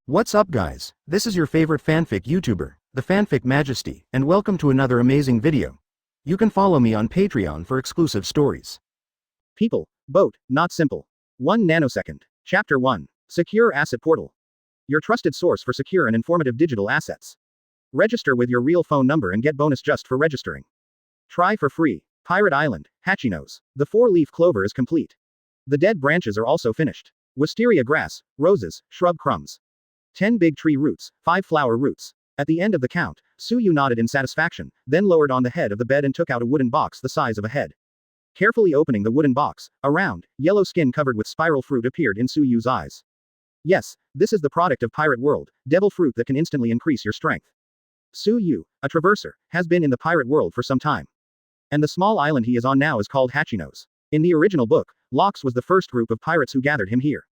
What's up guys, this is your favorite fanfic YouTuber, the Fanfic Majesty, and welcome to another amazing video. You can follow me on Patreon for exclusive stories. People, boat, not simple. 1 nanosecond. Chapter 1. Secure Asset Portal. Your trusted source for secure and informative digital assets. Register with your real phone number and get bonus just for registering. Try for free. Pirate Island, Hachinos. The 4-leaf clover is complete. The dead branches are also finished. Wisteria grass, roses, shrub crumbs. 10 big tree roots, 5 flower roots. At the end of the count, Suyu nodded in satisfaction, then lowered on the head of the bed and took out a wooden box the size of a head. Carefully opening the wooden box, a round, yellow skin covered with spiral fruit appeared in Suyu's eyes. Yes, this is the product of Pirate World, devil fruit that can instantly increase your strength. Suyu, a traverser, has been in the pirate world for some time. And the small island he is on now is called Hachinos. In the original book, Locks was the first group of pirates who gathered him here.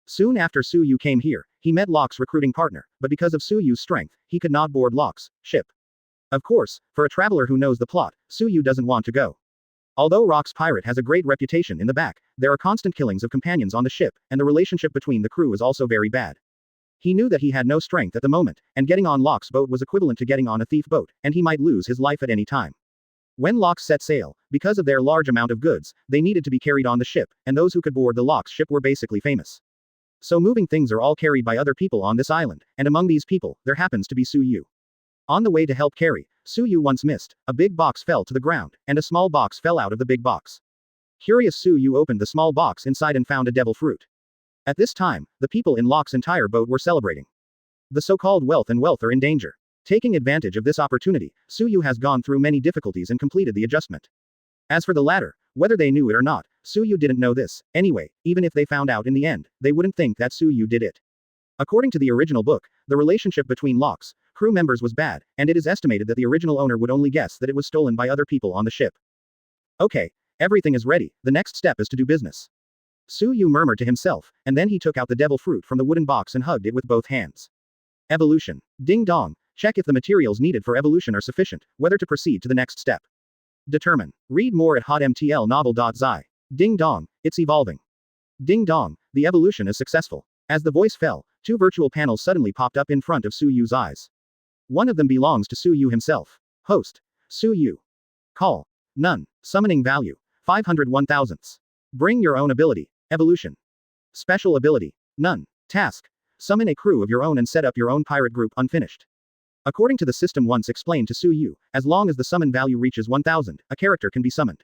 Soon after Suyu came here, he met Locke's recruiting partner, but because of Suyu's strength, he could not board Locke's ship. Of course, for a traveler who knows the plot, Suyu doesn't want to go. Although Rock's pirate has a great reputation in the back, there are constant killings of companions on the ship, and the relationship between the crew is also very bad. He knew that he had no strength at the moment, and getting on Locke's boat was equivalent to getting on a thief boat, and he might lose his life at any time. When Locke set sail, because of their large amount of goods, they needed to be carried on the ship, and those who could board the Locke's ship were basically famous. So moving things are all carried by other people on this island, and among these people, there happens to be Suyu. On the way to help carry, Suyu once missed, a big box fell to the ground, and a small box fell out of the big box. Curious Suyu opened the small box inside and found a devil fruit. At this time, the people in Locke's entire boat were celebrating. The so-called wealth are in danger. Taking advantage of this opportunity, Suyu has gone through many difficulties and completed the adjustment. As for the latter, whether they knew it or not, Suyu didn't know this. Anyway, even if they found out in the end, they wouldn't think that Suyu did it. According to the original book, the relationship between Locke's crew members was bad, and it is estimated that the original owner would only guess that it was stolen by other people on the ship. Okay, everything is ready, the next step is to do business. Suyu murmured to himself, and then he took out the devil fruit from the wooden box and hugged it with both hands. Evolution. Ding dong, check if the materials needed for evolution are sufficient, whether to proceed to the next step. Determine. Read more at hotmtlnovel.zi. Ding dong, it's evolving. Ding dong, the evolution is successful. As the voice fell, 2 virtual panels suddenly popped up in front of Suyu's eyes. One of them belongs to Suyu himself. Host. Suyu. Call. None. Summoning value. 501 thousandths. Bring your own ability. Evolution. Special ability. None. Task. Summon a crew of your own and set up your own pirate group unfinished. According to the system once explained to Suyu, as long as the summon value reaches 1000, a character can be summoned.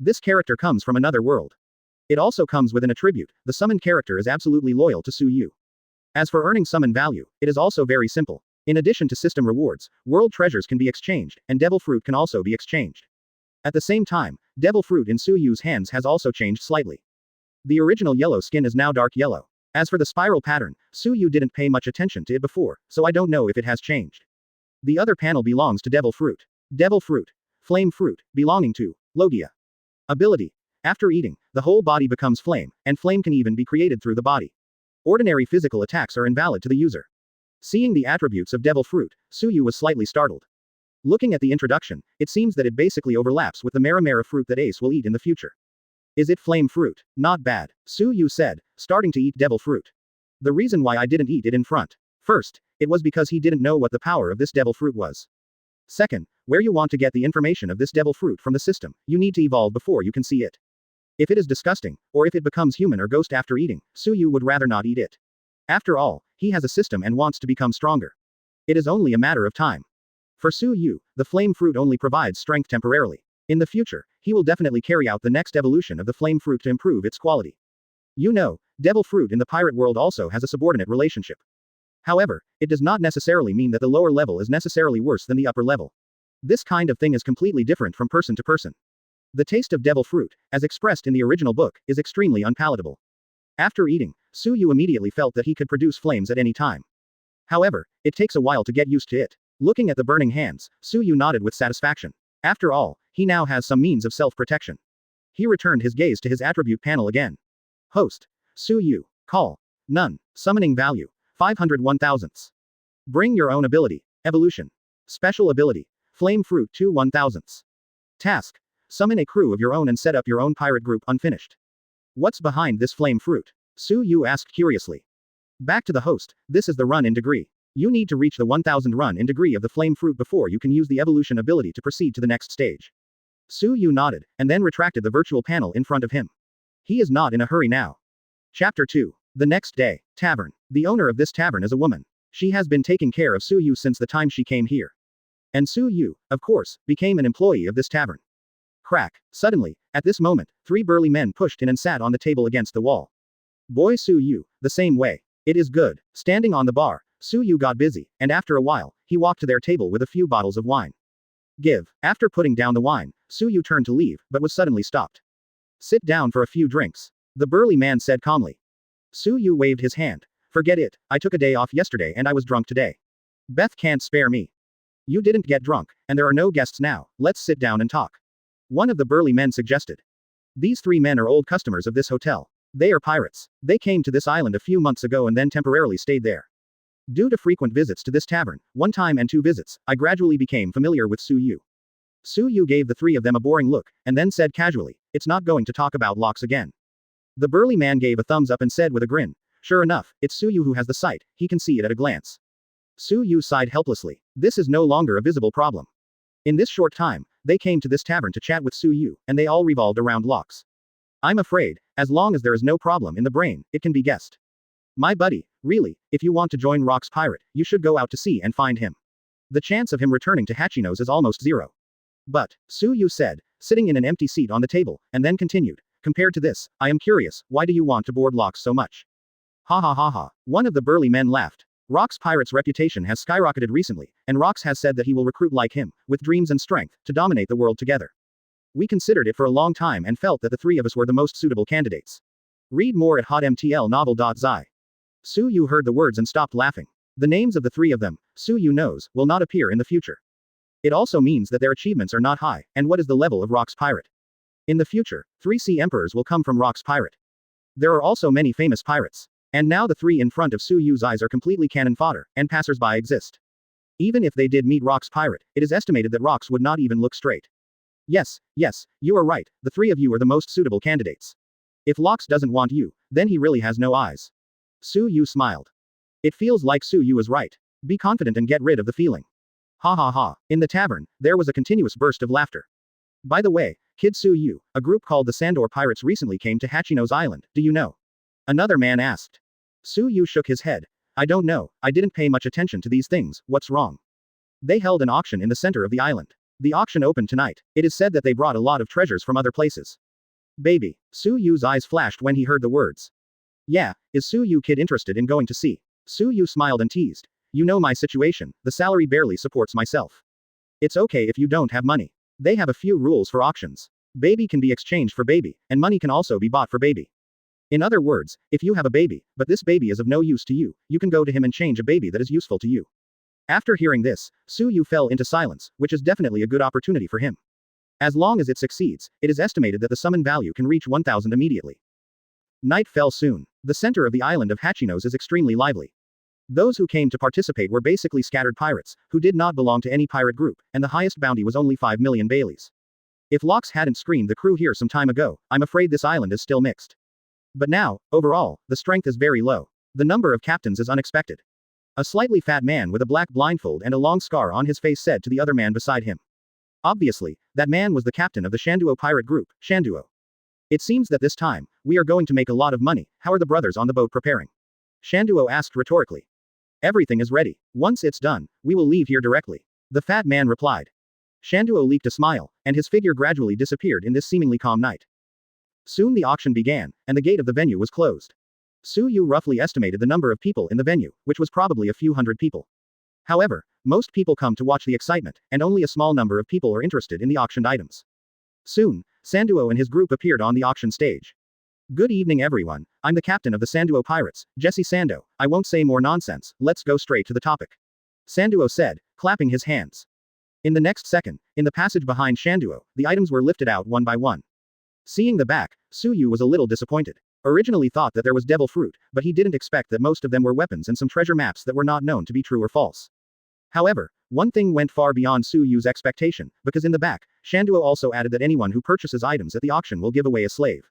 This character comes from another world. It also comes with an attribute, the summoned character is absolutely loyal to Suyu. As for earning summon value, it is also very simple. In addition to system rewards, world treasures can be exchanged, and devil fruit can also be exchanged. At the same time, devil fruit in Suyu's hands has also changed slightly. The original yellow skin is now dark yellow. As for the spiral pattern, Suyu didn't pay much attention to it before, so I don't know if it has changed. The other panel belongs to devil fruit. Devil fruit. Flame fruit, belonging to Logia. Ability. After eating, the whole body becomes flame, and flame can even be created through the body. Ordinary physical attacks are invalid to the user. Seeing the attributes of devil fruit, Suyu was slightly startled. Looking at the introduction, it seems that it basically overlaps with the Mara fruit that Ace will eat in the future. Is it flame fruit? Not bad, Suyu said, starting to eat devil fruit. The reason why I didn't eat it in front. First, it was because he didn't know what the power of this devil fruit was. Second, where you want to get the information of this devil fruit from the system, you need to evolve before you can see it. If it is disgusting, or if it becomes human or ghost after eating, Suyu would rather not eat it. After all, he has a system and wants to become stronger. It is only a matter of time. For Suyu, the flame fruit only provides strength temporarily. In the future, he will definitely carry out the next evolution of the flame fruit to improve its quality. You know, devil fruit in the pirate world also has a subordinate relationship. However, it does not necessarily mean that the lower level is necessarily worse than the upper level. This kind of thing is completely different from person to person. The taste of devil fruit, as expressed in the original book, is extremely unpalatable. After eating, Suyu immediately felt that he could produce flames at any time. However, it takes a while to get used to it. Looking at the burning hands, Suyu nodded with satisfaction. After all, he now has some means of self-protection. He returned his gaze to his attribute panel again. Host. Suyu. Call. None. Summoning value. 501 thousandths. Bring your own ability. Evolution. Special ability. Flame fruit 2 1000ths. Task. Summon a crew of your own and set up your own pirate group unfinished. What's behind this flame fruit? Suyu asked curiously. Back to the host, this is the run in degree. You need to reach the 1000 run in degree of the flame fruit before you can use the evolution ability to proceed to the next stage. Su Yu nodded, and then retracted the virtual panel in front of him. He is not in a hurry now. Chapter 2. The next day, Tavern. The owner of this tavern is a woman. She has been taking care of Su Yu since the time she came here. And Su Yu, of course, became an employee of this tavern. Crack. Suddenly, at this moment, 3 burly men pushed in and sat on the table against the wall. Boy Su Yu, the same way. It is good. Standing on the bar, Su Yu got busy, and after a while, he walked to their table with a few bottles of wine. Give. After putting down the wine, Su Yu turned to leave, but was suddenly stopped. Sit down for a few drinks. The burly man said calmly. Su Yu waved his hand. Forget it, I took a day off yesterday and I was drunk today. Beth can't spare me. You didn't get drunk, and there are no guests now, let's sit down and talk. One of the burly men suggested. These 3 men are old customers of this hotel. They are pirates. They came to this island a few months ago and then temporarily stayed there. Due to frequent visits to this tavern, 1 time and 2 visits, I gradually became familiar with Su Yu. Su Yu gave the 3 of them a boring look, and then said casually, it's not going to talk about locks again. The burly man gave a thumbs up and said with a grin, sure enough, it's Su Yu who has the sight, he can see it at a glance. Su Yu sighed helplessly. This is no longer a visible problem. In this short time, they came to this tavern to chat with Su Yu, and they all revolved around locks. I'm afraid, as long as there is no problem in the brain, it can be guessed. My buddy, really, if you want to join Rock's pirate, you should go out to sea and find him. The chance of him returning to Hachino's is almost 0. But, Su Yu said, sitting in an empty seat on the table, and then continued, compared to this, I am curious, why do you want to board locks so much? Ha ha ha ha. One of the burly men laughed. Rock's pirate's reputation has skyrocketed recently, and Rox has said that he will recruit like him, with dreams and strength, to dominate the world together. We considered it for a long time and felt that the 3 of us were the most suitable candidates. Read more at hotmtlnovel.zi. Su Yu heard the words and stopped laughing. The names of the 3 of them, Su Yu knows, will not appear in the future. It also means that their achievements are not high, and what is the level of Rock's pirate? In the future, 3 sea emperors will come from Rock's pirate. There are also many famous pirates. And now the 3 in front of Su Yu's eyes are completely cannon fodder, and passersby exist. Even if they did meet Rock's pirate, it is estimated that Rox would not even look straight. Yes, you are right, the 3 of you are the most suitable candidates. If Lox doesn't want you, then he really has no eyes. Su Yu smiled. It feels like Su Yu is right. Be confident and get rid of the feeling. Ha ha ha. In the tavern, there was a continuous burst of laughter. By the way, Kid Su Yu, a group called the Sandor Pirates recently came to Hachino's island, do you know? Another man asked. Su Yu shook his head. I don't know, I didn't pay much attention to these things, what's wrong? They held an auction in the center of the island. The auction opened tonight. It is said that they brought a lot of treasures from other places. Baby. Su Yu's eyes flashed when he heard the words. Yeah, is Su Yu kid interested in going to sea? Su Yu smiled and teased. You know my situation, the salary barely supports myself. It's okay if you don't have money. They have a few rules for auctions. Baby can be exchanged for baby, and money can also be bought for baby. In other words, if you have a baby, but this baby is of no use to you, you can go to him and change a baby that is useful to you. After hearing this, Su Yu fell into silence, which is definitely a good opportunity for him. As long as it succeeds, it is estimated that the summon value can reach 1000 immediately. Night fell soon. The center of the island of Hachino's is extremely lively. Those who came to participate were basically scattered pirates, who did not belong to any pirate group, and the highest bounty was only 5 million Baileys. If Lox hadn't screened the crew here some time ago, I'm afraid this island is still mixed. But now, overall, the strength is very low. The number of captains is unexpected. A slightly fat man with a black blindfold and a long scar on his face said to the other man beside him. Obviously, that man was the captain of the Shanduo pirate group, Shanduo. It seems that this time, we are going to make a lot of money. How are the brothers on the boat preparing? Shanduo asked rhetorically. Everything is ready. Once it's done, we will leave here directly. The fat man replied. Shanduo leaked a smile, and his figure gradually disappeared in this seemingly calm night. Soon the auction began, and the gate of the venue was closed. Su Yu roughly estimated the number of people in the venue, which was probably a few hundred people. However, most people come to watch the excitement, and only a small number of people are interested in the auctioned items. Soon, Sanduo and his group appeared on the auction stage. Good evening everyone, I'm the captain of the Sanduo Pirates, Jesse Sando. I won't say more nonsense, let's go straight to the topic. Sanduo said, clapping his hands. In the next second, in the passage behind Shanduo, the items were lifted out one by one. Seeing the back, Su Yu was a little disappointed. Originally thought that there was devil fruit, but he didn't expect that most of them were weapons and some treasure maps that were not known to be true or false. However, one thing went far beyond Su Yu's expectation, because in the back, Shanduo also added that anyone who purchases items at the auction will give away a slave.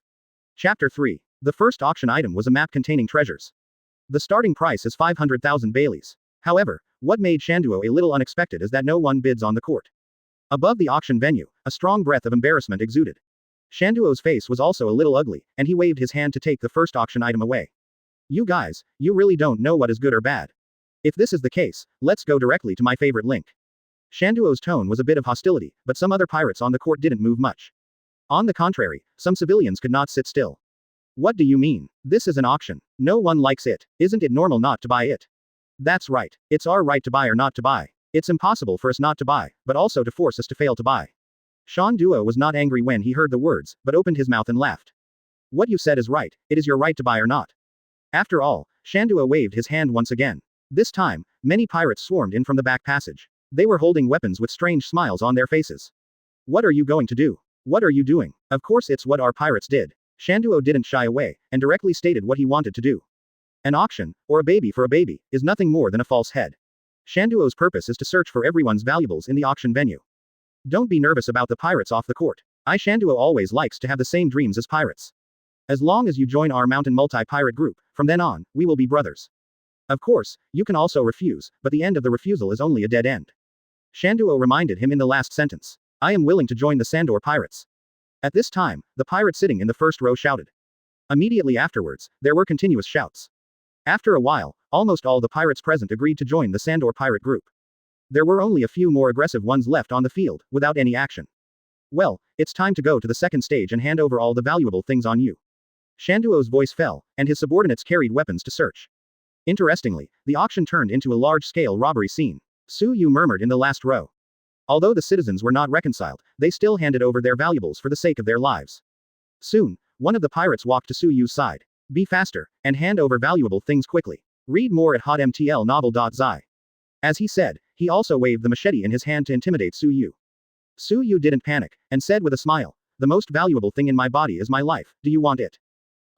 Chapter 3. The first auction item was a map containing treasures. The starting price is 500,000 Baileys. However, what made Shanduo a little unexpected is that no one bids on the court. Above the auction venue, a strong breath of embarrassment exuded. Shanduo's face was also a little ugly, and he waved his hand to take the first auction item away. You guys, you really don't know what is good or bad. If this is the case, let's go directly to my favorite link. Shanduo's tone was a bit of hostility, but some other pirates on the court didn't move much. On the contrary, some civilians could not sit still. What do you mean? This is an auction. No one likes it. Isn't it normal not to buy it? That's right. It's our right to buy or not to buy. It's impossible for us not to buy, but also to force us to fail to buy. Shanduo was not angry when he heard the words, but opened his mouth and laughed. What you said is right. It is your right to buy or not. After all, Shanduo waved his hand once again. This time, many pirates swarmed in from the back passage. They were holding weapons with strange smiles on their faces. What are you going to do? What are you doing? Of course it's what our pirates did. Shanduo didn't shy away, and directly stated what he wanted to do. An auction, or a baby for a baby, is nothing more than a false head. Shanduo's purpose is to search for everyone's valuables in the auction venue. Don't be nervous about the pirates off the court. Shanduo always likes to have the same dreams as pirates. As long as you join our mountain multi-pirate group, from then on, we will be brothers. Of course, you can also refuse, but the end of the refusal is only a dead end. Shanduo reminded him in the last sentence. I am willing to join the Sandor pirates. At this time, the pirate sitting in the first row shouted. Immediately afterwards, there were continuous shouts. After a while, almost all the pirates present agreed to join the Sandor pirate group. There were only a few more aggressive ones left on the field, without any action. Well, it's time to go to the second stage and hand over all the valuable things on you. Shanduo's voice fell, and his subordinates carried weapons to search. Interestingly, the auction turned into a large-scale robbery scene. Su Yu murmured in the last row. Although the citizens were not reconciled, they still handed over their valuables for the sake of their lives. Soon, one of the pirates walked to Su Yu's side. Be faster, and hand over valuable things quickly. Read more at hotmtlnovel.zi. As he said, he also waved the machete in his hand to intimidate Su Yu. Su Yu didn't panic, and said with a smile, the most valuable thing in my body is my life, do you want it?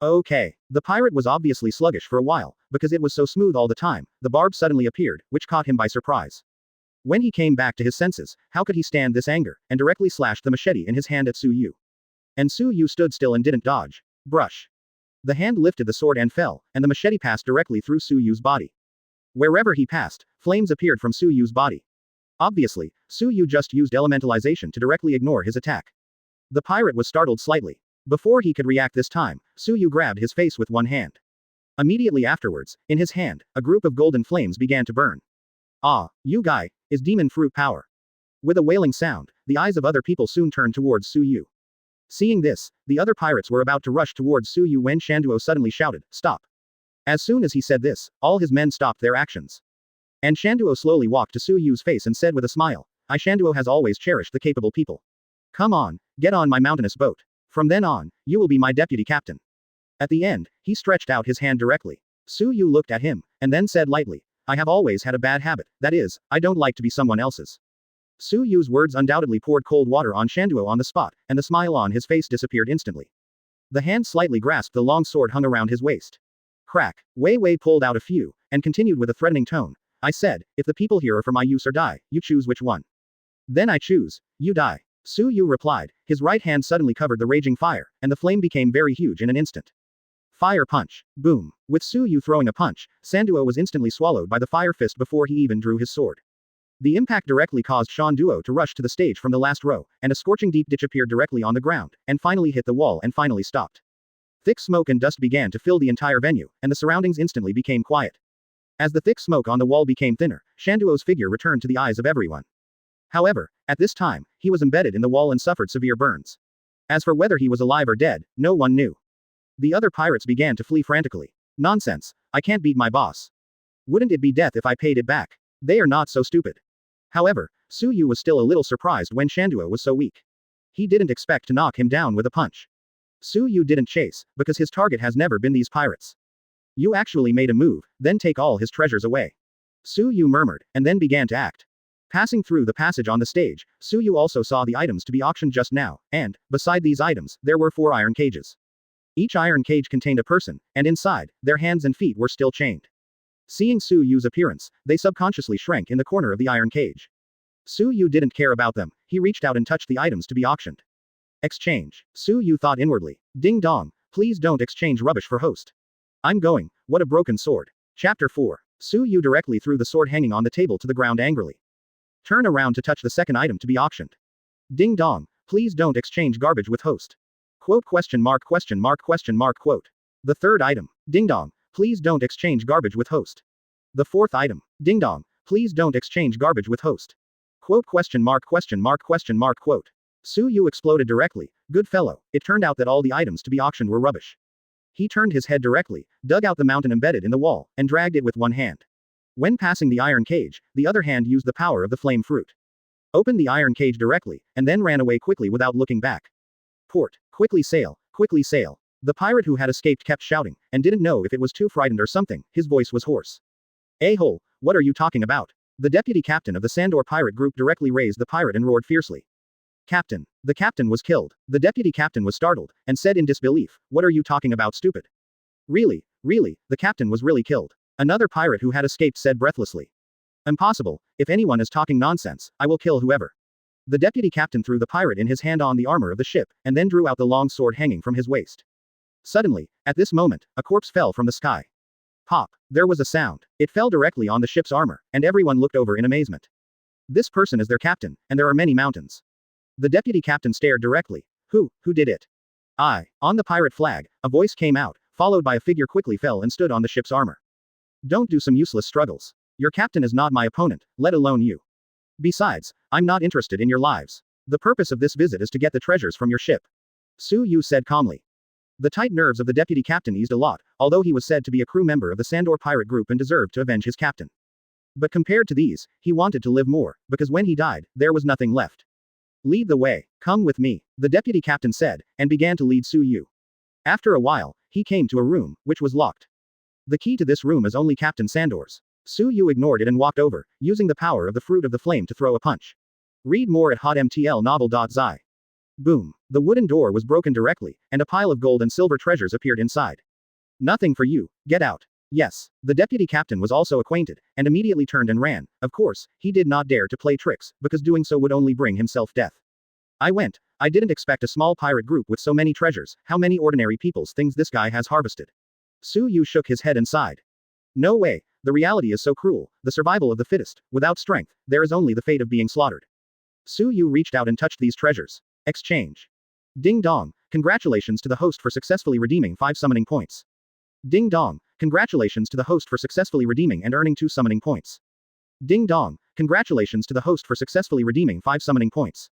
Okay. The pirate was obviously sluggish for a while, because it was so smooth all the time, the barb suddenly appeared, which caught him by surprise. When he came back to his senses, how could he stand this anger, and directly slashed the machete in his hand at Su Yu. And Su Yu stood still and didn't dodge. Brush. The hand lifted the sword and fell, and the machete passed directly through Su Yu's body. Wherever he passed, flames appeared from Su Yu's body. Obviously, Su Yu just used elementalization to directly ignore his attack. The pirate was startled slightly. Before he could react this time, Su Yu grabbed his face with one hand. Immediately afterwards, in his hand, a group of golden flames began to burn. Ah, you guy, is demon fruit power. With a wailing sound, the eyes of other people soon turned towards Su Yu. Seeing this, the other pirates were about to rush towards Su Yu when Shanduo suddenly shouted, stop. As soon as he said this, all his men stopped their actions. And Shanduo slowly walked to Su Yu's face and said with a smile, Shanduo has always cherished the capable people. Come on, get on my mountainous boat. From then on, you will be my deputy captain. At the end, he stretched out his hand directly. Su Yu looked at him, and then said lightly, I have always had a bad habit, that is, I don't like to be someone else's. Su Yu's words undoubtedly poured cold water on Shanduo on the spot, and the smile on his face disappeared instantly. The hand slightly grasped the long sword hung around his waist. Crack. Wei Wei pulled out a few, and continued with a threatening tone. I said, if the people here are for my use or die, you choose which one. Then I choose, you die. Su Yu replied, his right hand suddenly covered the raging fire, and the flame became very huge in an instant. Fire punch. Boom. With Su Yu throwing a punch, Shanduo was instantly swallowed by the fire fist before he even drew his sword. The impact directly caused Shanduo to rush to the stage from the last row, and a scorching deep ditch appeared directly on the ground, and finally hit the wall and finally stopped. Thick smoke and dust began to fill the entire venue, and the surroundings instantly became quiet. As the thick smoke on the wall became thinner, Shanduo's figure returned to the eyes of everyone. However, at this time, he was embedded in the wall and suffered severe burns. As for whether he was alive or dead, no one knew. The other pirates began to flee frantically. Nonsense. I can't beat my boss. Wouldn't it be death if I paid it back? They are not so stupid. However, Su Yu was still a little surprised when Shanduo was so weak. He didn't expect to knock him down with a punch. Su Yu didn't chase, because his target has never been these pirates. You actually made a move, then take all his treasures away. Su Yu murmured, and then began to act. Passing through the passage on the stage, Su Yu also saw the items to be auctioned just now, and, beside these items, there were 4 iron cages. Each iron cage contained a person, and inside, their hands and feet were still chained. Seeing Su Yu's appearance, they subconsciously shrank in the corner of the iron cage. Su Yu didn't care about them, he reached out and touched the items to be auctioned. Exchange. Su Yu thought inwardly. Ding dong, please don't exchange rubbish for host. I'm going, what a broken sword. Chapter 4. Su Yu directly threw the sword hanging on the table to the ground angrily. Turn around to touch the second item to be auctioned. Ding dong, please don't exchange garbage with host. Quote question mark quote. The third item. Ding dong, please don't exchange garbage with host. The fourth item. Ding dong, please don't exchange garbage with host. Quote question mark quote. Su Yu exploded directly. Good fellow, it turned out that all the items to be auctioned were rubbish. He turned his head directly, dug out the mountain embedded in the wall, and dragged it with one hand. When passing the iron cage, the other hand used the power of the flame fruit. Opened the iron cage directly, and then ran away quickly without looking back. Port, quickly sail, quickly sail. The pirate who had escaped kept shouting, and didn't know if it was too frightened or something, his voice was hoarse. A-hole, what are you talking about? The deputy captain of the Sandor pirate group directly raised the pirate and roared fiercely. Captain. The captain was killed. The deputy captain was startled, and said in disbelief, what are you talking about, stupid? Really, the captain was really killed. Another pirate who had escaped said breathlessly. Impossible, if anyone is talking nonsense, I will kill whoever. The deputy captain threw the pirate in his hand on the armor of the ship, and then drew out the long sword hanging from his waist. Suddenly, at this moment, a corpse fell from the sky. Pop. There was a sound. It fell directly on the ship's armor, and everyone looked over in amazement. This person is their captain, and there are many mountains. The deputy captain stared directly. Who did it? I. On the pirate flag, a voice came out, followed by a figure quickly fell and stood on the ship's armor. Don't do some useless struggles. Your captain is not my opponent, let alone you. Besides, I'm not interested in your lives. The purpose of this visit is to get the treasures from your ship. Su Yu said calmly. The tight nerves of the deputy captain eased a lot, although he was said to be a crew member of the Sandor pirate group and deserved to avenge his captain. But compared to these, he wanted to live more, because when he died, there was nothing left. Lead the way. Come with me, the deputy captain said, and began to lead Su Yu. After a while, he came to a room, which was locked. The key to this room is only Captain Sandor's. Su Yu ignored it and walked over, using the power of the fruit of the flame to throw a punch. Read more at hotmtlnovel.zi. Boom. The wooden door was broken directly, and a pile of gold and silver treasures appeared inside. Nothing for you, get out. Yes. The deputy captain was also acquainted, and immediately turned and ran. Of course, he did not dare to play tricks, because doing so would only bring himself death. I didn't expect a small pirate group with so many treasures. How many ordinary people's things this guy has harvested. Su Yu shook his head and sighed. No way, the reality is so cruel, the survival of the fittest, without strength, there is only the fate of being slaughtered. Su Yu reached out and touched these treasures. Exchange. Ding dong, congratulations to the host for successfully redeeming 5 summoning points. Ding dong, congratulations to the host for successfully redeeming and earning 2 summoning points. Ding dong, congratulations to the host for successfully redeeming 5 summoning points.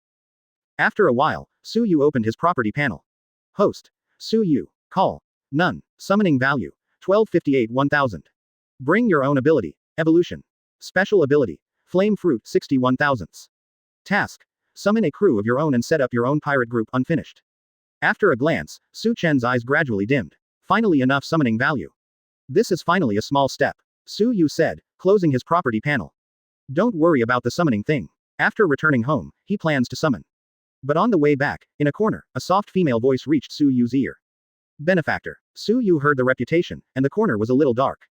After a while, Su Yu opened his property panel. Host. Su Yu. Call. None. Summoning value. 1258 1000. Bring your own ability. Evolution. Special ability. Flame Fruit 61 thousandths. Task. Summon a crew of your own and set up your own pirate group unfinished. After a glance, Su Chen's eyes gradually dimmed. Finally enough summoning value. This is finally a small step. Su Yu said, closing his property panel. Don't worry about the summoning thing. After returning home, he plans to summon. But on the way back, in a corner, a soft female voice reached Su Yu's ear. Benefactor. Su Yu heard the reputation, and the corner was a little dark.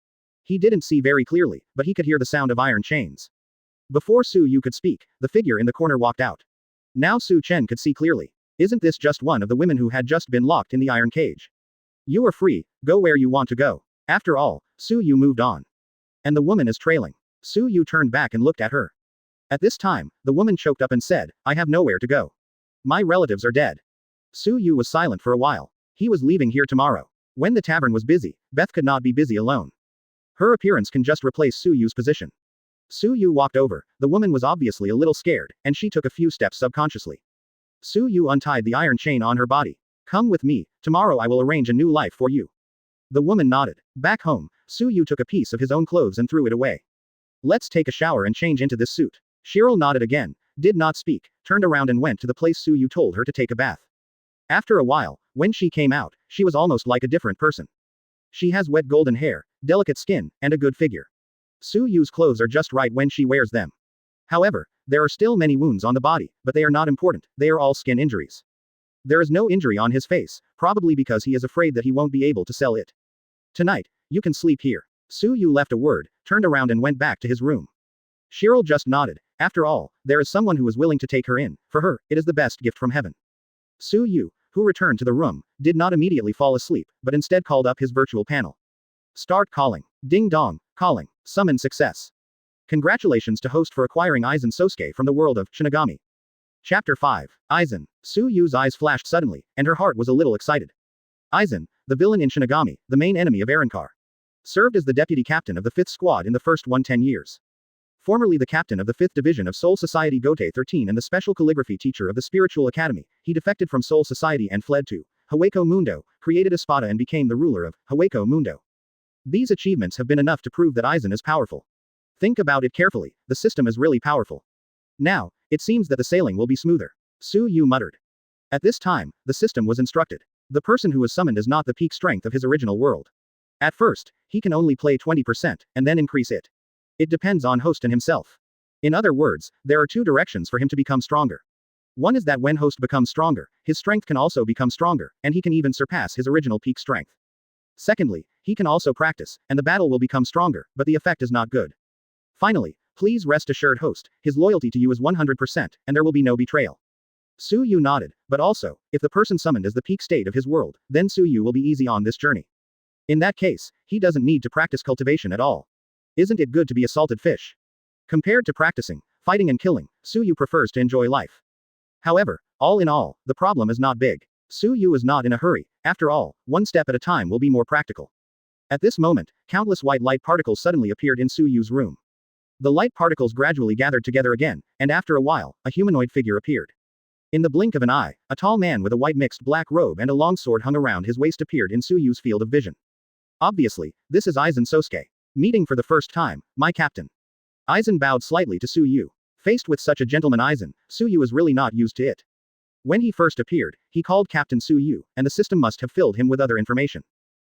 He didn't see very clearly, but he could hear the sound of iron chains. Before Su Yu could speak, the figure in the corner walked out. Now Su Chen could see clearly. Isn't this just one of the women who had just been locked in the iron cage? You are free, go where you want to go. After all, Su Yu moved on. And the woman is trailing. Su Yu turned back and looked at her. At this time, the woman choked up and said, I have nowhere to go. My relatives are dead. Su Yu was silent for a while. He was leaving here tomorrow. When the tavern was busy, Beth could not be busy alone. Her appearance can just replace Su Yu's position. Su Yu walked over, the woman was obviously a little scared, and she took a few steps subconsciously. Su Yu untied the iron chain on her body. Come with me, tomorrow I will arrange a new life for you. The woman nodded. Back home, Su Yu took a piece of his own clothes and threw it away. Let's take a shower and change into this suit. Cheryl nodded again, did not speak, turned around and went to the place Su Yu told her to take a bath. After a while, when she came out, she was almost like a different person. She has wet golden hair, delicate skin, and a good figure. Su Yu's clothes are just right when she wears them. However, there are still many wounds on the body, but they are not important, they are all skin injuries. There is no injury on his face, probably because he is afraid that he won't be able to sell it. Tonight, you can sleep here. Su Yu left a word, turned around and went back to his room. Cheryl just nodded. After all, there is someone who is willing to take her in. For her, it is the best gift from heaven. Su Yu, who returned to the room, did not immediately fall asleep, but instead called up his virtual panel. Start calling. Ding dong, calling, summon success. Congratulations to host for acquiring Aizen Sosuke from the world of Shinigami. Chapter 5. Aizen. Su Yu's eyes flashed suddenly, and her heart was a little excited. Aizen, the villain in Shinigami, the main enemy of Arrancar. Served as the deputy captain of the 5th Squad in the first 110 years. Formerly the captain of the 5th Division of Soul Society Gote 13 and the special calligraphy teacher of the Spiritual Academy, he defected from Soul Society and fled to Hueco Mundo, created Espada and became the ruler of Hueco Mundo. These achievements have been enough to prove that Aizen is powerful. Think about it carefully, the system is really powerful. Now, it seems that the sailing will be smoother. Su Yu muttered. At this time, the system was instructed. The person who was summoned is not the peak strength of his original world. At first, he can only play 20%, and then increase it. It depends on host and himself. In other words, there are two directions for him to become stronger. One is that when host becomes stronger, his strength can also become stronger, and he can even surpass his original peak strength. Secondly, he can also practice, and the battle will become stronger, but the effect is not good. Finally, please rest assured host, his loyalty to you is 100%, and there will be no betrayal. Su Yu nodded, but also, if the person summoned is the peak state of his world, then Su Yu will be easy on this journey. In that case, he doesn't need to practice cultivation at all. Isn't it good to be a salted fish? Compared to practicing, fighting and killing, Su Yu prefers to enjoy life. However, all in all, the problem is not big. Su Yu is not in a hurry, after all, one step at a time will be more practical. At this moment, countless white light particles suddenly appeared in Su Yu's room. The light particles gradually gathered together again, and after a while, a humanoid figure appeared. In the blink of an eye, a tall man with a white mixed black robe and a long sword hung around his waist appeared in Su Yu's field of vision. Obviously, this is Aizen Sosuke. Meeting for the first time, my captain. Aizen bowed slightly to Su Yu. Faced with such a gentleman Aizen, Su Yu is really not used to it. When he first appeared, he called Captain Su Yu, and the system must have filled him with other information.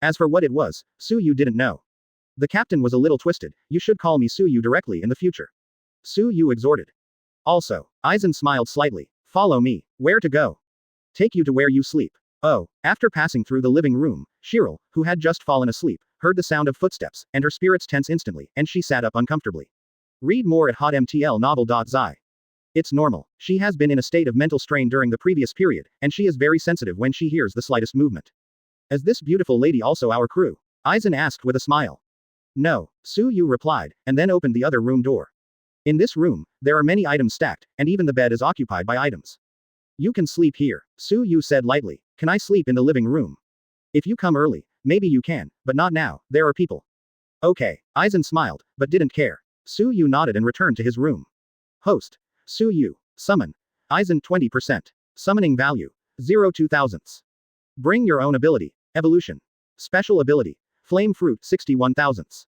As for what it was, Su Yu didn't know. The captain was a little twisted, you should call me Su Yu directly in the future. Su Yu exhorted. Also, Aizen smiled slightly. Follow me. Where to go? Take you to where you sleep. Oh, after passing through the living room, Cheryl, who had just fallen asleep, heard the sound of footsteps, and her spirits tense instantly, and she sat up uncomfortably. Read more at hotmtlnovel.zi. It's normal. She has been in a state of mental strain during the previous period, and she is very sensitive when she hears the slightest movement. Is this beautiful lady also our crew? Aizen asked with a smile. No, Su Yu replied, and then opened the other room door. In this room, there are many items stacked, and even the bed is occupied by items. You can sleep here, Su Yu said lightly. Can I sleep in the living room? If you come early, maybe you can, but not now, there are people. Okay, Aizen smiled, but didn't care. Su Yu nodded and returned to his room. Host. Su Yu. Summon. Aizen 20%. Summoning value. 0 2000ths. Bring your own ability. Evolution. Special ability. Flame Fruit 61 thousandths.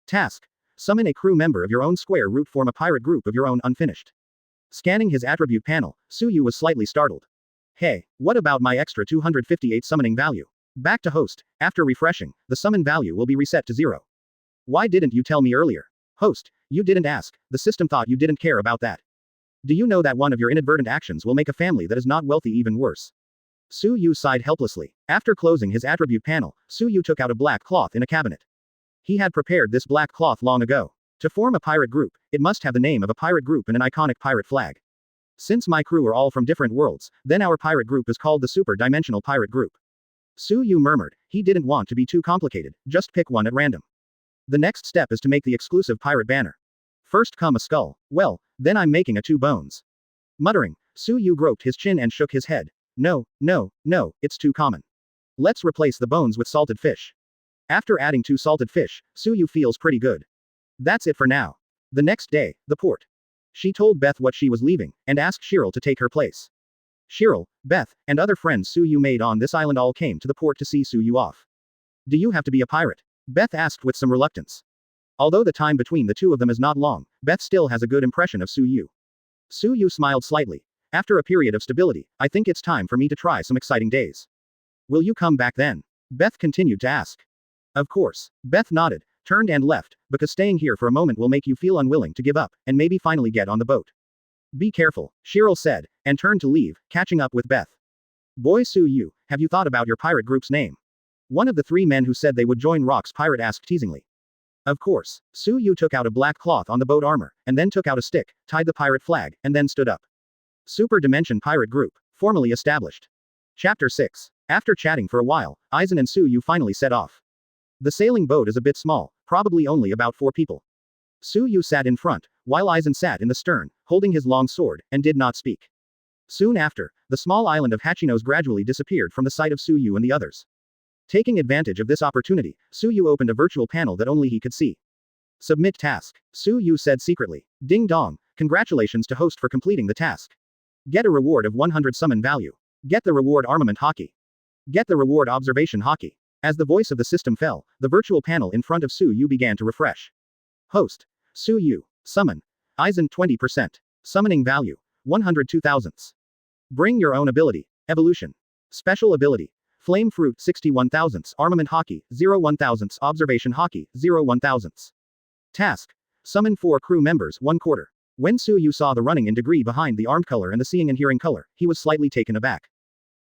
Task. Summon a crew member of your own square root, form a pirate group of your own unfinished. Scanning his attribute panel, Su Yu was slightly startled. Hey, what about my extra 258 summoning value? Back to host. After refreshing, the summon value will be reset to 0. Why didn't you tell me earlier? Host, you didn't ask, the system thought you didn't care about that. Do you know that one of your inadvertent actions will make a family that is not wealthy even worse? Su Yu sighed helplessly. After closing his attribute panel, Su Yu took out a black cloth in a cabinet. He had prepared this black cloth long ago. To form a pirate group, it must have the name of a pirate group and an iconic pirate flag. Since my crew are all from different worlds, then our pirate group is called the Super Dimensional Pirate Group. Su Yu murmured. He didn't want to be too complicated, just pick one at random. The next step is to make the exclusive pirate banner. First come a skull. Well, then I'm making a 2 bones. Muttering, Su Yu groped his chin and shook his head. No, it's too common. Let's replace the bones with salted fish. After adding 2 salted fish, Su Yu feels pretty good. That's it for now. The next day, the port. She told Beth what she was leaving, and asked Cheryl to take her place. Cheryl, Beth, and other friends Su Yu made on this island all came to the port to see Su Yu off. Do you have to be a pirate? Beth asked with some reluctance. Although the time between the two of them is not long, Beth still has a good impression of Su Yu. Su Yu smiled slightly. After a period of stability, I think it's time for me to try some exciting days. Will you come back then? Beth continued to ask. Of course. Beth nodded, turned and left, because staying here for a moment will make you feel unwilling to give up, and maybe finally get on the boat. Be careful, Cheryl said, and turned to leave, catching up with Beth. Boy Su Yu, have you thought about your pirate group's name? One of the 3 men who said they would join Rock's pirate asked teasingly. Of course. Su Yu took out a black cloth on the boat armor, and then took out a stick, tied the pirate flag, and then stood up. Super Dimension Pirate Group, formally established. Chapter 6. After chatting for a while, Aizen and Su Yu finally set off. The sailing boat is a bit small, probably only about 4 people. Suyu sat in front, while Aizen sat in the stern, holding his long sword, and did not speak. Soon after, the small island of Hachinos gradually disappeared from the sight of Suyu and the others. Taking advantage of this opportunity, Suyu opened a virtual panel that only he could see. Submit task. Suyu said secretly. Ding dong, congratulations to host for completing the task. Get a reward of 100 summon value. Get the reward armament hockey. Get the reward observation hockey. As the voice of the system fell, the virtual panel in front of Suyu began to refresh. Host. Suyu. Summon. Aizen 20%. Summoning value. 102 thousandths. Bring your own ability. Evolution. Special ability. Flame Fruit 61 thousandths. Armament Hockey 01 thousandths. Observation Hockey 01 thousandths. Task. Summon 4 crew members 1/4. When Suyu saw the running in degree behind the armed color and the seeing and hearing color, he was slightly taken aback.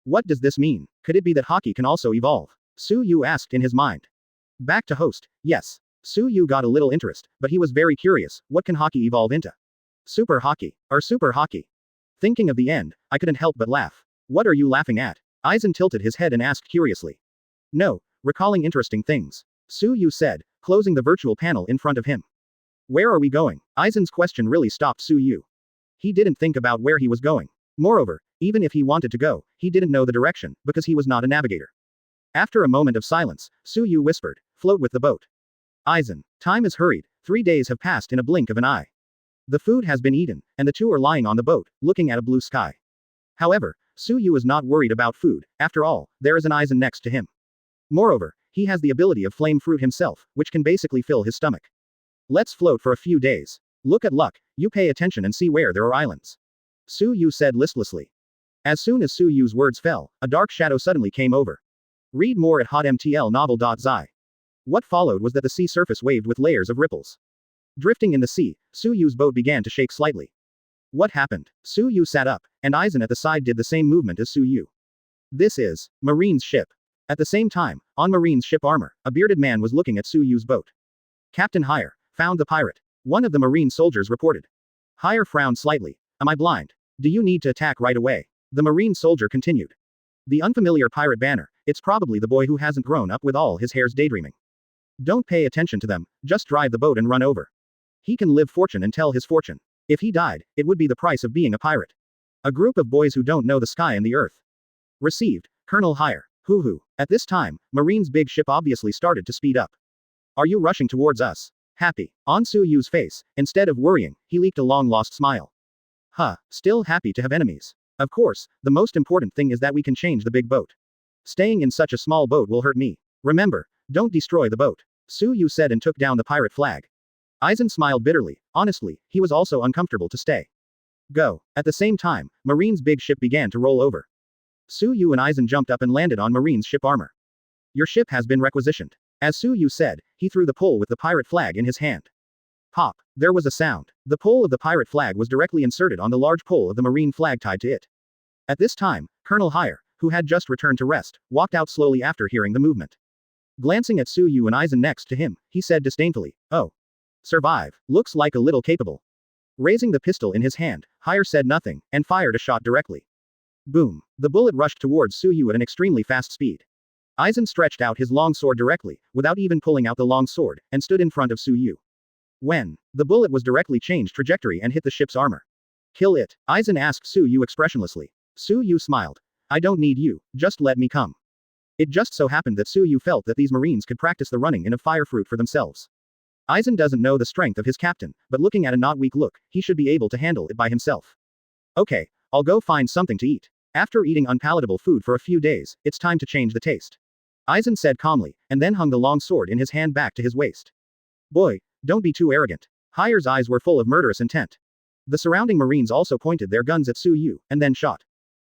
What does this mean? Could it be that Hockey can also evolve? Suyu asked in his mind. Back to host. Yes. Suyu got a little interest, but he was very curious. What can Hockey evolve into? Super Hockey. Or Super Hockey? Thinking of the end, I couldn't help but laugh. What are you laughing at? Aizen tilted his head and asked curiously. No, recalling interesting things. Suyu said, closing the virtual panel in front of him. Where are we going? Aizen's question really stopped Suyu. He didn't think about where he was going. Moreover, even if he wanted to go, he didn't know the direction, because he was not a navigator. After a moment of silence, Suyu whispered, float with the boat. Aizen, time is hurried, 3 days have passed in a blink of an eye. The food has been eaten, and the two are lying on the boat, looking at a blue sky. However, Suyu is not worried about food, after all, there is an Aizen next to him. Moreover, he has the ability of flame fruit himself, which can basically fill his stomach. Let's float for a few days. Look at luck, you pay attention and see where there are islands. Suyu said listlessly. As soon as Suyu's words fell, a dark shadow suddenly came over. Read more at hotmtlnovel.zi. What followed was that the sea surface waved with layers of ripples. Drifting in the sea, Suyu's boat began to shake slightly. What happened? Suyu sat up, and Aizen at the side did the same movement as Suyu. This is Marine's ship. At the same time, on Marine's ship armor, a bearded man was looking at Suyu's boat. Captain Hire, found the pirate. One of the Marine soldiers reported. Hire frowned slightly. Am I blind? Do you need to attack right away? The Marine soldier continued. The unfamiliar pirate banner, it's probably the boy who hasn't grown up with all his hairs daydreaming. Don't pay attention to them, just drive the boat and run over. He can live fortune and tell his fortune. If he died, it would be the price of being a pirate. A group of boys who don't know the sky and the earth. Received, Colonel Hire. Hoo. At this time, Marine's big ship obviously started to speed up. Are you rushing towards us? Happy. On Suyu's face, instead of worrying, he leaked a long-lost smile. Still happy to have enemies. Of course, the most important thing is that we can change the big boat. Staying in such a small boat will hurt me. Remember, don't destroy the boat. Suyu said and took down the pirate flag. Aizen smiled bitterly. Honestly, he was also uncomfortable to stay. Go. At the same time, Marine's big ship began to roll over. Suyu and Aizen jumped up and landed on Marine's ship armor. Your ship has been requisitioned. As Suyu said, he threw the pole with the pirate flag in his hand. Pop. There was a sound. The pole of the pirate flag was directly inserted on the large pole of the Marine flag tied to it. At this time, Colonel Hire, who had just returned to rest, walked out slowly after hearing the movement. Glancing at Suyu and Aizen next to him, he said disdainfully, oh. Survive. Looks like a little capable. Raising the pistol in his hand, Hire said nothing, and fired a shot directly. Boom. The bullet rushed towards Suyu at an extremely fast speed. Aizen stretched out his long sword directly, without even pulling out the long sword, and stood in front of Suyu. When the bullet was directly changed trajectory and hit the ship's armor. Kill it, Aizen asked Suyu expressionlessly. Suyu smiled. I don't need you, just let me come. It just so happened that Suyu felt that these Marines could practice the running in of fire fruit for themselves. Aizen doesn't know the strength of his captain, but looking at a not weak look, he should be able to handle it by himself. Okay, I'll go find something to eat. After eating unpalatable food for a few days, it's time to change the taste. Aizen said calmly, and then hung the long sword in his hand back to his waist. Boy, don't be too arrogant. Hire's eyes were full of murderous intent. The surrounding Marines also pointed their guns at Suyu, and then shot.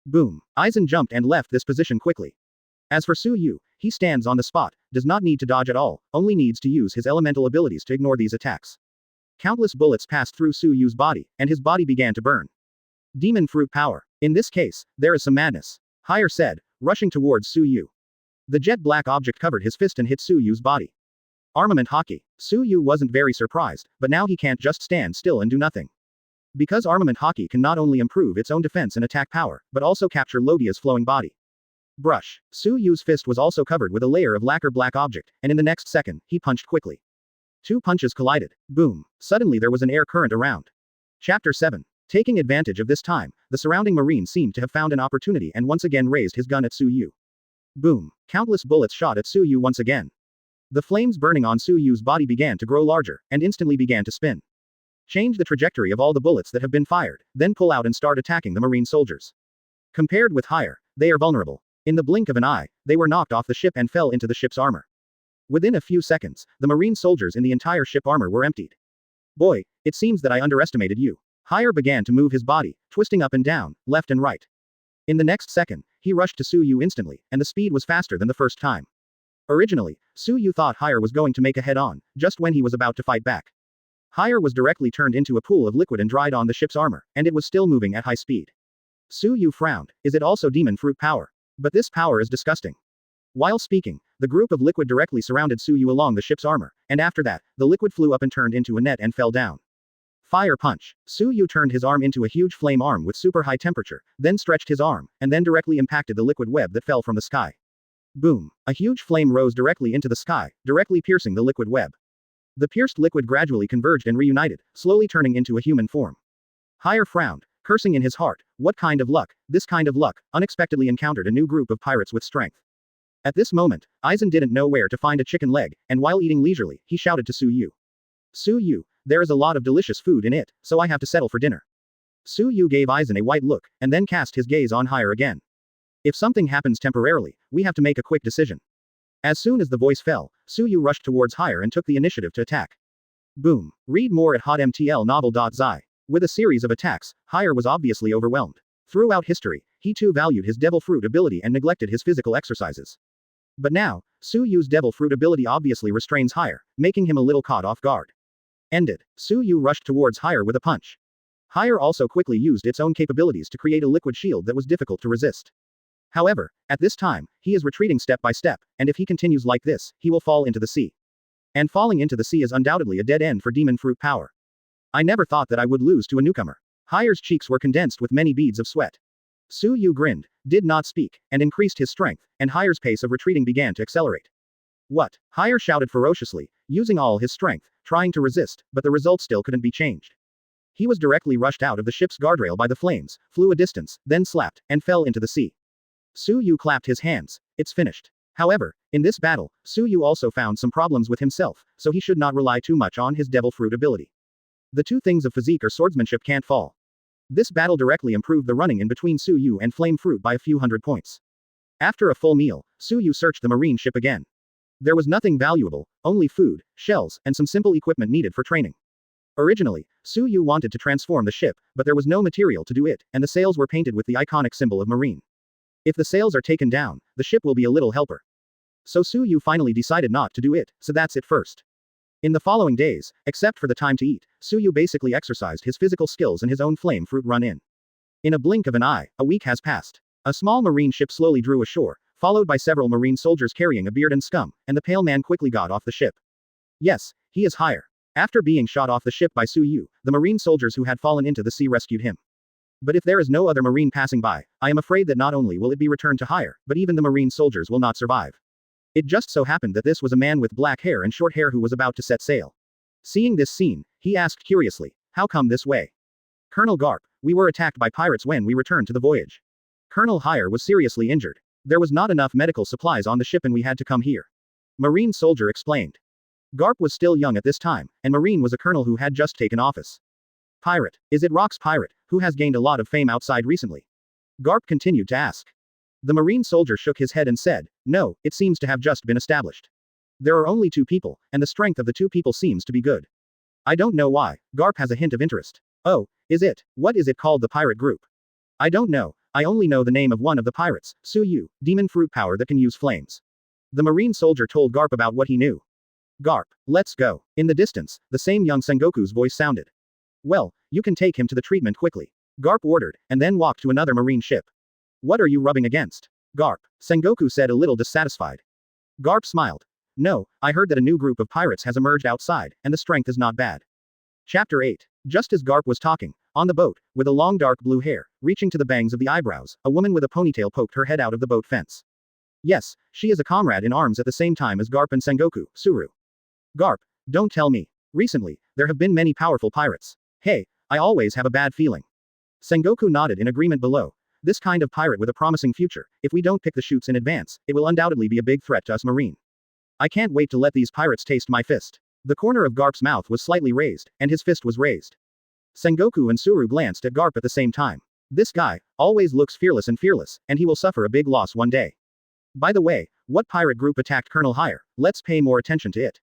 Boom. Aizen jumped and left this position quickly. As for Suyu, he stands on the spot, does not need to dodge at all, only needs to use his elemental abilities to ignore these attacks. Countless bullets passed through Suyu's body, and his body began to burn. Demon fruit power. In this case, there is some madness. Hire said, rushing towards Suyu. The jet black object covered his fist and hit Suyu's body. Armament hockey. Suyu wasn't very surprised, but now he can't just stand still and do nothing. Because armament hockey can not only improve its own defense and attack power, but also capture Logia's flowing body. Brush. Suyu's fist was also covered with a layer of lacquer black object, and in the next second, he punched quickly. Two punches collided. Boom. Suddenly there was an air current around. Chapter 7. Taking advantage of this time, the surrounding marine seemed to have found an opportunity and once again raised his gun at Suyu. Boom. Countless bullets shot at Suyu once again. The flames burning on Suyu's body began to grow larger, and instantly began to spin. Change the trajectory of all the bullets that have been fired, then pull out and start attacking the marine soldiers. Compared with higher, they are vulnerable. In the blink of an eye, they were knocked off the ship and fell into the ship's armor. Within a few seconds, the marine soldiers in the entire ship armor were emptied. Boy, it seems that I underestimated you. Higher began to move his body, twisting up and down, left and right. In the next second, he rushed to Suyu instantly, and the speed was faster than the first time. Originally, Suyu thought Higher was going to make a head-on, just when he was about to fight back. Higher was directly turned into a pool of liquid and dried on the ship's armor, and it was still moving at high speed. Suyu frowned. Is it also demon fruit power? But this power is disgusting. While speaking, the group of liquid directly surrounded Suyu along the ship's armor, and after that, the liquid flew up and turned into a net and fell down. Fire punch. Suyu turned his arm into a huge flame arm with super high temperature, then stretched his arm, and then directly impacted the liquid web that fell from the sky. Boom. A huge flame rose directly into the sky, directly piercing the liquid web. The pierced liquid gradually converged and reunited, slowly turning into a human form. Higher frowned, cursing in his heart. What kind of luck, this kind of luck, unexpectedly encountered a new group of pirates with strength. At this moment, Aizen didn't know where to find a chicken leg, and while eating leisurely, he shouted to Suyu. Suyu, there is a lot of delicious food in it, so I have to settle for dinner. Suyu gave Aizen a white look, and then cast his gaze on Higher again. If something happens temporarily, we have to make a quick decision. As soon as the voice fell, Suyu rushed towards Higher and took the initiative to attack. Boom. Read more at hotmtlnovel.zi. With a series of attacks, Higher was obviously overwhelmed. Throughout history, he too valued his devil fruit ability and neglected his physical exercises. But now, Suyu's devil fruit ability obviously restrains Higher, making him a little caught off guard. Ended. Suyu rushed towards Higher with a punch. Higher also quickly used its own capabilities to create a liquid shield that was difficult to resist. However, at this time, he is retreating step by step, and if he continues like this, he will fall into the sea. And falling into the sea is undoubtedly a dead end for demon fruit power. I never thought that I would lose to a newcomer. Higher's cheeks were condensed with many beads of sweat. Suyu grinned, did not speak, and increased his strength, and Higher's pace of retreating began to accelerate. What? Higher shouted ferociously, using all his strength, trying to resist, but the result still couldn't be changed. He was directly rushed out of the ship's guardrail by the flames, flew a distance, then slapped, and fell into the sea. Suyu clapped his hands. It's finished. However, in this battle, Suyu also found some problems with himself, so he should not rely too much on his devil fruit ability. The two things of physique or swordsmanship can't fall. This battle directly improved the running in between Suyu and Flame Fruit by a few hundred points. After a full meal, Suyu searched the marine ship again. There was nothing valuable, only food, shells, and some simple equipment needed for training. Originally, Suyu wanted to transform the ship, but there was no material to do it, and the sails were painted with the iconic symbol of marine. If the sails are taken down, the ship will be a little helper. So Suyu finally decided not to do it, so that's it first. In the following days, except for the time to eat, Suyu basically exercised his physical skills and his own flame fruit run-in. In a blink of an eye, a week has passed. A small marine ship slowly drew ashore, followed by several marine soldiers carrying a beard and scum, and the pale man quickly got off the ship. Yes, he is Higher. After being shot off the ship by Suyu, the marine soldiers who had fallen into the sea rescued him. But if there is no other marine passing by, I am afraid that not only will it be returned to Higher, but even the marine soldiers will not survive. It just so happened that this was a man with black hair and short hair who was about to set sail. Seeing this scene, he asked curiously, how come this way? Colonel Garp, we were attacked by pirates when we returned to the voyage. Colonel Higher was seriously injured. There was not enough medical supplies on the ship and we had to come here. Marine soldier explained. Garp was still young at this time, and Marine was a colonel who had just taken office. Pirate, is it Rock's pirate, who has gained a lot of fame outside recently? Garp continued to ask. The marine soldier shook his head and said, no, it seems to have just been established. There are only 2 people, and the strength of the 2 people seems to be good. I don't know why. Garp has a hint of interest. Oh, is it? What is it called, the pirate group? I don't know, I only know the name of one of the pirates, Suyu, demon fruit power that can use flames. The marine soldier told Garp about what he knew. Garp, let's go. In the distance, the same young Sengoku's voice sounded. Well, you can take him to the treatment quickly. Garp ordered, and then walked to another marine ship. What are you rubbing against? Garp, Sengoku said a little dissatisfied. Garp smiled. No, I heard that a new group of pirates has emerged outside, and the strength is not bad. Chapter 8. Just as Garp was talking, on the boat, with a long dark blue hair, reaching to the bangs of the eyebrows, a woman with a ponytail poked her head out of the boat fence. Yes, she is a comrade in arms at the same time as Garp and Sengoku, Suru. Garp, Don't tell me. Recently, there have been many powerful pirates. Hey, I always have a bad feeling. Sengoku nodded in agreement below. This kind of pirate with a promising future, if we don't pick the shoots in advance, it will undoubtedly be a big threat to us marine. I can't wait to let these pirates taste my fist. The corner of Garp's mouth was slightly raised, and his fist was raised. Sengoku and Suru glanced at Garp at the same time. This guy always looks fearless, and he will suffer a big loss one day. By the way, what pirate group attacked Colonel Hire? Let's pay more attention to it.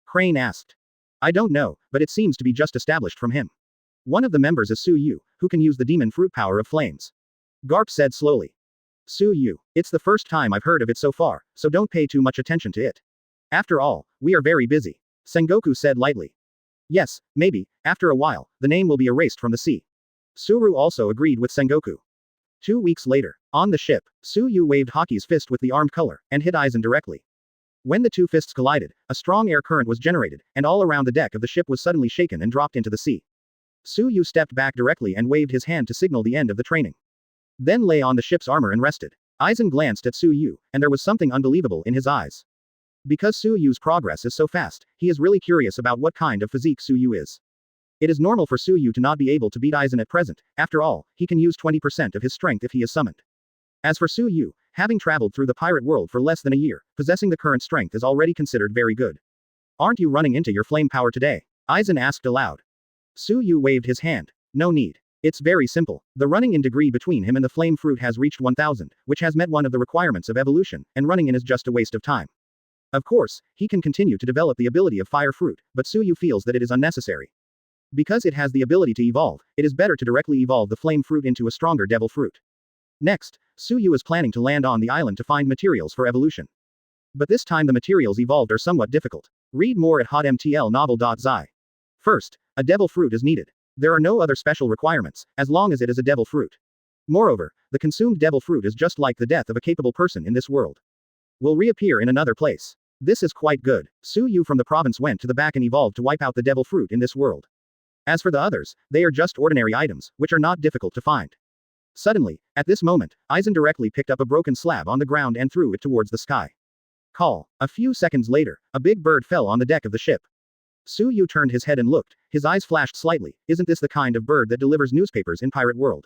Crane asked. I don't know, but it seems to be just established from him. One of the members is Su Yu, who can use the demon fruit power of flames. Garp said slowly. Su Yu, it's the first time I've heard of it so far, so don't pay too much attention to it. After all, we are very busy. Sengoku said lightly. Yes, maybe, after a while, the name will be erased from the sea. Suru also agreed with Sengoku. 2 weeks later, on the ship, Su Yu waved Haki's fist with the armed color, and hit Aizen directly. When the two fists collided, a strong air current was generated, and all around the deck of the ship was suddenly shaken and dropped into the sea. Su Yu stepped back directly and waved his hand to signal the end of the training. Then lay on the ship's armor and rested. Aizen glanced at Su Yu, and there was something unbelievable in his eyes. Because Su Yu's progress is so fast, he is really curious about what kind of physique Su Yu is. It is normal for Su Yu to not be able to beat Aizen at present, after all, he can use 20% of his strength if he is summoned. As for Su Yu, having traveled through the pirate world for less than a year, possessing the current strength is already considered very good. Aren't you running into your flame power today? Aizen asked aloud. Su Yu waved his hand. No need. It's very simple. The running in degree between him and the flame fruit has reached 1000, which has met one of the requirements of evolution, and running in is just a waste of time. Of course, he can continue to develop the ability of fire fruit, but Su Yu feels that it is unnecessary. Because it has the ability to evolve, it is better to directly evolve the flame fruit into a stronger devil fruit. Next, Su Yu is planning to land on the island to find materials for evolution. But this time the materials evolved are somewhat difficult. Read more at hotmtlnovel.zi. First, a devil fruit is needed. There are no other special requirements, as long as it is a devil fruit. Moreover, the consumed devil fruit is just like the death of a capable person in this world. Will reappear in another place. This is quite good. Su Yu from the province went to the back and evolved to wipe out the devil fruit in this world. As for the others, they are just ordinary items, which are not difficult to find. Suddenly, at this moment, Aizen directly picked up a broken slab on the ground and threw it towards the sky. Call. A few seconds later, a big bird fell on the deck of the ship. Su Yu turned his head and looked, his eyes flashed slightly. Isn't this the kind of bird that delivers newspapers in pirate world?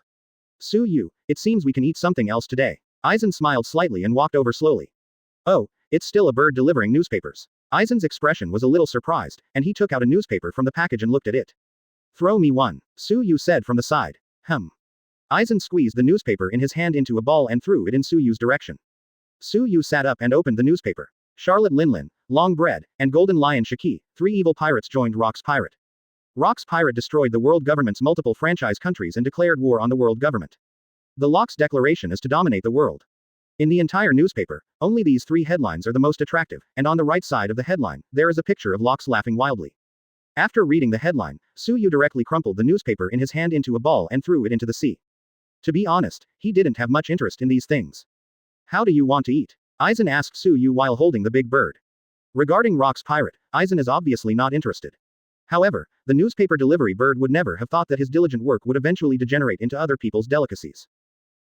Su Yu, it seems we can eat something else today. Aizen smiled slightly and walked over slowly. Oh, it's still a bird delivering newspapers. Aizen's expression was a little surprised, and he took out a newspaper from the package and looked at it. Throw me one, Su Yu said from the side. Aizen squeezed the newspaper in his hand into a ball and threw it in Su Yu's direction. Su Yu sat up and opened the newspaper. Charlotte Linlin, Long Bread, and Golden Lion Shiki, 3 evil pirates joined Rock's Pirate. Rock's Pirate destroyed the world government's multiple franchise countries and declared war on the world government. The Lock's declaration is to dominate the world. In the entire newspaper, only these 3 headlines are the most attractive, and on the right side of the headline, there is a picture of Locks laughing wildly. After reading the headline, Su Yu directly crumpled the newspaper in his hand into a ball and threw it into the sea. To be honest, he didn't have much interest in these things. How do you want to eat? Aizen asked Su Yu while holding the big bird. Regarding Rock's Pirate, Aizen is obviously not interested. However, the newspaper delivery bird would never have thought that his diligent work would eventually degenerate into other people's delicacies.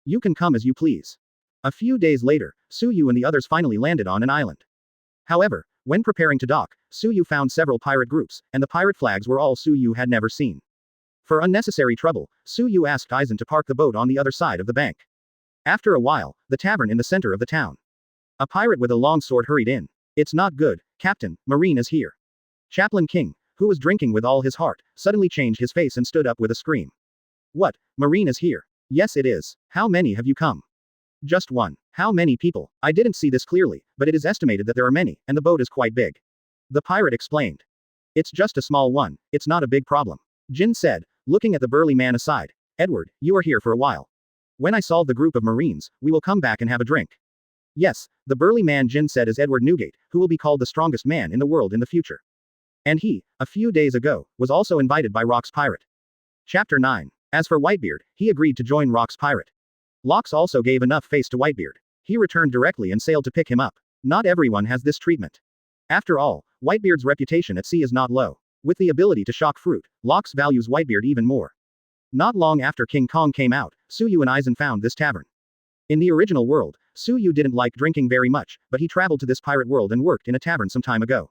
You can come as you please. A few days later, Su Yu and the others finally landed on an island. However, when preparing to dock, Su Yu found several pirate groups, and the pirate flags were all Su Yu had never seen. For unnecessary trouble, Su Yu asked Aizen to park the boat on the other side of the bank. After a while, the tavern in the center of the town. A pirate with a long sword hurried in. It's not good, Captain, Marine is here. Chaplain King, who was drinking with all his heart, suddenly changed his face and stood up with a scream. What, Marine is here? Yes it is. How many have you come? Just one. How many people? I didn't see this clearly, but it is estimated that there are many, and the boat is quite big. The pirate explained. It's just a small one, it's not a big problem. Jin said, looking at the burly man aside. Edward, you are here for a while. When I solve the group of Marines, we will come back and have a drink. Yes, the burly man Jin said is Edward Newgate, who will be called the strongest man in the world in the future. And he, a few days ago, was also invited by Rock's Pirate. Chapter 9. As for Whitebeard, he agreed to join Rock's Pirate. Locks also gave enough face to Whitebeard. He returned directly and sailed to pick him up. Not everyone has this treatment. After all, Whitebeard's reputation at sea is not low. With the ability to shock fruit, Locks values Whitebeard even more. Not long after King Kong came out, Su Yu and Aizen found this tavern. In the original world, Su Yu didn't like drinking very much, but he traveled to this pirate world and worked in a tavern some time ago.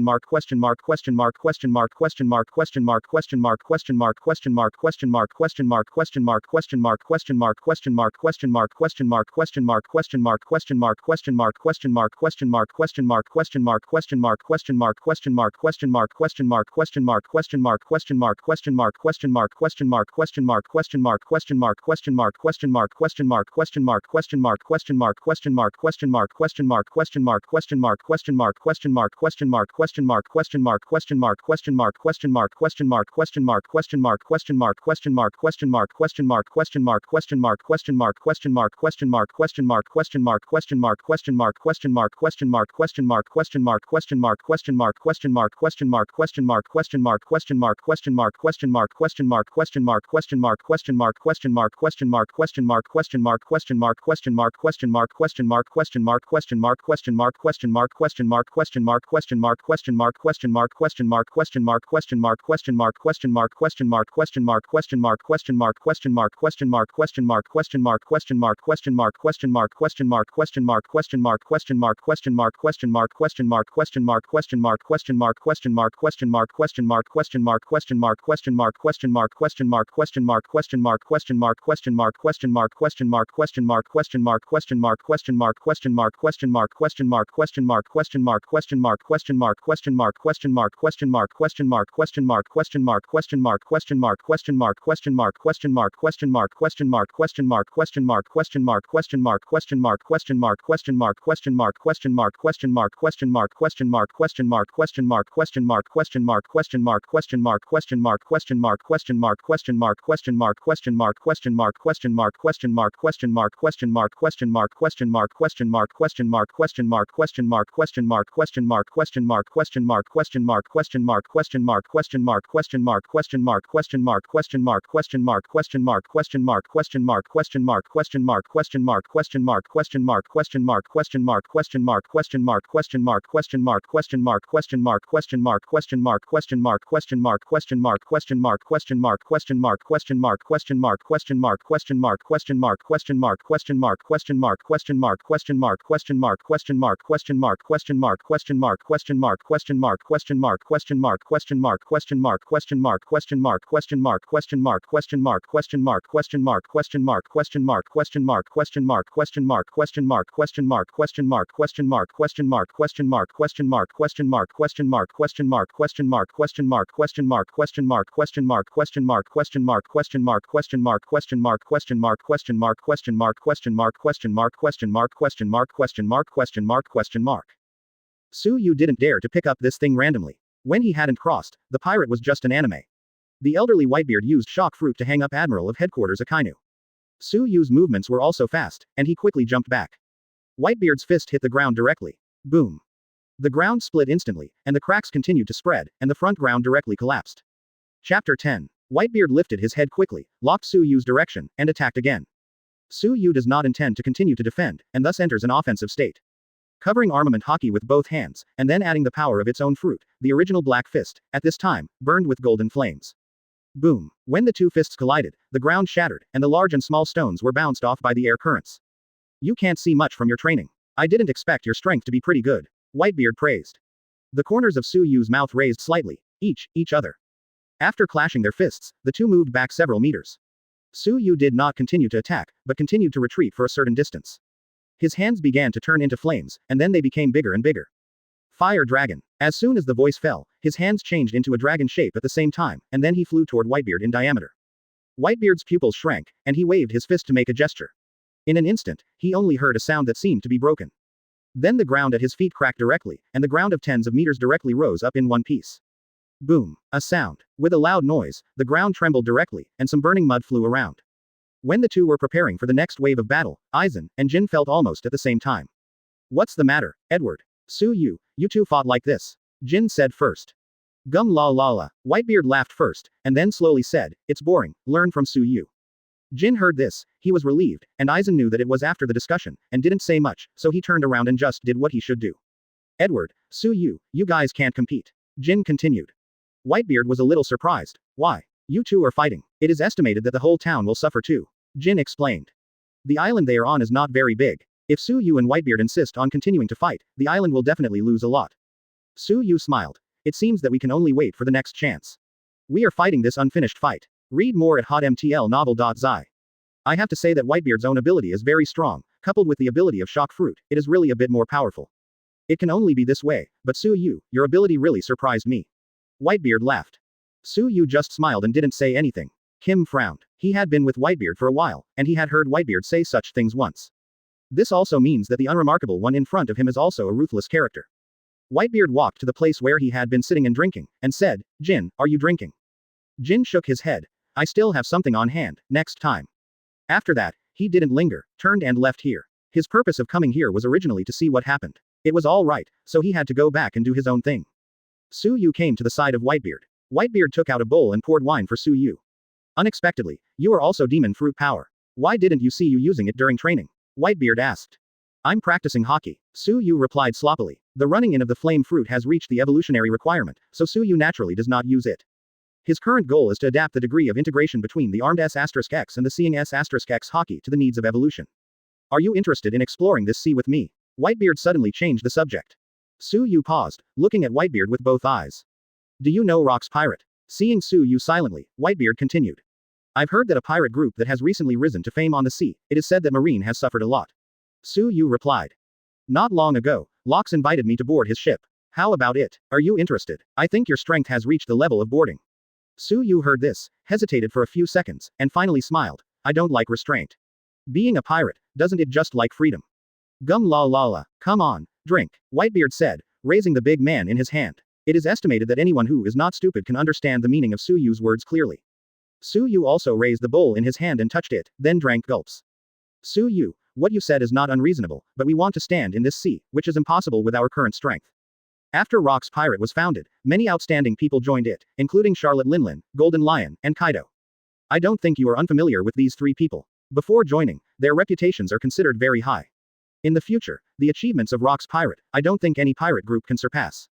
Su Yu didn't dare to pick up this thing randomly. When he hadn't crossed, the pirate was just an anime. The elderly Whitebeard used shock fruit to hang up Admiral of Headquarters Akainu. Su Yu's movements were also fast, and he quickly jumped back. Whitebeard's fist hit the ground directly. Boom. The ground split instantly, and the cracks continued to spread, and the front ground directly collapsed. Chapter 10. Whitebeard lifted his head quickly, locked Su Yu's direction, and attacked again. Su Yu does not intend to continue to defend, and thus enters an offensive state. Covering armament hockey with both hands, and then adding the power of its own fruit, the original black fist, at this time, burned with golden flames. Boom. When the two fists collided, the ground shattered, and the large and small stones were bounced off by the air currents. You can't see much from your training. I didn't expect your strength to be pretty good, Whitebeard praised. The corners of Su Yu's mouth raised slightly, each other. After clashing their fists, the two moved back several meters. Su Yu did not continue to attack, but continued to retreat for a certain distance. His hands began to turn into flames, and then they became bigger and bigger. Fire Dragon. As soon as the voice fell, his hands changed into a dragon shape at the same time, and then he flew toward Whitebeard in diameter. Whitebeard's pupils shrank, and he waved his fist to make a gesture. In an instant, he only heard a sound that seemed to be broken. Then the ground at his feet cracked directly, and the ground of tens of meters directly rose up in one piece. Boom. A sound. With a loud noise, the ground trembled directly, and some burning mud flew around. When the two were preparing for the next wave of battle, Aizen and Jin felt almost at the same time. What's the matter, Edward? Su Yu, you two fought like this? Jin said first. Gum la la la. Whitebeard laughed first, and then slowly said, it's boring, learn from Su Yu. Jin heard this, he was relieved, and Aizen knew that it was after the discussion, and didn't say much, so he turned around and just did what he should do. Edward, Su Yu, you guys can't compete. Jin continued. Whitebeard was a little surprised. Why? You two are fighting. It is estimated that the whole town will suffer too. Jin explained. The island they are on is not very big. If Su Yu and Whitebeard insist on continuing to fight, the island will definitely lose a lot. Su Yu smiled. It seems that we can only wait for the next chance. We are fighting this unfinished fight. Read more at hotmtlnovel.zi. I have to say that Whitebeard's own ability is very strong, coupled with the ability of Shock Fruit, it is really a bit more powerful. It can only be this way, but Su Yu, your ability really surprised me. Whitebeard laughed. Su Yu just smiled and didn't say anything. Kim frowned. He had been with Whitebeard for a while, and he had heard Whitebeard say such things once. This also means that the unremarkable one in front of him is also a ruthless character. Whitebeard walked to the place where he had been sitting and drinking, and said, Jin, are you drinking? Jin shook his head. I still have something on hand, next time. After that, he didn't linger, turned and left here. His purpose of coming here was originally to see what happened. It was all right, so he had to go back and do his own thing. Su Yu came to the side of Whitebeard. Whitebeard took out a bowl and poured wine for Su Yu. Unexpectedly, you are also demon fruit power. Why didn't you see you using it during training? Whitebeard asked. I'm practicing hockey. Su Yu replied sloppily. The running in of the flame fruit has reached the evolutionary requirement, so Su Yu naturally does not use it. His current goal is to adapt the degree of integration between the armed S*X and the seeing S*X hockey to the needs of evolution. Are you interested in exploring this sea with me? Whitebeard suddenly changed the subject. Su Yu paused, looking at Whitebeard with both eyes. Do you know Rock's pirate? Seeing Su Yu silently, Whitebeard continued. I've heard that a pirate group that has recently risen to fame on the sea, it is said that Marine has suffered a lot. Su Yu replied. Not long ago, Locks invited me to board his ship. How about it? Are you interested? I think your strength has reached the level of boarding. Su Yu heard this, hesitated for a few seconds, and finally smiled. I don't like restraint. Being a pirate, doesn't it just like freedom? Gum la la la, come on, drink, Whitebeard said, raising the big man in his hand. It is estimated that anyone who is not stupid can understand the meaning of Su Yu's words clearly. Su Yu also raised the bowl in his hand and touched it, then drank gulps. Su Yu, what you said is not unreasonable, but we want to stand in this sea, which is impossible with our current strength. After Rock's Pirate was founded, many outstanding people joined it, including Charlotte Linlin, Golden Lion, and Kaido. I don't think you are unfamiliar with these three people. Before joining, their reputations are considered very high. In the future, the achievements of Rock's Pirate, I don't think any pirate group can surpass.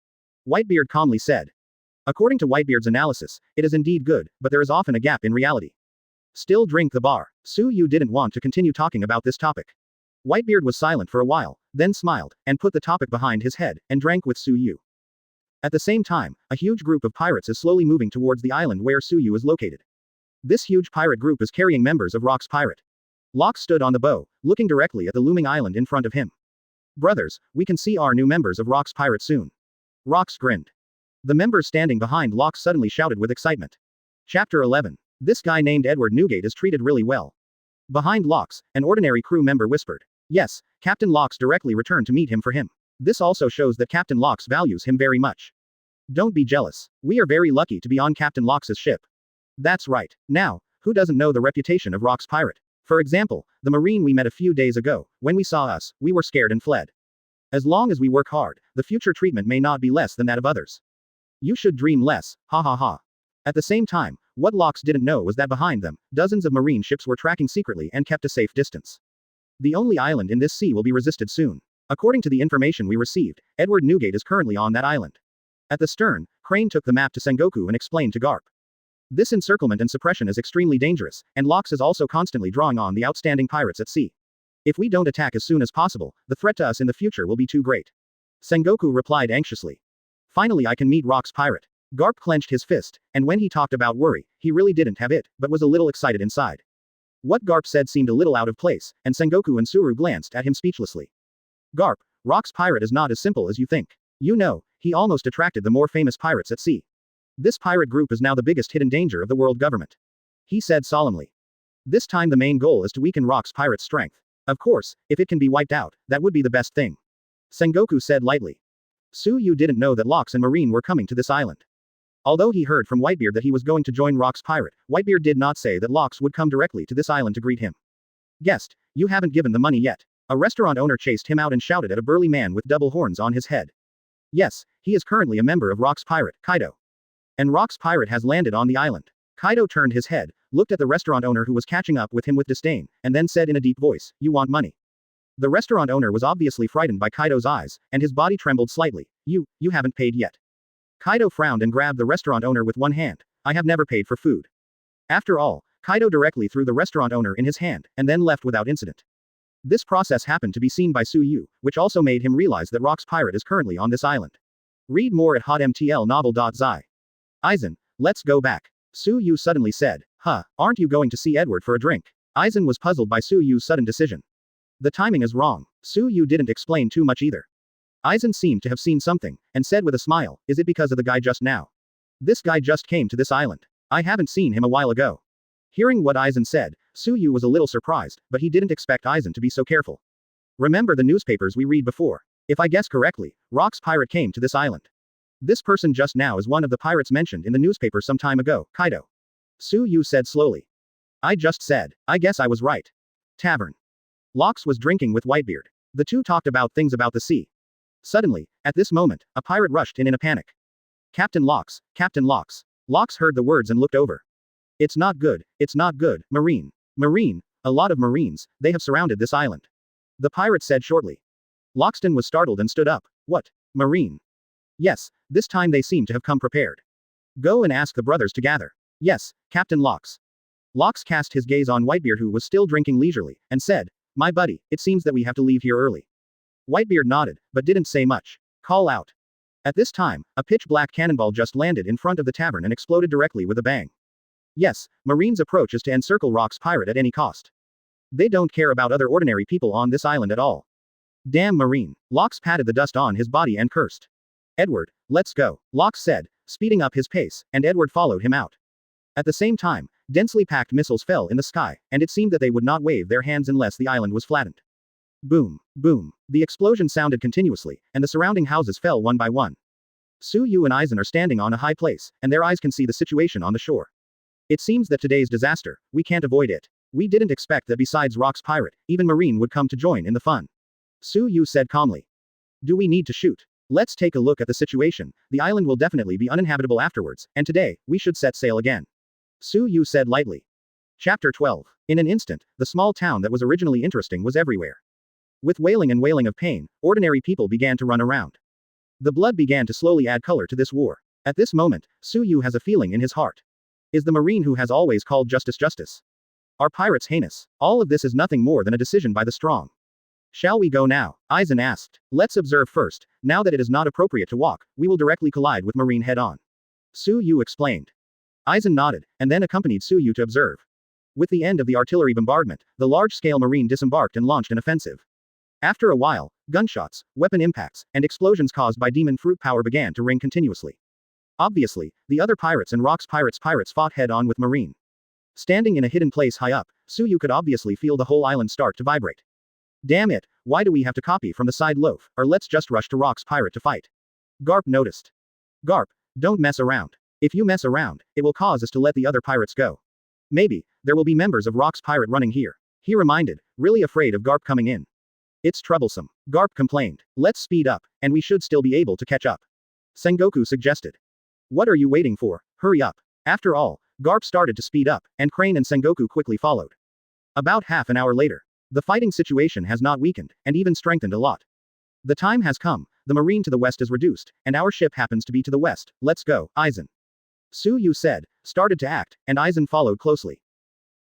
Whitebeard calmly said. According to Whitebeard's analysis, it is indeed good, but there is often a gap in reality. Still drink the bar. Su Yu didn't want to continue talking about this topic. Whitebeard was silent for a while, then smiled, and put the topic behind his head, and drank with Su Yu. At the same time, a huge group of pirates is slowly moving towards the island where Su Yu is located. This huge pirate group is carrying members of Rock's Pirate. Locke stood on the bow, looking directly at the looming island in front of him. Brothers, we can see our new members of Rock's Pirate soon. Rox grinned. The members standing behind Locke suddenly shouted with excitement. Chapter 11. This guy named Edward Newgate is treated really well. Behind Locks, an ordinary crew member whispered. Yes, Captain Locks directly returned to meet him for him. This also shows that Captain Locks values him very much. Don't be jealous. We are very lucky to be on Captain Locks' ship. That's right. Now, who doesn't know the reputation of Rock's Pirate? For example, the Marine we met a few days ago, when we saw us, we were scared and fled. As long as we work hard, the future treatment may not be less than that of others. You should dream less, ha ha ha. At the same time, what Locks didn't know was that behind them, dozens of Marine ships were tracking secretly and kept a safe distance. The only island in this sea will be resisted soon. According to the information we received, Edward Newgate is currently on that island. At the stern, Crane took the map to Sengoku and explained to Garp. This encirclement and suppression is extremely dangerous, and Locks is also constantly drawing on the outstanding pirates at sea. If we don't attack as soon as possible, the threat to us in the future will be too great. Sengoku replied anxiously. Finally I can meet Rock's Pirate. Garp clenched his fist, and when he talked about worry, he really didn't have it, but was a little excited inside. What Garp said seemed a little out of place, and Sengoku and Suru glanced at him speechlessly. Garp, Rock's Pirate is not as simple as you think. You know, he almost attracted the more famous pirates at sea. This pirate group is now the biggest hidden danger of the world government. He said solemnly. This time the main goal is to weaken Rock's Pirate's strength. Of course, if it can be wiped out, that would be the best thing. Sengoku said lightly. Su Yu didn't know that Locks and Marine were coming to this island. Although he heard from Whitebeard that he was going to join Rock's Pirate, Whitebeard did not say that Locks would come directly to this island to greet him. Guest, you haven't given the money yet. A restaurant owner chased him out and shouted at a burly man with double horns on his head. Yes, he is currently a member of Rock's Pirate, Kaido. And Rock's Pirate has landed on the island. Kaido turned his head, looked at the restaurant owner who was catching up with him with disdain, and then said in a deep voice, You want money? The restaurant owner was obviously frightened by Kaido's eyes, and his body trembled slightly. You haven't paid yet. Kaido frowned and grabbed the restaurant owner with one hand. I have never paid for food. After all, Kaido directly threw the restaurant owner in his hand, and then left without incident. This process happened to be seen by Su Yu, which also made him realize that Rock's Pirate is currently on this island. Read more at hotmtlnovel.zi. Aizen, let's go back. Su Yu suddenly said, aren't you going to see Edward for a drink? Aizen was puzzled by Su Yu's sudden decision. The timing is wrong. Su Yu didn't explain too much either. Aizen seemed to have seen something, and said with a smile, is it because of the guy just now? This guy just came to this island. I haven't seen him a while ago. Hearing what Aizen said, Su Yu was a little surprised, but he didn't expect Aizen to be so careful. Remember the newspapers we read before. If I guess correctly, Rock's pirate came to this island. This person just now is one of the pirates mentioned in the newspaper some time ago, Kaido. Su Yu said slowly. I just said, I guess I was right. Tavern. Locks was drinking with Whitebeard. The two talked about things about the sea. Suddenly, at this moment, a pirate rushed in a panic. Captain Locks, Captain Locks. Locks heard the words and looked over. It's not good, Marine. Marine, a lot of Marines, they have surrounded this island. The pirate said shortly. Lockston was startled and stood up. What? Marine? Yes, this time they seem to have come prepared. Go and ask the brothers to gather. Yes, Captain Locks. Locks cast his gaze on Whitebeard who was still drinking leisurely, and said, my buddy, it seems that we have to leave here early. Whitebeard nodded, but didn't say much. Call out. At this time, a pitch-black cannonball just landed in front of the tavern and exploded directly with a bang. Yes, Marine's approach is to encircle Rock's pirate at any cost. They don't care about other ordinary people on this island at all. Damn Marine. Locks patted the dust on his body and cursed. Edward, let's go, Locks said, speeding up his pace, and Edward followed him out. At the same time, densely packed missiles fell in the sky, and it seemed that they would not wave their hands unless the island was flattened. Boom, boom. The explosion sounded continuously, and the surrounding houses fell one by one. Su Yu and Aizen are standing on a high place, and their eyes can see the situation on the shore. It seems that today's disaster, we can't avoid it. We didn't expect that besides Rock's pirate, even Marine would come to join in the fun. Su Yu said calmly. Do we need to shoot? Let's take a look at the situation. The island will definitely be uninhabitable afterwards, and today, we should set sail again. Su Yu said lightly. Chapter 12. In an instant, the small town that was originally interesting was everywhere. With wailing and wailing of pain, ordinary people began to run around. The blood began to slowly add color to this war. At this moment, Su Yu has a feeling in his heart. Is the Marine who has always called justice justice? Are pirates heinous? All of this is nothing more than a decision by the strong. Shall we go now? Aizen asked. Let's observe first. Now that it is not appropriate to walk, we will directly collide with Marine head-on. Su Yu explained. Aizen nodded, and then accompanied Su Yu to observe. With the end of the artillery bombardment, the large-scale Marine disembarked and launched an offensive. After a while, gunshots, weapon impacts, and explosions caused by demon fruit power began to ring continuously. Obviously, the other pirates and Rock's pirates fought head-on with Marine. Standing in a hidden place high up, Su Yu could obviously feel the whole island start to vibrate. Damn it, why do we have to copy from the side loaf, or let's just rush to Rock's pirate to fight? Garp noticed. Garp, don't mess around. If you mess around, it will cause us to let the other pirates go. Maybe, there will be members of Rock's pirate running here. He reminded, really afraid of Garp coming in. It's troublesome. Garp complained. Let's speed up, and we should still be able to catch up. Sengoku suggested. What are you waiting for? Hurry up. After all, Garp started to speed up, and Crane and Sengoku quickly followed. About half an hour later. The fighting situation has not weakened, and even strengthened a lot. The time has come, the Marine to the west is reduced, and our ship happens to be to the west. Let's go, Aizen. Su Yu said, started to act, and Aizen followed closely.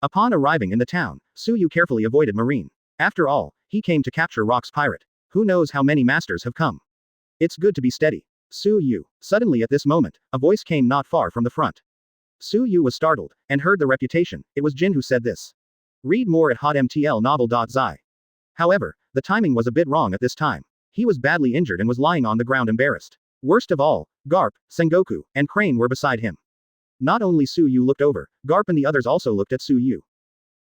Upon arriving in the town, Su Yu carefully avoided Marine. After all, he came to capture Rock's pirate. Who knows how many masters have come. It's good to be steady. Su Yu. Suddenly at this moment, a voice came not far from the front. Su Yu was startled, and heard the reputation. It was Jin who said this. Read more at hotmtlnovel.zi. However, the timing was a bit wrong at this time. He was badly injured and was lying on the ground embarrassed. Worst of all, Garp, Sengoku, and Crane were beside him. Not only Su Yu looked over, Garp and the others also looked at Su Yu.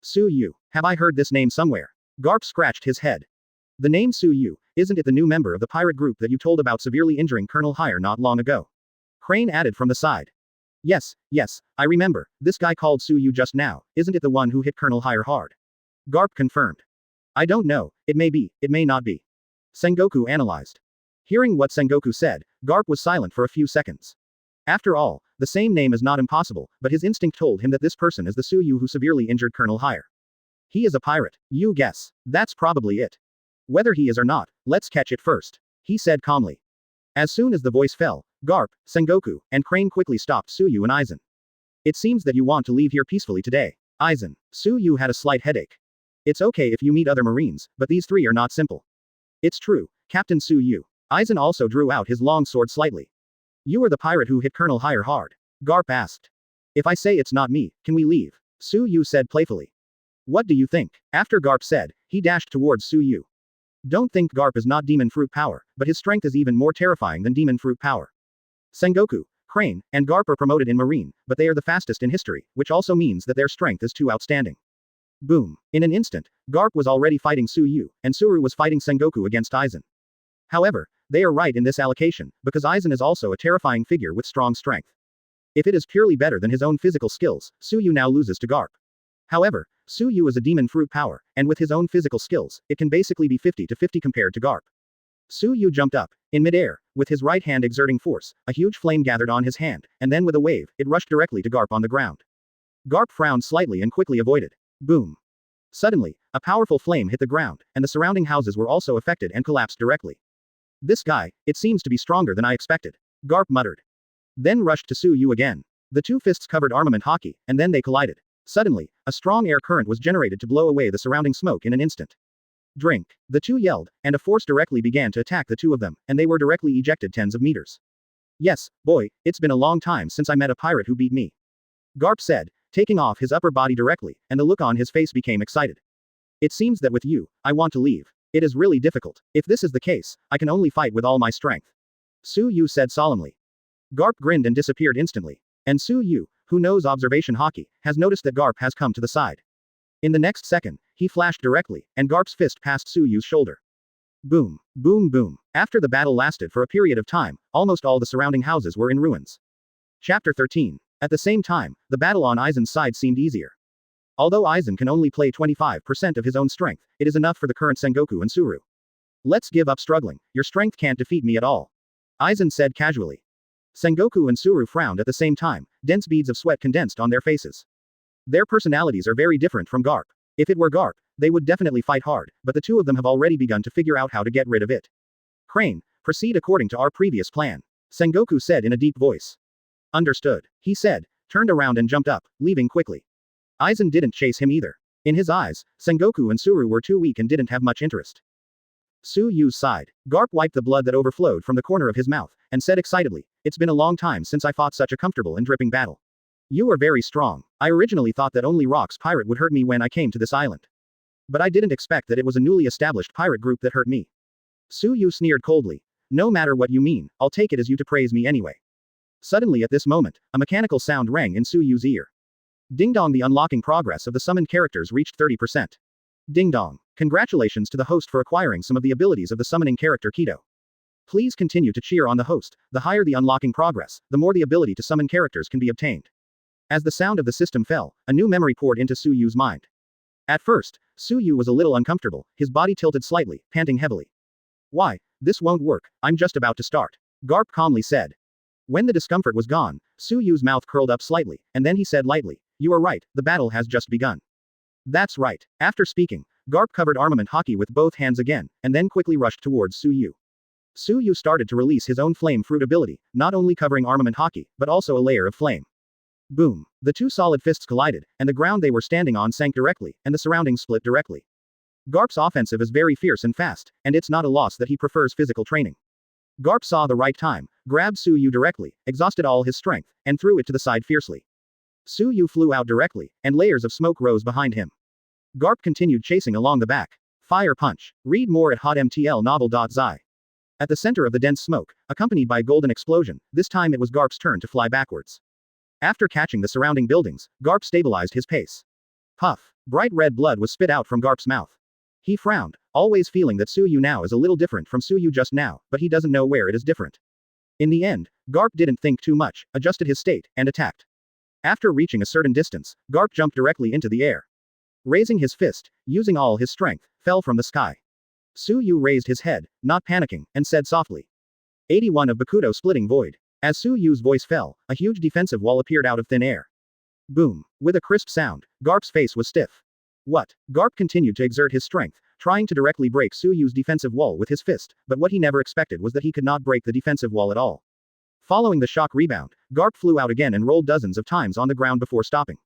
Su Yu. Have I heard this name somewhere? Garp scratched his head. The name Su Yu, isn't it the new member of the pirate group that you told about severely injuring Colonel Hire not long ago? Crane added from the side. Yes, I remember, this guy called Su Yu just now, isn't it the one who hit Colonel Hire hard? Garp confirmed. I don't know, it may be, it may not be. Sengoku analyzed. Hearing what Sengoku said, Garp was silent for a few seconds. After all, the same name is not impossible, but his instinct told him that this person is the Su Yu who severely injured Colonel Hire. He is a pirate, you guess. That's probably it. Whether he is or not, let's catch it first. He said calmly. As soon as the voice fell, Garp, Sengoku, and Crane quickly stopped Su Yu and Aizen. It seems that you want to leave here peacefully today. Aizen. Su Yu had a slight headache. It's okay if you meet other Marines, but these three are not simple. It's true, Captain Su Yu. Aizen also drew out his long sword slightly. You are the pirate who hit Colonel Hire hard. Garp asked. If I say it's not me, can we leave? Su Yu said playfully. What do you think? After Garp said, he dashed towards Su Yu. Don't think Garp is not demon fruit power, but his strength is even more terrifying than demon fruit power. Sengoku, Crane, and Garp are promoted in Marine, but they are the fastest in history, which also means that their strength is too outstanding. Boom. In an instant, Garp was already fighting Su Yu, and Suru was fighting Sengoku against Aizen. However, they are right in this allocation, because Aizen is also a terrifying figure with strong strength. If it is purely better than his own physical skills, Su Yu now loses to Garp. However, Su Yu is a demon fruit power, and with his own physical skills, it can basically be 50-50 compared to Garp. Su Yu jumped up, in midair, with his right hand exerting force, a huge flame gathered on his hand, and then with a wave, it rushed directly to Garp on the ground. Garp frowned slightly and quickly avoided. Boom. Suddenly, a powerful flame hit the ground, and the surrounding houses were also affected and collapsed directly. This guy, it seems to be stronger than I expected. Garp muttered. Then rushed to Su Yu again. The two fists covered armament hockey, and then they collided. Suddenly, a strong air current was generated to blow away the surrounding smoke in an instant. Drink. The two yelled, and a force directly began to attack the two of them, and they were directly ejected tens of meters. Yes, boy, it's been a long time since I met a pirate who beat me. Garp said, taking off his upper body directly, and the look on his face became excited. It seems that with you, I want to leave. It is really difficult. If this is the case, I can only fight with all my strength. Su Yu said solemnly. Garp grinned and disappeared instantly. And Su Yu, who knows observation hockey, has noticed that Garp has come to the side. In the next second, he flashed directly, and Garp's fist passed Su Yu's shoulder. Boom, boom, boom. After the battle lasted for a period of time, almost all the surrounding houses were in ruins. Chapter 13. At the same time, the battle on Aizen's side seemed easier. Although Aizen can only play 25% of his own strength, it is enough for the current Sengoku and Suru. Let's give up struggling. Your strength can't defeat me at all. Aizen said casually. Sengoku and Suru frowned at the same time, dense beads of sweat condensed on their faces. Their personalities are very different from Garp. If it were Garp, they would definitely fight hard, but the two of them have already begun to figure out how to get rid of it. Crane, proceed according to our previous plan. Sengoku said in a deep voice. Understood. He said, turned around and jumped up, leaving quickly. Aizen didn't chase him either. In his eyes, Sengoku and Suru were too weak and didn't have much interest. Su Yu sighed. Garp wiped the blood that overflowed from the corner of his mouth, and said excitedly, it's been a long time since I fought such a comfortable and dripping battle. You are very strong. I originally thought that only Rock's pirate would hurt me when I came to this island. But I didn't expect that it was a newly established pirate group that hurt me. Su Yu sneered coldly. No matter what you mean, I'll take it as you to praise me anyway. Suddenly at this moment, a mechanical sound rang in Su Yu's ear. Ding dong, the unlocking progress of the summoned characters reached 30%. Ding dong. Congratulations to the host for acquiring some of the abilities of the summoning character Kaido. Please continue to cheer on the host. The higher the unlocking progress, the more the ability to summon characters can be obtained. As the sound of the system fell, a new memory poured into Su Yu's mind. At first, Su Yu was a little uncomfortable, his body tilted slightly, panting heavily. Why, this won't work, I'm just about to start. Garp calmly said. When the discomfort was gone, Su Yu's mouth curled up slightly, and then he said lightly, you are right, the battle has just begun. That's right. After speaking, Garp covered armament hockey with both hands again, and then quickly rushed towards Su Yu. Su Yu started to release his own flame fruit ability, not only covering armament hockey, but also a layer of flame. Boom. The two solid fists collided, and the ground they were standing on sank directly, and the surroundings split directly. Garp's offensive is very fierce and fast, and it's not a loss that he prefers physical training. Garp saw the right time, grabbed Su Yu directly, exhausted all his strength, and threw it to the side fiercely. Su Yu flew out directly, and layers of smoke rose behind him. Garp continued chasing along the back. Fire punch. Read more at hotmtlnovel.zi. At the center of the dense smoke, accompanied by a golden explosion, this time it was Garp's turn to fly backwards. After catching the surrounding buildings, Garp stabilized his pace. Puff. Bright red blood was spit out from Garp's mouth. He frowned, always feeling that Su Yu now is a little different from Su Yu just now, but he doesn't know where it is different. In the end, Garp didn't think too much, adjusted his state, and attacked. After reaching a certain distance, Garp jumped directly into the air. Raising his fist, using all his strength, fell from the sky. Su Yu raised his head, not panicking, and said softly. 81 of Bakuto splitting void. As Su Yu's voice fell, a huge defensive wall appeared out of thin air. Boom. With a crisp sound, Garp's face was stiff. What? Garp continued to exert his strength, trying to directly break Su Yu's defensive wall with his fist, but what he never expected was that he could not break the defensive wall at all. Following the shock rebound, Garp flew out again and rolled dozens of times on the ground before stopping.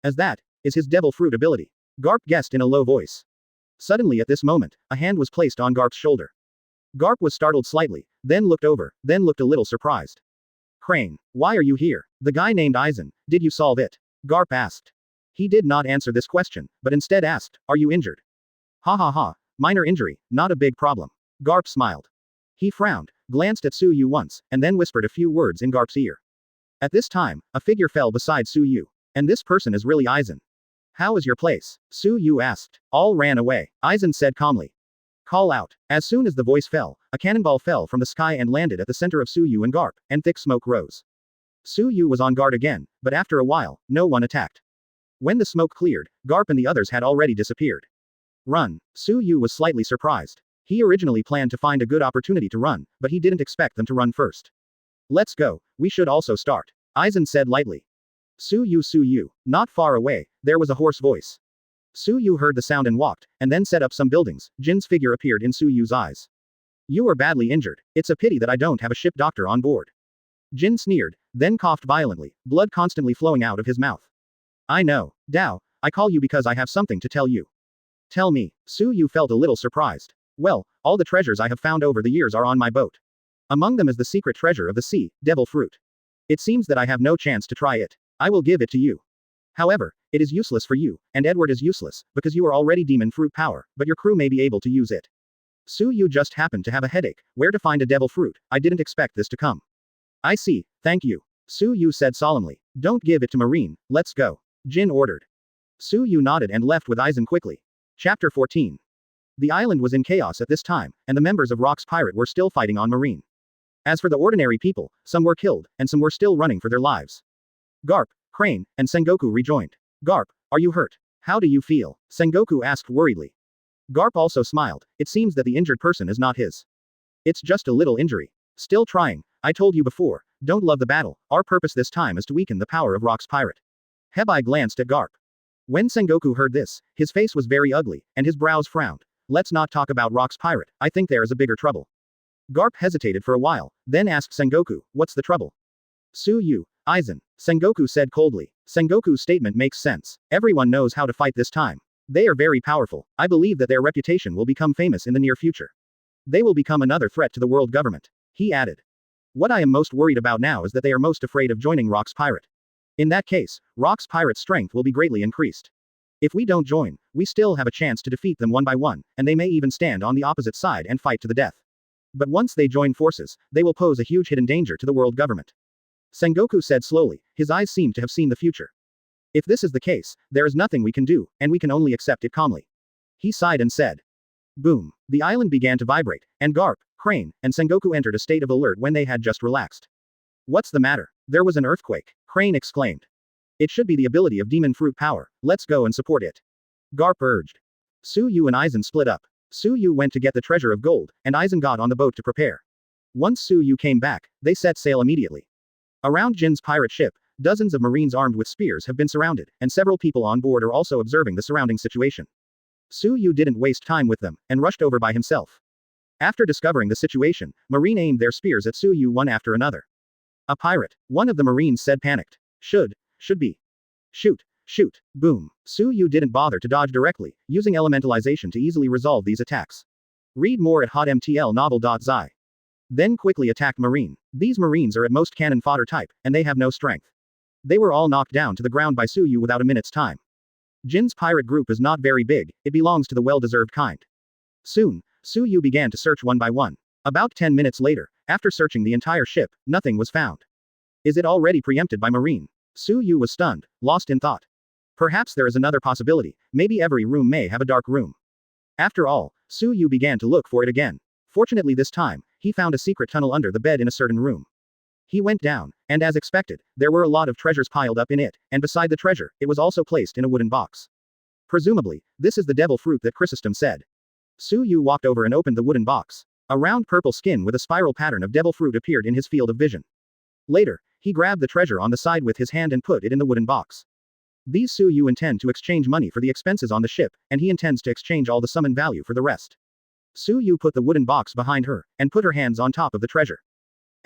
As that is his devil fruit ability. Garp guessed in a low voice. Suddenly at this moment, a hand was placed on Garp's shoulder. Garp was startled slightly, then looked over, then looked a little surprised. Crane, why are you here? The guy named Aizen, did you solve it? Garp asked. He did not answer this question, but instead asked, are you injured? Ha ha ha, minor injury, not a big problem. Garp smiled. He frowned, glanced at Su Yu once, and then whispered a few words in Garp's ear. At this time, a figure fell beside Su Yu. And this person is really Aizen. How is your place? Su Yu asked. All ran away, Aizen said calmly. Call out. As soon as the voice fell, a cannonball fell from the sky and landed at the center of Su Yu and Garp, and thick smoke rose. Su Yu was on guard again, but after a while, no one attacked. When the smoke cleared, Garp and the others had already disappeared. Run. Su Yu was slightly surprised. He originally planned to find a good opportunity to run, but he didn't expect them to run first. Let's go, we should also start. Aizen said lightly. Su Yu, not far away, there was a hoarse voice. Su Yu heard the sound and walked, and then set up some buildings. Jin's figure appeared in Su Yu's eyes. You are badly injured. It's a pity that I don't have a ship doctor on board. Jin sneered, then coughed violently, blood constantly flowing out of his mouth. I know, Dao, I call you because I have something to tell you. Tell me. Su Yu felt a little surprised. Well, all the treasures I have found over the years are on my boat. Among them is the secret treasure of the sea, devil fruit. It seems that I have no chance to try it. I will give it to you. However, it is useless for you, and Edward is useless, because you are already demon fruit power, but your crew may be able to use it. Su Yu just happened to have a headache. Where to find a devil fruit? I didn't expect this to come. I see, thank you. Su Yu said solemnly. Don't give it to Marine, let's go. Jin ordered. Su Yu nodded and left with Aizen quickly. Chapter 14. The island was in chaos at this time, and the members of Rock's Pirate were still fighting on Marine. As for the ordinary people, some were killed, and some were still running for their lives. Garp, Crane, and Sengoku rejoined. Garp, are you hurt? How do you feel? Sengoku asked worriedly. Garp also smiled. It seems that the injured person is not his. It's just a little injury. Still trying. I told you before, don't love the battle. Our purpose this time is to weaken the power of Rock's Pirate. Hebai glanced at Garp. When Sengoku heard this, his face was very ugly, and his brows frowned. Let's not talk about Rock's Pirate, I think there is a bigger trouble. Garp hesitated for a while, then asked Sengoku, what's the trouble? Su Yu, Aizen, Sengoku said coldly. Sengoku's statement makes sense. Everyone knows how to fight this time. They are very powerful. I believe that their reputation will become famous in the near future. They will become another threat to the world government. He added. What I am most worried about now is that they are most afraid of joining Rock's Pirate. In that case, Rock's Pirate strength will be greatly increased. If we don't join, we still have a chance to defeat them one by one, and they may even stand on the opposite side and fight to the death. But once they join forces, they will pose a huge hidden danger to the world government. Sengoku said slowly, his eyes seemed to have seen the future. If this is the case, there is nothing we can do, and we can only accept it calmly. He sighed and said. Boom. The island began to vibrate, and Garp, Crane, and Sengoku entered a state of alert when they had just relaxed. What's the matter? There was an earthquake, Crane exclaimed. It should be the ability of demon fruit power, let's go and support it. Garp urged. Su Yu and Aizen split up. Su Yu went to get the treasure of gold, and Aizen got on the boat to prepare. Once Su Yu came back, they set sail immediately. Around Jin's pirate ship, dozens of marines armed with spears have been surrounded, and several people on board are also observing the surrounding situation. Su Yu didn't waste time with them, and rushed over by himself. After discovering the situation, Marine aimed their spears at Su Yu one after another. A pirate, one of the Marines said panicked. Should be. Shoot, boom. Su Yu didn't bother to dodge directly, using elementalization to easily resolve these attacks. Read more at hotmtlnovel.zi. Then quickly attacked Marine. These Marines are at most cannon fodder type, and they have no strength. They were all knocked down to the ground by Su Yu without a minute's time. Jin's pirate group is not very big, it belongs to the well-deserved kind. Soon, Su Yu began to search one by one. About 10 minutes later, after searching the entire ship, nothing was found. Is it already preempted by Marine? Su Yu was stunned, lost in thought. Perhaps there is another possibility, maybe every room may have a dark room. After all, Su Yu began to look for it again. Fortunately this time, he found a secret tunnel under the bed in a certain room. He went down, and as expected, there were a lot of treasures piled up in it, and beside the treasure, it was also placed in a wooden box. Presumably, this is the devil fruit that Chrysostom said. Su Yu walked over and opened the wooden box. A round purple skin with a spiral pattern of devil fruit appeared in his field of vision. Later, he grabbed the treasure on the side with his hand and put it in the wooden box. These Su Yu intend to exchange money for the expenses on the ship, and he intends to exchange all the summon value for the rest. Su Yu put the wooden box behind her, and put her hands on top of the treasure.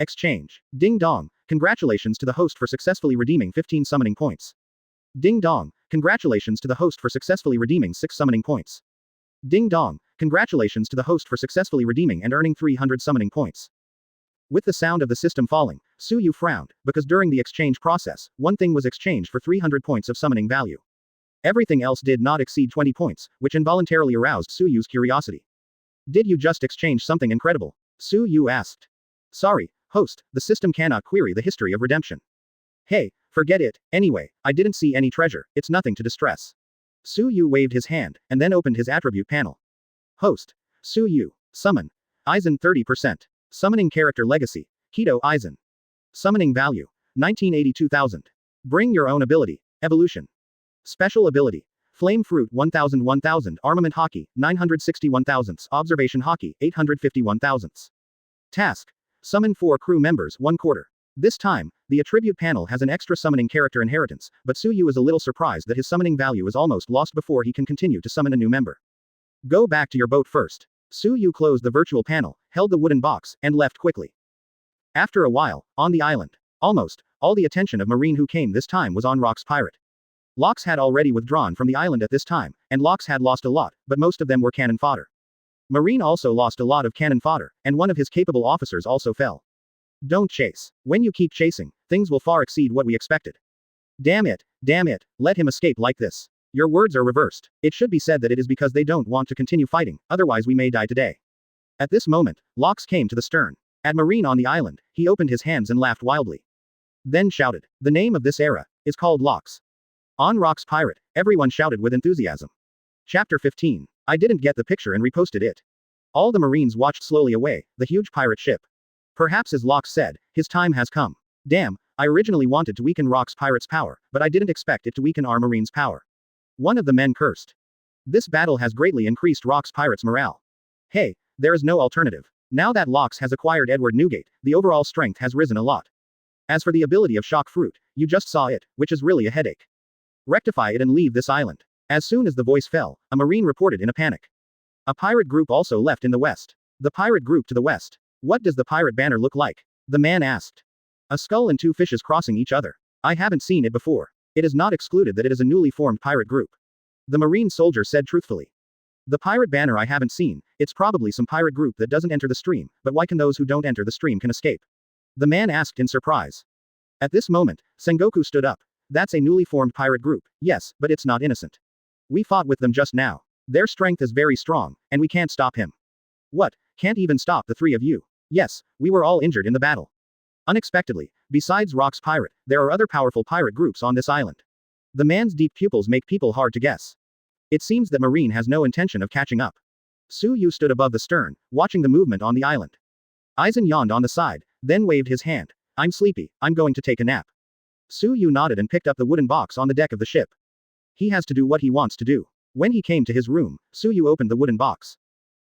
Exchange. Ding dong, congratulations to the host for successfully redeeming 15 summoning points. Ding dong, congratulations to the host for successfully redeeming 6 summoning points. Ding dong, congratulations to the host for successfully redeeming and earning 300 summoning points. With the sound of the system falling, Suyu frowned, because during the exchange process, one thing was exchanged for 300 points of summoning value. Everything else did not exceed 20 points, which involuntarily aroused Suyu's curiosity. Did you just exchange something incredible? Suyu asked. Sorry, host, the system cannot query the history of redemption. Hey, forget it, anyway, I didn't see any treasure, it's nothing to distress. Suyu waved his hand, and then opened his attribute panel. Host. Suyu. Summon. Aizen 30%. Summoning character legacy. Kaido Aizen. Summoning value. 1982,000. Bring your own ability. Evolution. Special ability. Flame Fruit 1000 Armament Hockey, 961 thousandths Observation Hockey, 851 thousandths. Task. Summon 4 crew members 1/4. This time, the attribute panel has an extra summoning character inheritance, but Suyu is a little surprised that his summoning value is almost lost before he can continue to summon a new member. Go back to your boat first. Suyu closed the virtual panel, held the wooden box, and left quickly. After a while, on the island, almost all the attention of Marine who came this time was on Rock's pirate. Locks had already withdrawn from the island at this time, and Locks had lost a lot, but most of them were cannon fodder. Marine also lost a lot of cannon fodder, and one of his capable officers also fell. Don't chase. When you keep chasing, things will far exceed what we expected. Damn it, let him escape like this. Your words are reversed. It should be said that it is because they don't want to continue fighting, otherwise we may die today. At this moment, Locks came to the stern. At Marine on the island, he opened his hands and laughed wildly. Then shouted. The name of this era is called Locks. On Rock's pirate, everyone shouted with enthusiasm. Chapter 15. I didn't get the picture and reposted it. All the Marines watched slowly away, the huge pirate ship. Perhaps as Locks said, his time has come. Damn, I originally wanted to weaken Rock's pirate's power, but I didn't expect it to weaken our Marine's power. One of the men cursed. This battle has greatly increased Rock's pirate's morale. Hey, there is no alternative. Now that Locks has acquired Edward Newgate, the overall strength has risen a lot. As for the ability of Shock Fruit, you just saw it, which is really a headache. Rectify it and leave this island. As soon as the voice fell, a Marine reported in a panic. A pirate group also left in the west. The pirate group to the west. What does the pirate banner look like? The man asked. A skull and 2 fishes crossing each other. I haven't seen it before. It is not excluded that it is a newly formed pirate group. The Marine soldier said truthfully. The pirate banner I haven't seen, it's probably some pirate group that doesn't enter the stream, but why can those who don't enter the stream can escape? The man asked in surprise. At this moment, Sengoku stood up. That's a newly formed pirate group, yes, but it's not innocent. We fought with them just now. Their strength is very strong, and we can't stop him. What, can't even stop the 3 of you? Yes, we were all injured in the battle. Unexpectedly, besides Rock's pirate, there are other powerful pirate groups on this island. The man's deep pupils make people hard to guess. It seems that Marine has no intention of catching up. Suyu stood above the stern, watching the movement on the island. Aizen yawned on the side, then waved his hand. I'm sleepy, I'm going to take a nap. Suyu nodded and picked up the wooden box on the deck of the ship. He has to do what he wants to do. When he came to his room, Suyu opened the wooden box.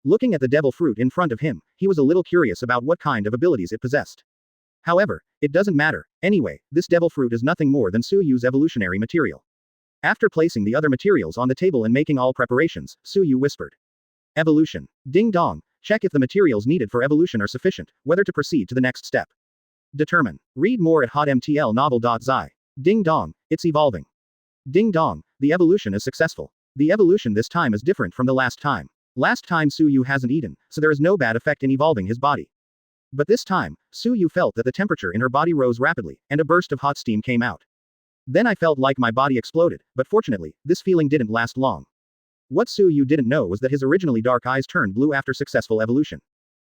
Looking at the devil fruit in front of him, he was a little curious about what kind of abilities it possessed. However, it doesn't matter. Anyway, this devil fruit is nothing more than Suyu's evolutionary material. After placing the other materials on the table and making all preparations, Suyu whispered. Evolution. Ding dong. Check if the materials needed for evolution are sufficient, whether to proceed to the next step. Determine. Read more at hotmtlnovel.zi. Ding dong. It's evolving. Ding dong. The evolution is successful. The evolution this time is different from the last time. Last time Suyu hasn't eaten, so there is no bad effect in evolving his body. But this time, Suyu felt that the temperature in her body rose rapidly, and a burst of hot steam came out. Then I felt like my body exploded, but fortunately, this feeling didn't last long. What Suyu didn't know was that his originally dark eyes turned blue after successful evolution.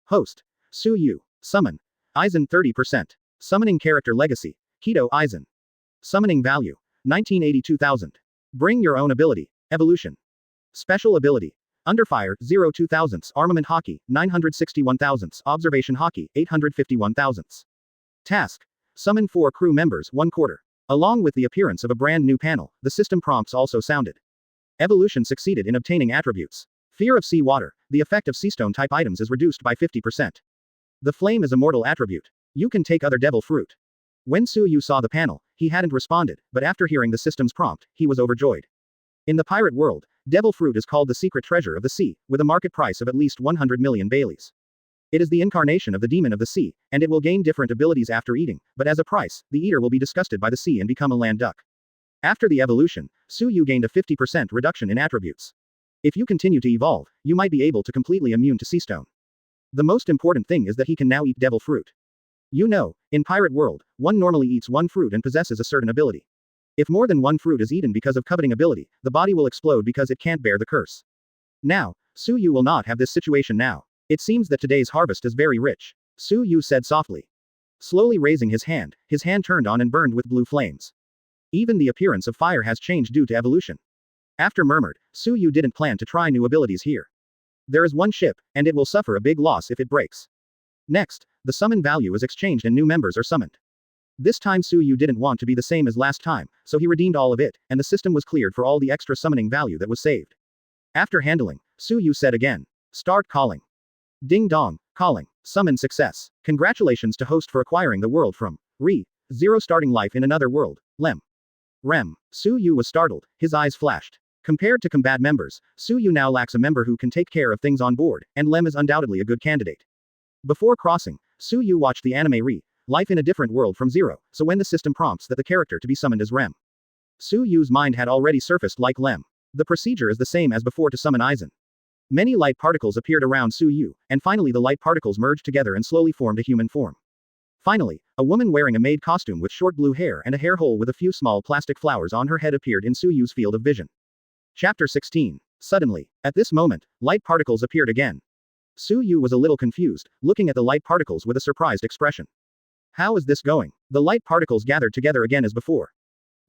Host. Suyu. Summon. Aizen 30%. Summoning character legacy. Kaido Aizen. Summoning value. 1982,000. Bring your own ability. Evolution. Special ability. Underfire, 0.2 thousandths Armament Hockey, 961 thousandths Observation Hockey, 851 thousandths. Task. Summon 4 crew members 1/4. Along with the appearance of a brand new panel, the system prompts also sounded. Evolution succeeded in obtaining attributes. Fear of sea water, the effect of seastone type items is reduced by 50%. The flame is a mortal attribute. You can take other devil fruit. When Suyu saw the panel, he hadn't responded, but after hearing the system's prompt, he was overjoyed. In the pirate world, devil fruit is called the secret treasure of the sea, with a market price of at least 100 million Baileys. It is the incarnation of the demon of the sea, and it will gain different abilities after eating, but as a price, the eater will be disgusted by the sea and become a land duck. After the evolution, Suyu gained a 50% reduction in attributes. If you continue to evolve, you might be able to completely immune to seastone. The most important thing is that he can now eat devil fruit. You know, in pirate world, one normally eats one fruit and possesses a certain ability. If more than one fruit is eaten because of coveting ability, the body will explode because it can't bear the curse. Now, Su Yu will not have this situation now. It seems that today's harvest is very rich. Su Yu said softly. Slowly raising his hand turned on and burned with blue flames. Even the appearance of fire has changed due to evolution. After murmured, Su Yu didn't plan to try new abilities here. There is one ship, and it will suffer a big loss if it breaks. Next, the summon value is exchanged and new members are summoned. This time Su Yu didn't want to be the same as last time, so he redeemed all of it, and the system was cleared for all the extra summoning value that was saved. After handling, Su Yu said again. Start calling. Ding dong, calling. Summon success. Congratulations to host for acquiring the world from Zero starting life in another world, Lem. Rem. Su Yu was startled, his eyes flashed. Compared to combat members, Su Yu now lacks a member who can take care of things on board, and Lem is undoubtedly a good candidate. Before crossing, Su Yu watched the anime Life in a Different World from Zero, so when the system prompts that the character to be summoned is Rem. Su Yu's mind had already surfaced like Lem. The procedure is the same as before to summon Aizen. Many light particles appeared around Su Yu, and finally the light particles merged together and slowly formed a human form. Finally, a woman wearing a maid costume with short blue hair and a hair hole with a few small plastic flowers on her head appeared in Su Yu's field of vision. Chapter 16. Suddenly, at this moment, light particles appeared again. Su Yu was a little confused, looking at the light particles with a surprised expression. How is this going? The light particles gathered together again as before.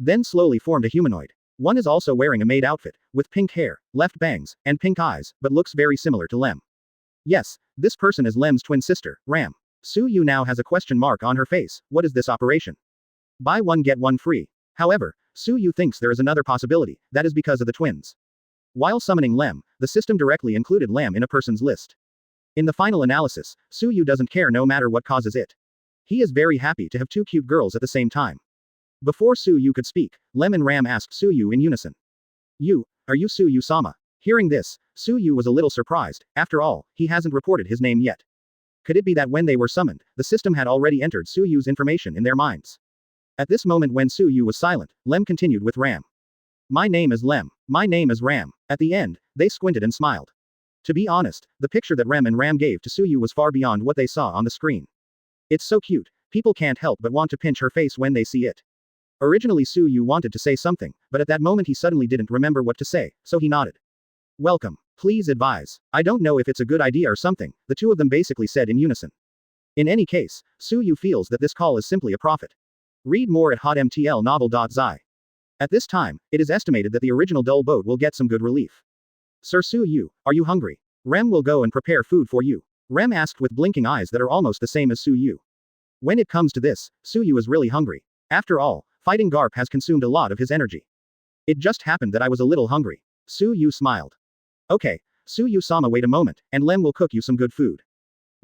Then slowly formed a humanoid. One is also wearing a maid outfit, with pink hair, left bangs, and pink eyes, but looks very similar to Lem. Yes, this person is Lem's twin sister, Ram. Su Yu now has a question mark on her face. What is this operation? Buy one get one free. However, Su Yu thinks there is another possibility, that is because of the twins. While summoning Lem, the system directly included Lem in a person's list. In the final analysis, Su Yu doesn't care no matter what causes it. He is very happy to have two cute girls at the same time. Before Su Yu could speak, Lem and Ram asked Su Yu in unison. Are you Su Yu-sama? Hearing this, Su Yu was a little surprised. After all, he hasn't reported his name yet. Could it be that when they were summoned, the system had already entered Su Yu's information in their minds? At this moment when Su Yu was silent, Lem continued with Ram. My name is Lem. My name is Ram. At the end, they squinted and smiled. To be honest, the picture that Rem and Ram gave to Su Yu was far beyond what they saw on the screen. It's so cute, people can't help but want to pinch her face when they see it. Originally Su Yu wanted to say something, but at that moment he suddenly didn't remember what to say, so he nodded. Welcome. Please advise. I don't know if it's a good idea or something, the two of them basically said in unison. In any case, Su Yu feels that this call is simply a profit. Read more at hotmtlnovel.zi. At this time, it is estimated that the original dull boat will get some good relief. Sir Su Yu, are you hungry? Rem will go and prepare food for you. Rem asked with blinking eyes that are almost the same as Su Yu. When it comes to this, Su Yu is really hungry. After all, fighting Garp has consumed a lot of his energy. It just happened that I was a little hungry. Su Yu smiled. Okay, Su Yu-sama, wait a moment, and Lem will cook you some good food.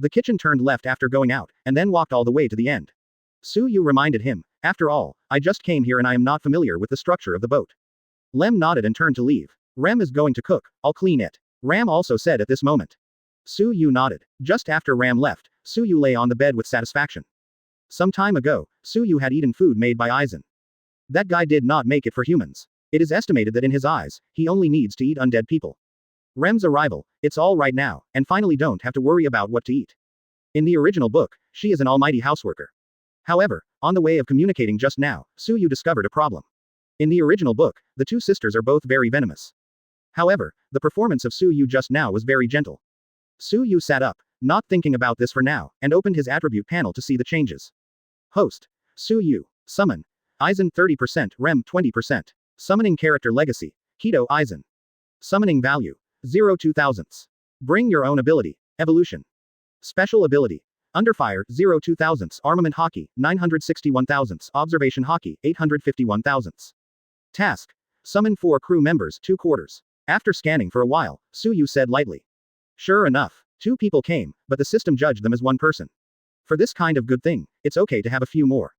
The kitchen turned left after going out, and then walked all the way to the end. Su Yu reminded him, after all, I just came here and I am not familiar with the structure of the boat. Lem nodded and turned to leave. Rem is going to cook, I'll clean it. Ram also said at this moment. Su Yu nodded. Just after Ram left, Su Yu lay on the bed with satisfaction. Some time ago, Su Yu had eaten food made by Aizen. That guy did not make it for humans. It is estimated that in his eyes, he only needs to eat undead people. Rem's arrival, it's all right now, and finally don't have to worry about what to eat. In the original book, she is an almighty houseworker. However, on the way of communicating just now, Su Yu discovered a problem. In the original book, the two sisters are both very venomous. However, the performance of Su Yu just now was very gentle. Su Yu sat up, not thinking about this for now, and opened his attribute panel to see the changes. Host. Su Yu. Summon. Aizen 30%, Rem 20%. Summoning character legacy. Kaido Aizen. Summoning value. 0 2000ths. Bring your own ability. Evolution. Special ability. Under fire, 0 2000ths. Armament hockey, 961 thousandths. Observation hockey, 851 thousandths. Task. Summon 4 crew members, 2 quarters. After scanning for a while, Su Yu said lightly. Sure enough, 2 people came, but the system judged them as 1 person. For this kind of good thing, it's okay to have a few more.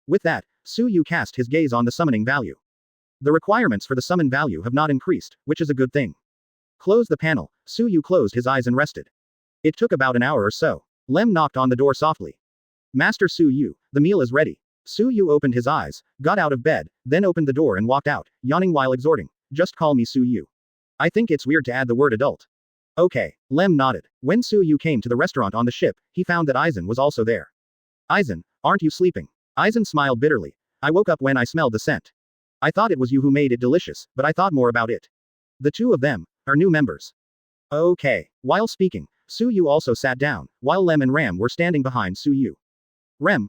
With that, Su Yu cast his gaze on the summoning value. The requirements for the summon value have not increased, which is a good thing. Close the panel. Su Yu closed his eyes and rested. It took about an hour or so. Lem knocked on the door softly. Master Su Yu, the meal is ready. Su Yu opened his eyes, got out of bed, then opened the door and walked out, yawning while exhorting. Just call me Su Yu. I think it's weird to add the word adult. Okay. Lem nodded. When Su Yu came to the restaurant on the ship, he found that Aizen was also there. Aizen, aren't you sleeping? Aizen smiled bitterly. I woke up when I smelled the scent. I thought it was you who made it delicious, but I thought more about it. The two of them are new members. Okay. While speaking, Su Yu also sat down, while Rem and Ram were standing behind Su Yu. Ram,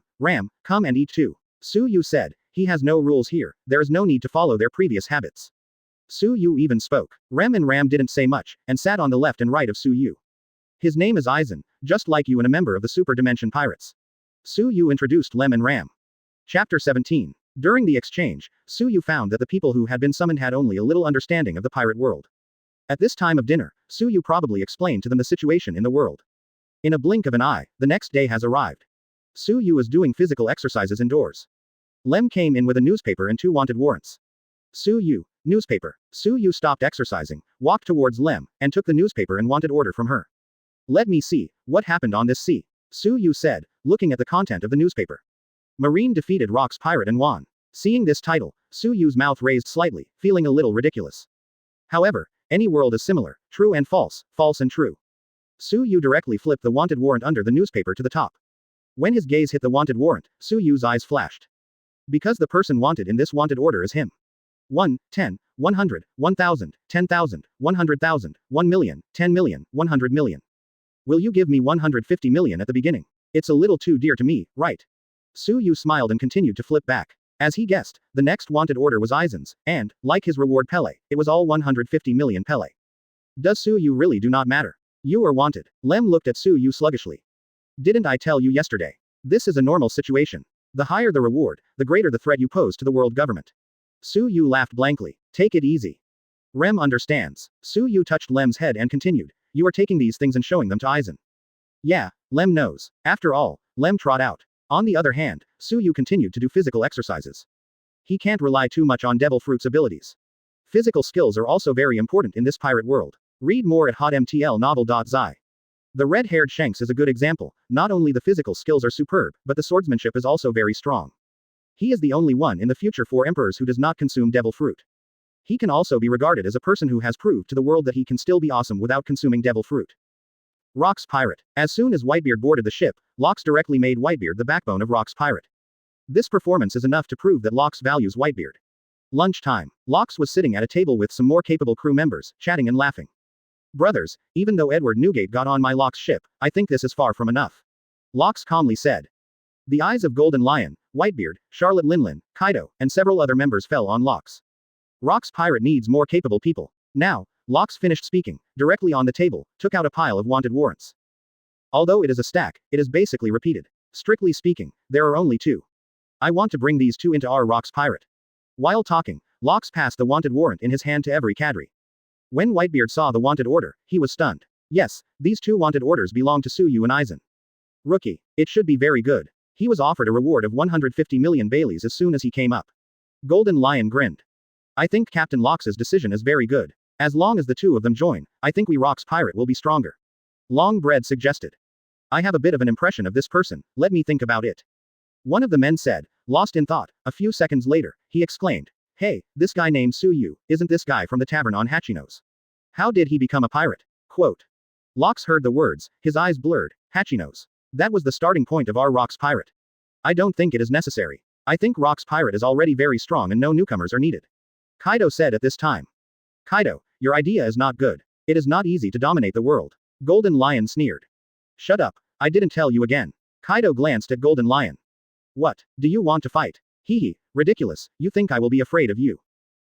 come and eat too. Su Yu said, he has no rules here, there is no need to follow their previous habits. Su Yu even spoke. Rem and Ram didn't say much, and sat on the left and right of Su Yu. His name is Aizen, just like you and a member of the Super Dimension Pirates. Su Yu introduced Rem and Ram. Chapter 17. During the exchange, Su Yu found that the people who had been summoned had only a little understanding of the pirate world. At this time of dinner, Su Yu probably explained to them the situation in the world. In a blink of an eye, the next day has arrived. Su Yu is doing physical exercises indoors. Lem came in with a newspaper and 2 wanted warrants. Su Yu, newspaper. Su Yu stopped exercising, walked towards Lem, and took the newspaper and wanted order from her. Let me see, what happened on this sea? Su Yu said, looking at the content of the newspaper. Marine defeated Rock's pirate and won. Seeing this title, Su Yu's mouth raised slightly, feeling a little ridiculous. However, any world is similar, true and false and true. Su Yu directly flipped the wanted warrant under the newspaper to the top. When his gaze hit the wanted warrant, Su Yu's eyes flashed. Because the person wanted in this wanted order is him. 1, 10, 100, 1000, 10,000, 100,000, 1 million, 10 million, 100 million. Will you give me 150 million at the beginning? It's a little too dear to me, right? Su Yu smiled and continued to flip back. As he guessed, the next wanted order was Aizen's, and, like his reward Pele, it was all 150 million Pele. Does Su Yu really do not matter? You are wanted. Lem looked at Su Yu sluggishly. Didn't I tell you yesterday? This is a normal situation. The higher the reward, the greater the threat you pose to the world government. Su Yu laughed blankly. Take it easy. Rem understands. Su Yu touched Lem's head and continued. You are taking these things and showing them to Aizen. Yeah, Lem knows. After all, Lem trot out. On the other hand, Su Yu continued to do physical exercises. He can't rely too much on Devil Fruit's abilities. Physical skills are also very important in this pirate world. Read more at hotmtlnovel.zi. The red-haired Shanks is a good example. Not only the physical skills are superb, but the swordsmanship is also very strong. He is the only one in the future 4 emperors who does not consume Devil Fruit. He can also be regarded as a person who has proved to the world that he can still be awesome without consuming Devil Fruit. Rock's pirate. As soon as Whitebeard boarded the ship, Locks directly made Whitebeard the backbone of Rock's pirate. This performance is enough to prove that Locks values Whitebeard. Lunchtime. Locks was sitting at a table with some more capable crew members, chatting and laughing. Brothers, even though Edward Newgate got on my Locks ship, I think this is far from enough. Locks calmly said. The eyes of Golden Lion, Whitebeard, Charlotte Linlin, Kaido, and several other members fell on Locks. Rock's pirate needs more capable people. Now, Locks finished speaking, directly on the table, took out a pile of wanted warrants. Although it is a stack, it is basically repeated. Strictly speaking, there are only 2. I want to bring these 2 into our Rock's pirate. While talking, Locks passed the wanted warrant in his hand to every cadre. When Whitebeard saw the wanted order, he was stunned. Yes, these 2 wanted orders belong to Su Yu and Aizen. Rookie. It should be very good. He was offered a reward of 150 million Baileys as soon as he came up. Golden Lion grinned. I think Captain Locks's decision is very good. As long as the 2 of them join, I think we Rock's pirate will be stronger. Longbread suggested. I have a bit of an impression of this person, let me think about it. One of the men said, lost in thought. A few seconds later, he exclaimed. Hey, this guy named Su Yu, isn't this guy from the tavern on Hachino's? How did he become a pirate? Quote. Locks heard the words, his eyes blurred. Hachino's. That was the starting point of our Rock's pirate. I don't think it is necessary. I think Rock's pirate is already very strong and no newcomers are needed. Kaido said at this time. Kaido, your idea is not good. It is not easy to dominate the world. Golden Lion sneered. Shut up, I didn't tell you again. Kaido glanced at Golden Lion. What, do you want to fight? Hee hee, ridiculous, you think I will be afraid of you?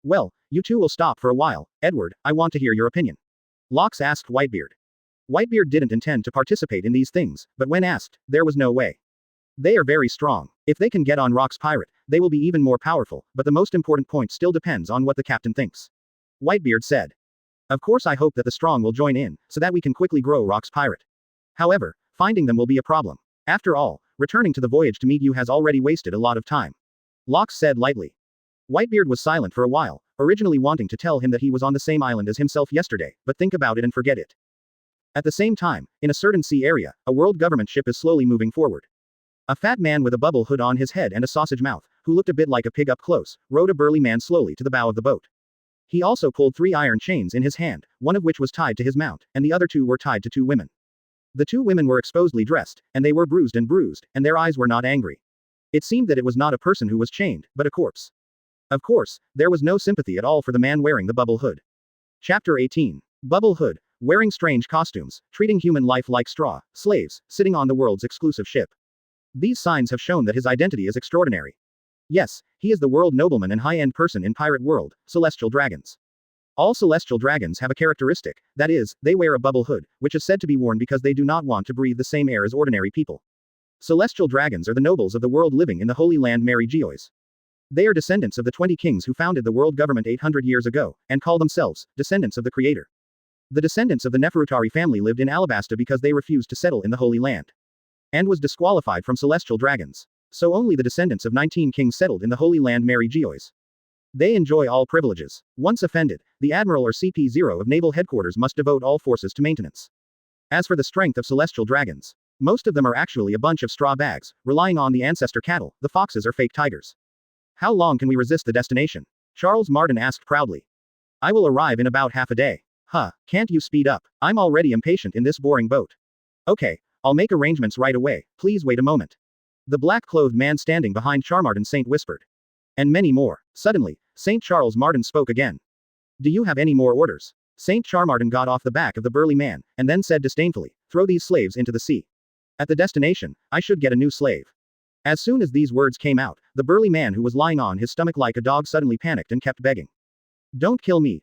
Well, you 2 will stop for a while. Edward, I want to hear your opinion. Locks asked Whitebeard. Whitebeard didn't intend to participate in these things, but when asked, there was no way. They are very strong. If they can get on Rock's pirate, they will be even more powerful, but the most important point still depends on what the captain thinks. Whitebeard said. Of course I hope that the strong will join in, so that we can quickly grow Rock's pirate. However, finding them will be a problem. After all, returning to the voyage to meet you has already wasted a lot of time. Locks said lightly. Whitebeard was silent for a while, originally wanting to tell him that he was on the same island as himself yesterday, but think about it and forget it. At the same time, in a certain sea area, a world government ship is slowly moving forward. A fat man with a bubble hood on his head and a sausage mouth, who looked a bit like a pig up close, rode a burly man slowly to the bow of the boat. He also pulled 3 iron chains in his hand, one of which was tied to his mount, and the other 2 were tied to 2 women. The two women were exposedly dressed, and they were bruised, and their eyes were not angry. It seemed that it was not a person who was chained, but a corpse. Of course, there was no sympathy at all for the man wearing the bubble hood. Chapter 18. Bubble Hood, wearing strange costumes, treating human life like straw, slaves, sitting on the world's exclusive ship. These signs have shown that his identity is extraordinary. Yes, he is the world nobleman and high-end person in pirate world, celestial dragons. All celestial dragons have a characteristic, that is, they wear a bubble hood, which is said to be worn because they do not want to breathe the same air as ordinary people. Celestial dragons are the nobles of the world living in the Holy Land Mary Geois. They are descendants of the 20 kings who founded the world government 800 years ago, and call themselves descendants of the Creator. The descendants of the Neferutari family lived in Alabasta because they refused to settle in the Holy Land, and was disqualified from celestial dragons. So only the descendants of 19 kings settled in the Holy Land Mary Geois. They enjoy all privileges. Once offended, the Admiral or CP0 of Naval Headquarters must devote all forces to maintenance. As for the strength of celestial dragons, most of them are actually a bunch of straw bags, relying on the ancestor cattle, the foxes or fake tigers. How long can we resist the destination? Charles Martin asked proudly. I will arrive in about half a day. Huh, can't you speed up? I'm already impatient in this boring boat. Okay, I'll make arrangements right away, please wait a moment. The black-clothed man standing behind Charmartin Saint whispered. And many more. Suddenly, Saint Charles Martin spoke again. Do you have any more orders? Saint Charmartin got off the back of the burly man, and then said disdainfully, throw these slaves into the sea. At the destination, I should get a new slave. As soon as these words came out, the burly man who was lying on his stomach like a dog suddenly panicked and kept begging. Don't kill me,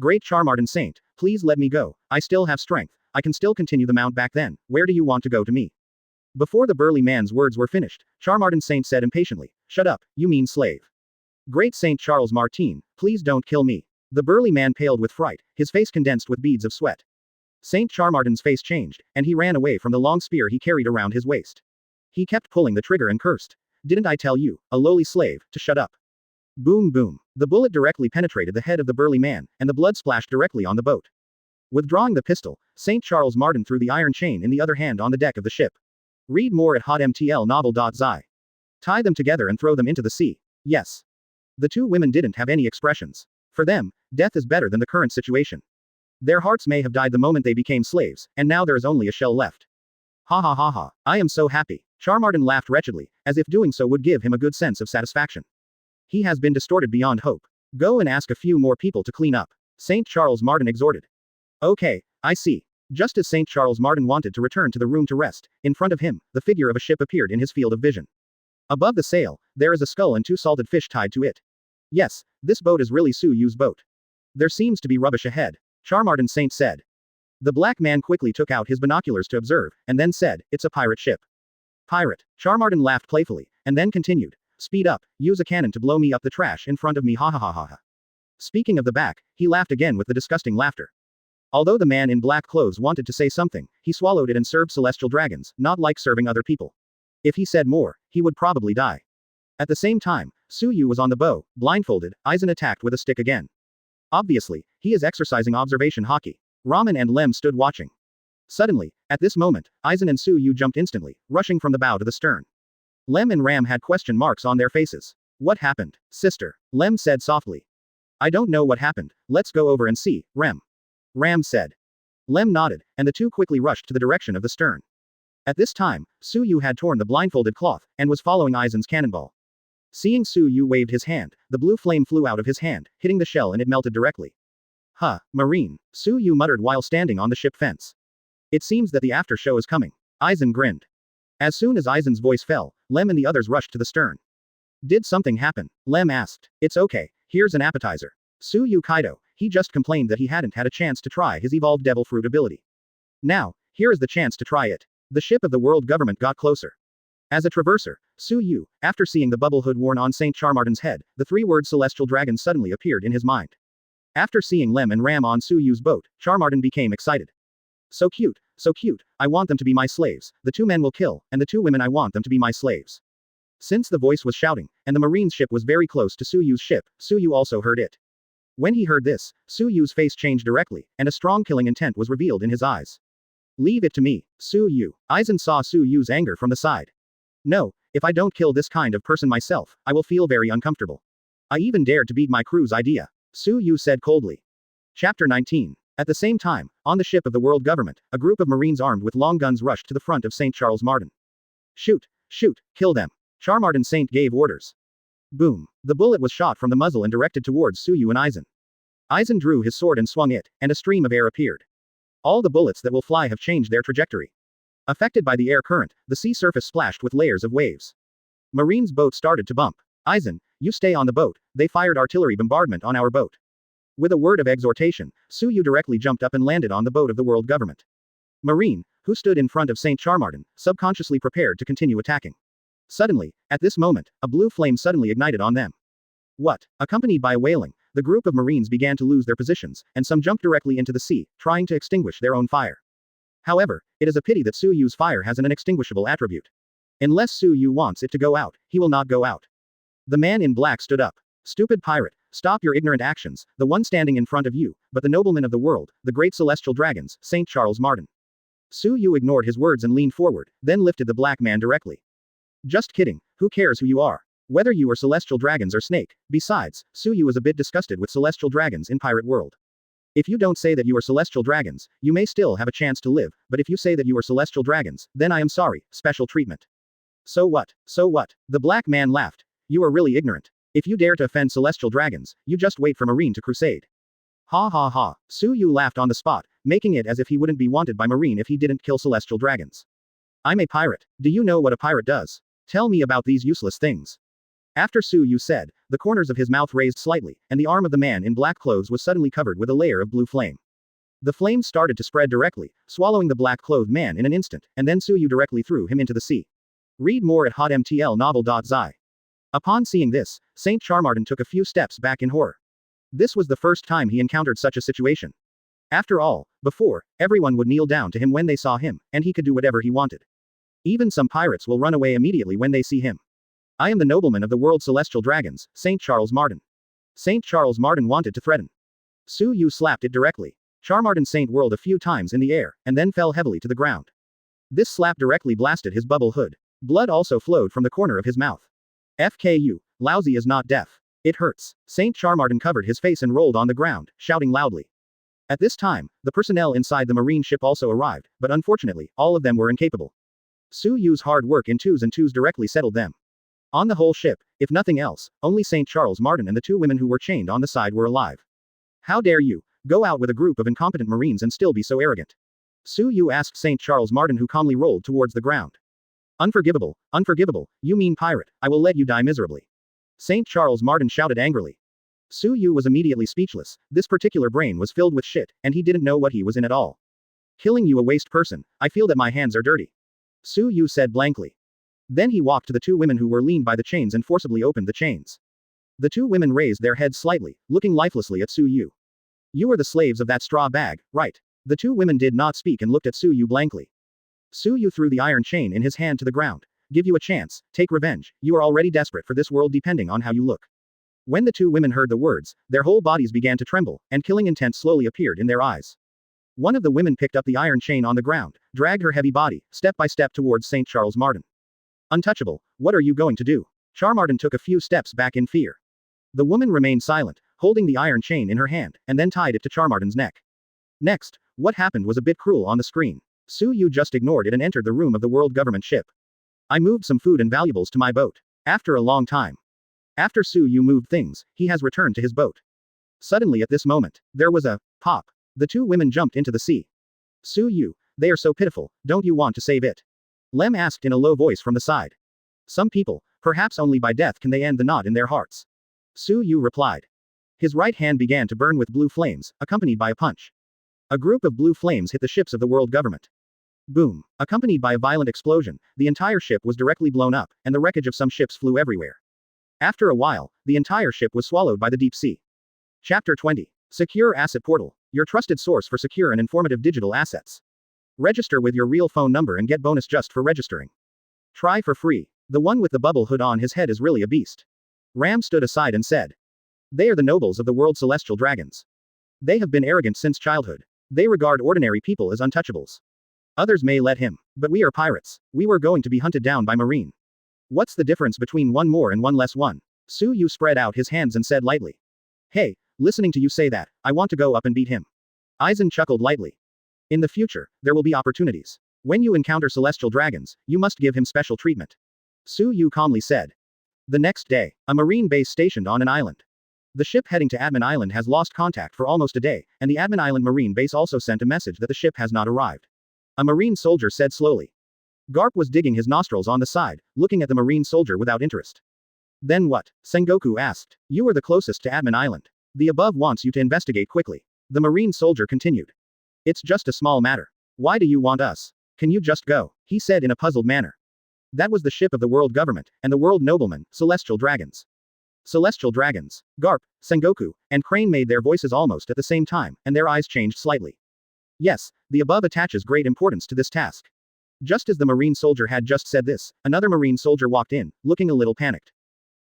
great Charmartin Saint, please let me go, I still have strength, I can still continue the mount back then, where do you want to go to me? Before the burly man's words were finished, Charmartin Saint said impatiently, shut up, you mean slave. Great Saint Charles Martin, please don't kill me. The burly man paled with fright, his face condensed with beads of sweat. Saint Charmartin's face changed, and he ran away from the long spear he carried around his waist. He kept pulling the trigger and cursed. Didn't I tell you, a lowly slave, to shut up? Boom boom. The bullet directly penetrated the head of the burly man, and the blood splashed directly on the boat. Withdrawing the pistol, Saint Charles Martin threw the iron chain in the other hand on the deck of the ship. Read more at hotmtlnovel.zi. Tie them together and throw them into the sea. Yes. The two women didn't have any expressions. For them, death is better than the current situation. Their hearts may have died the moment they became slaves, and now there is only a shell left. Ha ha ha ha, I am so happy. Charmartin laughed wretchedly, as if doing so would give him a good sense of satisfaction. He has been distorted beyond hope. Go and ask a few more people to clean up. Saint Charles Martin exhorted. Okay, I see. Just as Saint Charles Martin wanted to return to the room to rest, in front of him, the figure of a ship appeared in his field of vision. Above the sail, there is a skull and 2 salted fish tied to it. Yes, this boat is really Su Yu's boat. There seems to be rubbish ahead. Charmartin Saint said. The black man quickly took out his binoculars to observe, and then said, it's a pirate ship. Pirate. Charmartin laughed playfully, and then continued. Speed up, use a cannon to blow me up the trash in front of me ha ha ha ha ha. Speaking of the back, he laughed again with the disgusting laughter. Although the man in black clothes wanted to say something, he swallowed it and served celestial dragons, not like serving other people. If he said more, he would probably die. At the same time, Su Yu was on the bow, blindfolded, Aizen attacked with a stick again. Obviously, he is exercising observation hockey. Ramen and Lem stood watching. Suddenly, at this moment, Aizen and Su Yu jumped instantly, rushing from the bow to the stern. Lem and Ram had question marks on their faces. What happened, sister? Lem said softly. I don't know what happened, let's go over and see, Rem. Ram said. Lem nodded, and the two quickly rushed to the direction of the stern. At this time, Su Yu had torn the blindfolded cloth, and was following Aizen's cannonball. Seeing Su Yu waved his hand, the blue flame flew out of his hand, hitting the shell and it melted directly. Huh, Marine, Su Yu muttered while standing on the ship fence. It seems that the after show is coming. Aizen grinned. As soon as Aizen's voice fell, Lem and the others rushed to the stern. Did something happen? Lem asked. It's okay, here's an appetizer. Su Yu Kaido, he just complained that he hadn't had a chance to try his evolved devil fruit ability. Now, here is the chance to try it. The ship of the world government got closer. As a traverser, Su Yu, after seeing the bubble hood worn on Saint Charmartin's head, the 3-word celestial dragon suddenly appeared in his mind. After seeing Lem and Ram on Su Yu's boat, Charmartin became excited. So cute, I want them to be my slaves, the 2 men will kill, and the 2 women I want them to be my slaves. Since the voice was shouting, and the marine's ship was very close to Su Yu's ship, Su Yu also heard it. When he heard this, Su Yu's face changed directly, and a strong killing intent was revealed in his eyes. Leave it to me, Su Yu. Aizen saw Su Yu's anger from the side. No, if I don't kill this kind of person myself, I will feel very uncomfortable. I even dared to beat my crew's idea, Su Yu said coldly. Chapter 19. At the same time, on the ship of the world government, a group of Marines armed with long guns rushed to the front of St. Charles Martin. Shoot! Shoot! Kill them! Charmartin Saint gave orders. Boom! The bullet was shot from the muzzle and directed towards Suyu and Aizen. Aizen drew his sword and swung it, and a stream of air appeared. All the bullets that will fly have changed their trajectory. Affected by the air current, the sea surface splashed with layers of waves. Marine's boat started to bump. Aizen, you stay on the boat, they fired artillery bombardment on our boat. With a word of exhortation, Suyu directly jumped up and landed on the boat of the world government. Marine, who stood in front of St. Charmartin, subconsciously prepared to continue attacking. Suddenly, at this moment, a blue flame suddenly ignited on them. What? Accompanied by a wailing, the group of Marines began to lose their positions, and some jumped directly into the sea, trying to extinguish their own fire. However, it is a pity that Suyu's fire has an inextinguishable attribute. Unless Suyu wants it to go out, he will not go out. The man in black stood up. Stupid pirate, stop your ignorant actions, the one standing in front of you, but the nobleman of the world, the great celestial dragons, St. Charles Martin. Suyu ignored his words and leaned forward, then lifted the black man directly. Just kidding, who cares who you are? Whether you are celestial dragons or snake. Besides, Suyu is a bit disgusted with celestial dragons in pirate world. If you don't say that you are celestial dragons, you may still have a chance to live, but if you say that you are celestial dragons, then I am sorry, special treatment. So what? So what? The black man laughed. You are really ignorant. If you dare to offend celestial dragons, you just wait for Marine to crusade. Ha ha ha. Suyu laughed on the spot, making it as if he wouldn't be wanted by Marine if he didn't kill celestial dragons. I'm a pirate. Do you know what a pirate does? Tell me about these useless things. After Suyu said, the corners of his mouth raised slightly, and the arm of the man in black clothes was suddenly covered with a layer of blue flame. The flame started to spread directly, swallowing the black-clothed man in an instant, and then Suyu directly threw him into the sea. Read more at hotmtlnovel.zi. Upon seeing this, St. Charmartin took a few steps back in horror. This was the first time he encountered such a situation. After all, before, everyone would kneel down to him when they saw him, and he could do whatever he wanted. Even some pirates will run away immediately when they see him. I am the nobleman of the world's celestial dragons, St. Charles Martin. St. Charles Martin wanted to threaten. Suyu slapped it directly. Charmartin Saint whirled a few times in the air, and then fell heavily to the ground. This slap directly blasted his bubble hood. Blood also flowed from the corner of his mouth. FKU, lousy is not deaf. It hurts. St. Charmartin covered his face and rolled on the ground, shouting loudly. At this time, the personnel inside the marine ship also arrived, but unfortunately, all of them were incapable. Suyu's hard work in twos and twos directly settled them. On the whole ship, if nothing else, only St. Charles Martin and the two women who were chained on the side were alive. How dare you go out with a group of incompetent Marines and still be so arrogant? Suyu asked St. Charles Martin, who calmly rolled towards the ground. Unforgivable, unforgivable, you mean pirate, I will let you die miserably. St. Charles Martin shouted angrily. Suyu was immediately speechless. This particular brain was filled with shit, and he didn't know what he was in at all. Killing you a waste person, I feel that my hands are dirty. Suyu said blankly. Then he walked to the two women who were leaned by the chains and forcibly opened the chains. The two women raised their heads slightly, looking lifelessly at Suyu. You are the slaves of that straw bag, right? The two women did not speak and looked at Suyu blankly. Suyu threw the iron chain in his hand to the ground. Give you a chance, take revenge, you are already desperate for this world depending on how you look. When the two women heard the words, their whole bodies began to tremble, and killing intent slowly appeared in their eyes. One of the women picked up the iron chain on the ground, dragged her heavy body, step by step towards St. Charles Martin. Untouchable, what are you going to do? Charmartin took a few steps back in fear. The woman remained silent, holding the iron chain in her hand, and then tied it to Charmartin's neck. Next, what happened was a bit cruel on the screen. Suyu just ignored it and entered the room of the world government ship. I moved some food and valuables to my boat. After a long time. After Suyu moved things, he has returned to his boat. Suddenly at this moment, there was a pop. The two women jumped into the sea. Suyu, they are so pitiful, don't you want to save it? Lem asked in a low voice from the side. Some people, perhaps only by death can they end the knot in their hearts. Suyu replied. His right hand began to burn with blue flames, accompanied by a punch. A group of blue flames hit the ships of the world government. Boom. Accompanied by a violent explosion, the entire ship was directly blown up, and the wreckage of some ships flew everywhere. After a while, the entire ship was swallowed by the deep sea. Chapter 20. Secure Asset Portal, your trusted source for secure and informative digital assets. Register with your real phone number and get bonus just for registering. Try for free. The one with the bubble hood on his head is really a beast. Ram stood aside and said. They are the nobles of the world's celestial dragons. They have been arrogant since childhood. They regard ordinary people as untouchables. Others may let him, but we are pirates. We were going to be hunted down by Marine. What's the difference between one more and one less one? Suyu spread out his hands and said lightly. Hey, listening to you say that, I want to go up and beat him. Aizen chuckled lightly. In the future, there will be opportunities. When you encounter celestial dragons, you must give him special treatment. Su Yu calmly said. The next day, a marine base stationed on an island. The ship heading to Atmin Island has lost contact for almost a day, and the Atmin Island Marine Base also sent a message that the ship has not arrived. A marine soldier said slowly. Garp was digging his nostrils on the side, looking at the marine soldier without interest. Then what? Sengoku asked. You are the closest to Atmin Island. The above wants you to investigate quickly. The marine soldier continued. It's just a small matter. Why do you want us? Can you just go? He said in a puzzled manner. That was the ship of the world government, and the world noblemen, celestial dragons. Celestial dragons. Garp, Sengoku, and Crane made their voices almost at the same time, and their eyes changed slightly. Yes, the above attaches great importance to this task. Just as the marine soldier had just said this, another marine soldier walked in, looking a little panicked.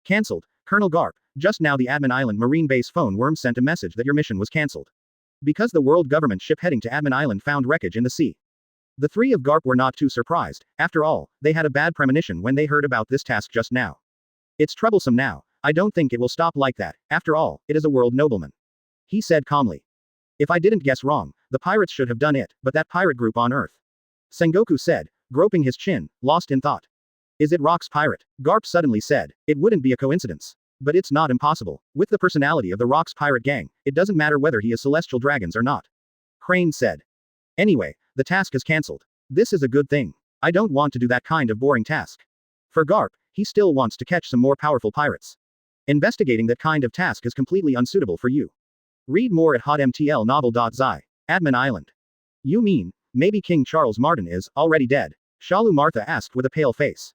Cancelled, Colonel Garp, just now the Atmin Island Marine Base phone worm sent a message that your mission was cancelled. Because the world government ship heading to Atmin Island found wreckage in the sea. The three of Garp were not too surprised, after all, they had a bad premonition when they heard about this task just now. It's troublesome now, I don't think it will stop like that, after all, it is a world nobleman. He said calmly. If I didn't guess wrong, the pirates should have done it, but that pirate group on Earth. Sengoku said, groping his chin, lost in thought. Is it Rock's pirate? Garp suddenly said, it wouldn't be a coincidence. But it's not impossible. With the personality of the Rock's pirate gang, it doesn't matter whether he is celestial dragons or not. Crane said. Anyway, the task is cancelled. This is a good thing. I don't want to do that kind of boring task. For Garp, he still wants to catch some more powerful pirates. Investigating that kind of task is completely unsuitable for you. Read more at hotmtlnovel.zi. Atmin Island. You mean, maybe King Charles Martin is already dead? Shalu Martha asked with a pale face.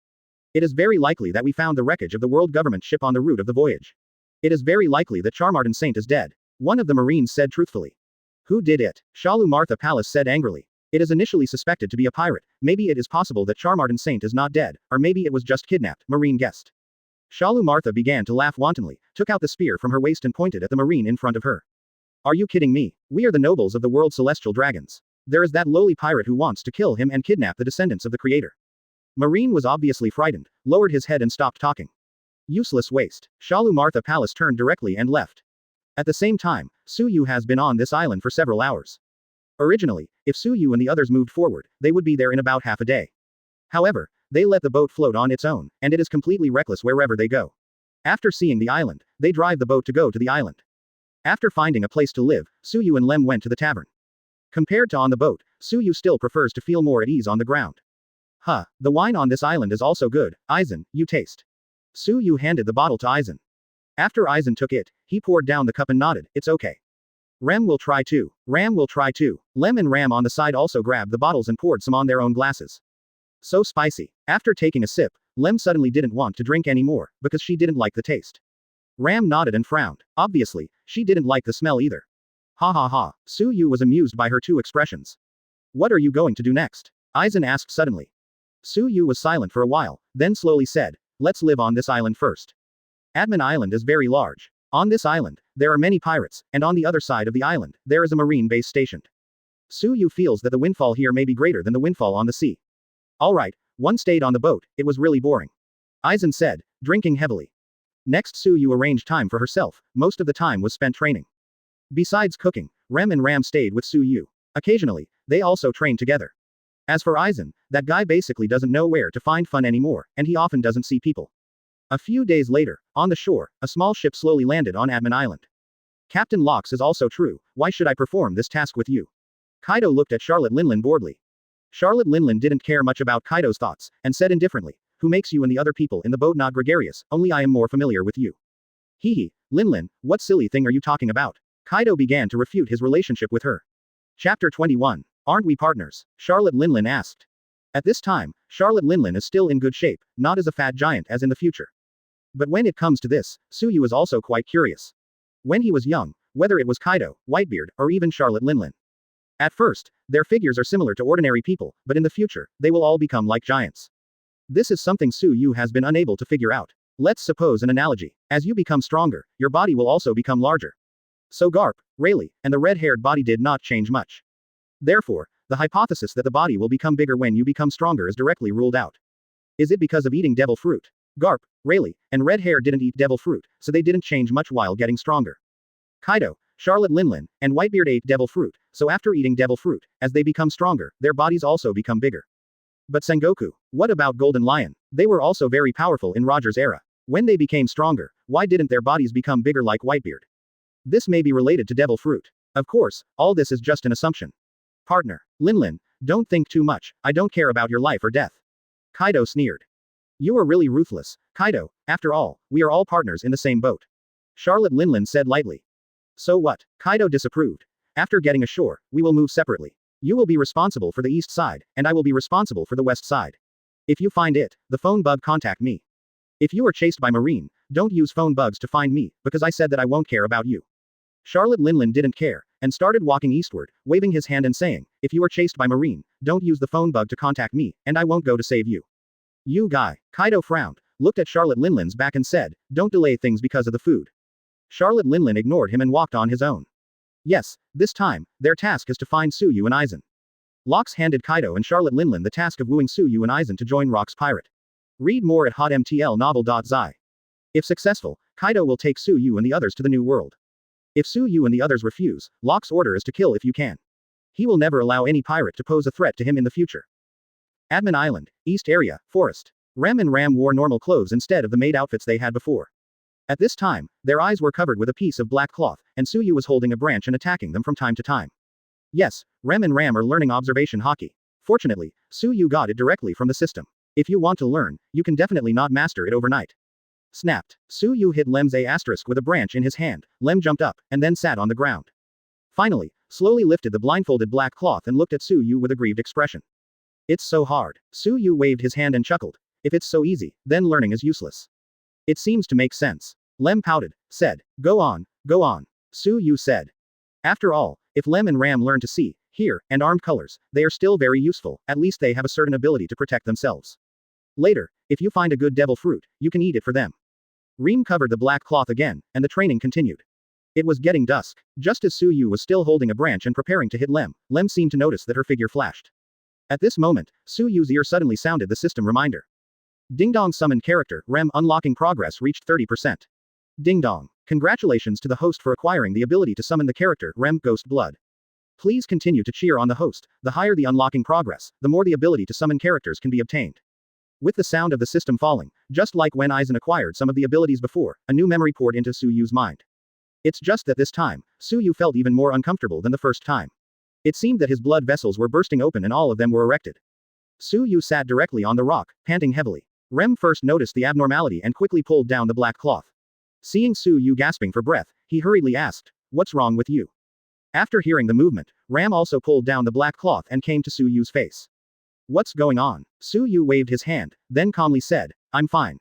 It is very likely that we found the wreckage of the world government ship on the route of the voyage. It is very likely that Charmartin Saint is dead. One of the Marines said truthfully. Who did it? Shalu Martha Palace said angrily. It is initially suspected to be a pirate. Maybe it is possible that Charmartin Saint is not dead, or maybe it was just kidnapped, Marine guessed. Shalu Martha began to laugh wantonly, took out the spear from her waist and pointed at the Marine in front of her. Are you kidding me? We are the nobles of the world celestial dragons. There is that lowly pirate who wants to kill him and kidnap the descendants of the creator. Marine was obviously frightened, lowered his head and stopped talking. Useless waste. Shalu Martha Palace turned directly and left. At the same time, Su Yu has been on this island for several hours. Originally, if Su Yu and the others moved forward, they would be there in about half a day. However, they let the boat float on its own, and it is completely reckless wherever they go. After seeing the island, they drive the boat to go to the island. After finding a place to live, Su Yu and Lem went to the tavern. Compared to on the boat, Su Yu still prefers to feel more at ease on the ground. The wine on this island is also good, Aizen, you taste. Su Yu handed the bottle to Aizen. After Aizen took it, he poured down the cup and nodded, it's okay. Rem will try too. Ram will try too. Lem and Ram on the side also grabbed the bottles and poured some on their own glasses. So spicy. After taking a sip, Lem suddenly didn't want to drink anymore, because she didn't like the taste. Ram nodded and frowned. Obviously, she didn't like the smell either. Ha ha ha. Su Yu was amused by her two expressions. What are you going to do next? Aizen asked suddenly. Su Yu was silent for a while, then slowly said, let's live on this island first. Atmin Island is very large. On this island, there are many pirates, and on the other side of the island, there is a marine base stationed. Su Yu feels that the windfall here may be greater than the windfall on the sea. Alright, one stayed on the boat, it was really boring. Aizen said, drinking heavily. Next Su Yu arranged time for herself, most of the time was spent training. Besides cooking, Rem and Ram stayed with Su Yu. Occasionally, they also trained together. As for Aizen, that guy basically doesn't know where to find fun anymore, and he often doesn't see people. A few days later, on the shore, a small ship slowly landed on Atmin Island. Captain Locke is also true, why should I perform this task with you? Kaido looked at Charlotte Linlin boredly. Charlotte Linlin didn't care much about Kaido's thoughts, and said indifferently, who makes you and the other people in the boat not gregarious, only I am more familiar with you. Hee, Linlin, what silly thing are you talking about? Kaido began to refute his relationship with her. Chapter 21. Aren't we partners? Charlotte Linlin asked. At this time, Charlotte Linlin is still in good shape, not as a fat giant as in the future. But when it comes to this, Su Yu is also quite curious. When he was young, whether it was Kaido, Whitebeard, or even Charlotte Linlin. At first, their figures are similar to ordinary people, but in the future, they will all become like giants. This is something Su Yu has been unable to figure out. Let's suppose an analogy. As you become stronger, your body will also become larger. So Garp, Rayleigh, and the red-haired body did not change much. Therefore, the hypothesis that the body will become bigger when you become stronger is directly ruled out. Is it because of eating devil fruit? Garp, Rayleigh, and red hair didn't eat devil fruit, so they didn't change much while getting stronger. Kaido, Charlotte Linlin, and Whitebeard ate devil fruit, so after eating devil fruit, as they become stronger, their bodies also become bigger. But Sengoku, what about Golden Lion? They were also very powerful in Roger's era. When they became stronger, why didn't their bodies become bigger like Whitebeard? This may be related to devil fruit. Of course, all this is just an assumption. Partner, Linlin, don't think too much, I don't care about your life or death. Kaido sneered. You are really ruthless, Kaido, after all, we are all partners in the same boat. Charlotte Linlin said lightly. So what? Kaido disapproved. After getting ashore, we will move separately. You will be responsible for the east side, and I will be responsible for the west side. If you find it, the phone bug contact me. If you are chased by Marine, don't use phone bugs to find me, because I said that I won't care about you. Charlotte Linlin didn't care, and started walking eastward, waving his hand and saying, if you are chased by Marine, don't use the phone bug to contact me, and I won't go to save you. You guy. Kaido frowned, looked at Charlotte Linlin's back and said, don't delay things because of the food. Charlotte Linlin ignored him and walked on his own. Yes, this time, their task is to find Suyu and Aizen. Locks handed Kaido and Charlotte Linlin the task of wooing Suyu and Aizen to join Rock's pirate. Read more at hotmtlnovel.zi. If successful, Kaido will take Suyu and the others to the New World. If Suyu and the others refuse, Locke's order is to kill if you can. He will never allow any pirate to pose a threat to him in the future. Atmin Island, East Area, Forest. Rem and Ram wore normal clothes instead of the maid outfits they had before. At this time, their eyes were covered with a piece of black cloth, and Suyu was holding a branch and attacking them from time to time. Yes, Rem and Ram are learning observation hockey. Fortunately, Suyu got it directly from the system. If you want to learn, you can definitely not master it overnight. Snapped. Suyu hit Lem's A** with a branch in his hand. Lem jumped up, and then sat on the ground. Finally, slowly lifted the blindfolded black cloth and looked at Suyu with a grieved expression. It's so hard. Suyu waved his hand and chuckled. If it's so easy, then learning is useless. It seems to make sense. Lem pouted, said, go on, Suyu said. After all, if Lem and Ram learn to see, hear, and armed colors, they are still very useful, at least they have a certain ability to protect themselves. Later, if you find a good devil fruit, you can eat it for them. Reem covered the black cloth again, and the training continued. It was getting dusk. Just as Suyu was still holding a branch and preparing to hit Lem, Lem seemed to notice that her figure flashed. At this moment, Suyu's ear suddenly sounded the system reminder. Ding dong summoned character, Rem unlocking progress reached 30%. Ding dong. Congratulations to the host for acquiring the ability to summon the character, Rem Ghost Blood. Please continue to cheer on the host, the higher the unlocking progress, the more the ability to summon characters can be obtained. With the sound of the system falling, just like when Aizen acquired some of the abilities before, a new memory poured into Suyu's mind. It's just that this time, Suyu felt even more uncomfortable than the first time. It seemed that his blood vessels were bursting open and all of them were erected. Suyu sat directly on the rock, panting heavily. Rem first noticed the abnormality and quickly pulled down the black cloth. Seeing Suyu gasping for breath, he hurriedly asked, what's wrong with you? After hearing the movement, Ram also pulled down the black cloth and came to Suyu's face. What's going on? Suyu waved his hand, then calmly said, I'm fine.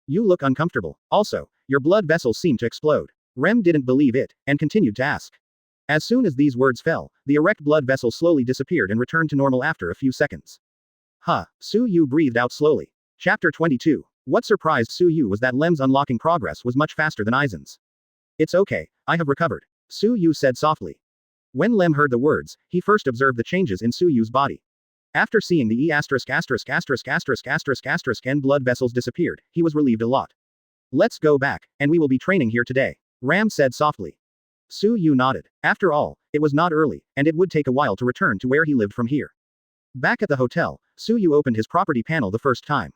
You look uncomfortable. Also, your blood vessels seem to explode. Rem didn't believe it, and continued to ask. As soon as these words fell, the erect blood vessels slowly disappeared and returned to normal after a few seconds. Huh. Suyu breathed out slowly. Chapter 22. What surprised Suyu was that Lem's unlocking progress was much faster than Aizen's. It's okay, I have recovered. Suyu said softly. When Lem heard the words, he first observed the changes in Suyu's body. After seeing the N blood vessels disappeared, he was relieved a lot. Let's go back, and we will be training here today, Ram said softly. Suyu nodded. After all, it was not early, and it would take a while to return to where he lived from here. Back at the hotel, Suyu opened his property panel the first time.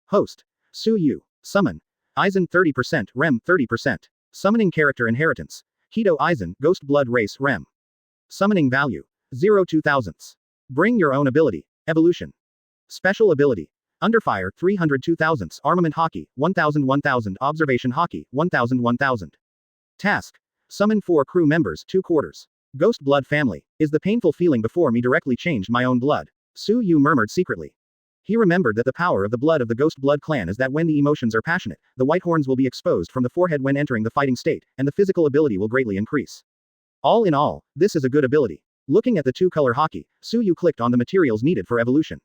Host. Suyu. Summon. Aizen 30%, Rem 30%. Summoning character inheritance. Kaido Aizen, Ghost Blood Race Rem. Summoning value. 0.002. Bring your own ability. Evolution. Special ability. Underfire 302,000. Armament Hockey 1,000. Observation Hockey 1,000. Task. Summon 4 crew members 2 quarters. Ghost Blood Family. Is the painful feeling before me directly changed my own blood? Suyu murmured secretly. He remembered that the power of the blood of the Ghost Blood clan is that when the emotions are passionate, the white horns will be exposed from the forehead when entering the fighting state, and the physical ability will greatly increase. All in all, this is a good ability. Looking at the 2-color hockey, Suyu clicked on the materials needed for evolution.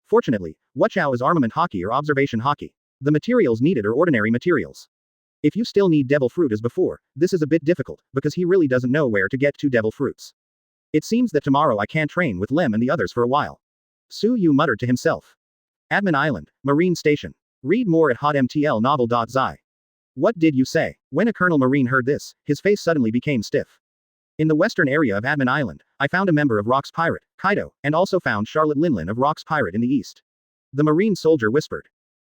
Fortunately, Wuchao is armament hockey or observation hockey. The materials needed are ordinary materials. If you still need devil fruit as before, this is a bit difficult, because he really doesn't know where to get 2 devil fruits. It seems that tomorrow I can't train with Lem and the others for a while. Suyu muttered to himself. Atmin Island, Marine Station. Read more at hotmtlnovel.zi. What did you say? When a Colonel Marine heard this, his face suddenly became stiff. In the western area of Atmin Island, I found a member of Rock's Pirate, Kaido, and also found Charlotte Linlin of Rock's Pirate in the east. The marine soldier whispered.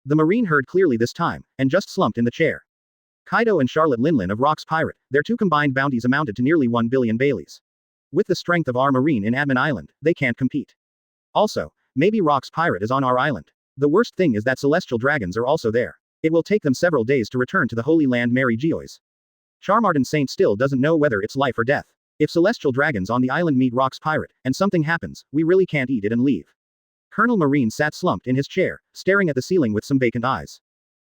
The marine heard clearly this time, and just slumped in the chair. Kaido and Charlotte Linlin of Rock's Pirate, their two combined bounties amounted to nearly 1 billion Baileys. With the strength of our marine in Atmin Island, they can't compete. Also, maybe Rock's Pirate is on our island. The worst thing is that celestial dragons are also there. It will take them several days to return to the Holy Land Mary Geois. Charmardin Saint still doesn't know whether it's life or death. If celestial dragons on the island meet Rock's Pirate, and something happens, we really can't eat it and leave. Colonel Marine sat slumped in his chair, staring at the ceiling with some vacant eyes.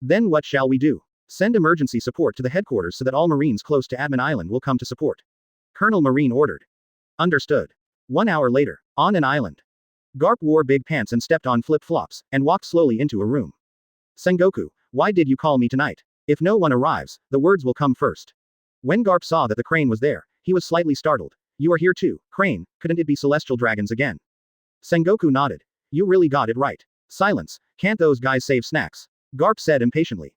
Then what shall we do? Send emergency support to the headquarters so that all Marines close to Atmin Island will come to support. Colonel Marine ordered. Understood. 1 hour later, on an island. Garp wore big pants and stepped on flip-flops, and walked slowly into a room. Sengoku, why did you call me tonight? If no one arrives, the words will come first. When Garp saw that the crane was there, he was slightly startled. You are here too, crane, couldn't it be celestial dragons again? Sengoku nodded. You really got it right. Silence, can't those guys save snacks? Garp said impatiently.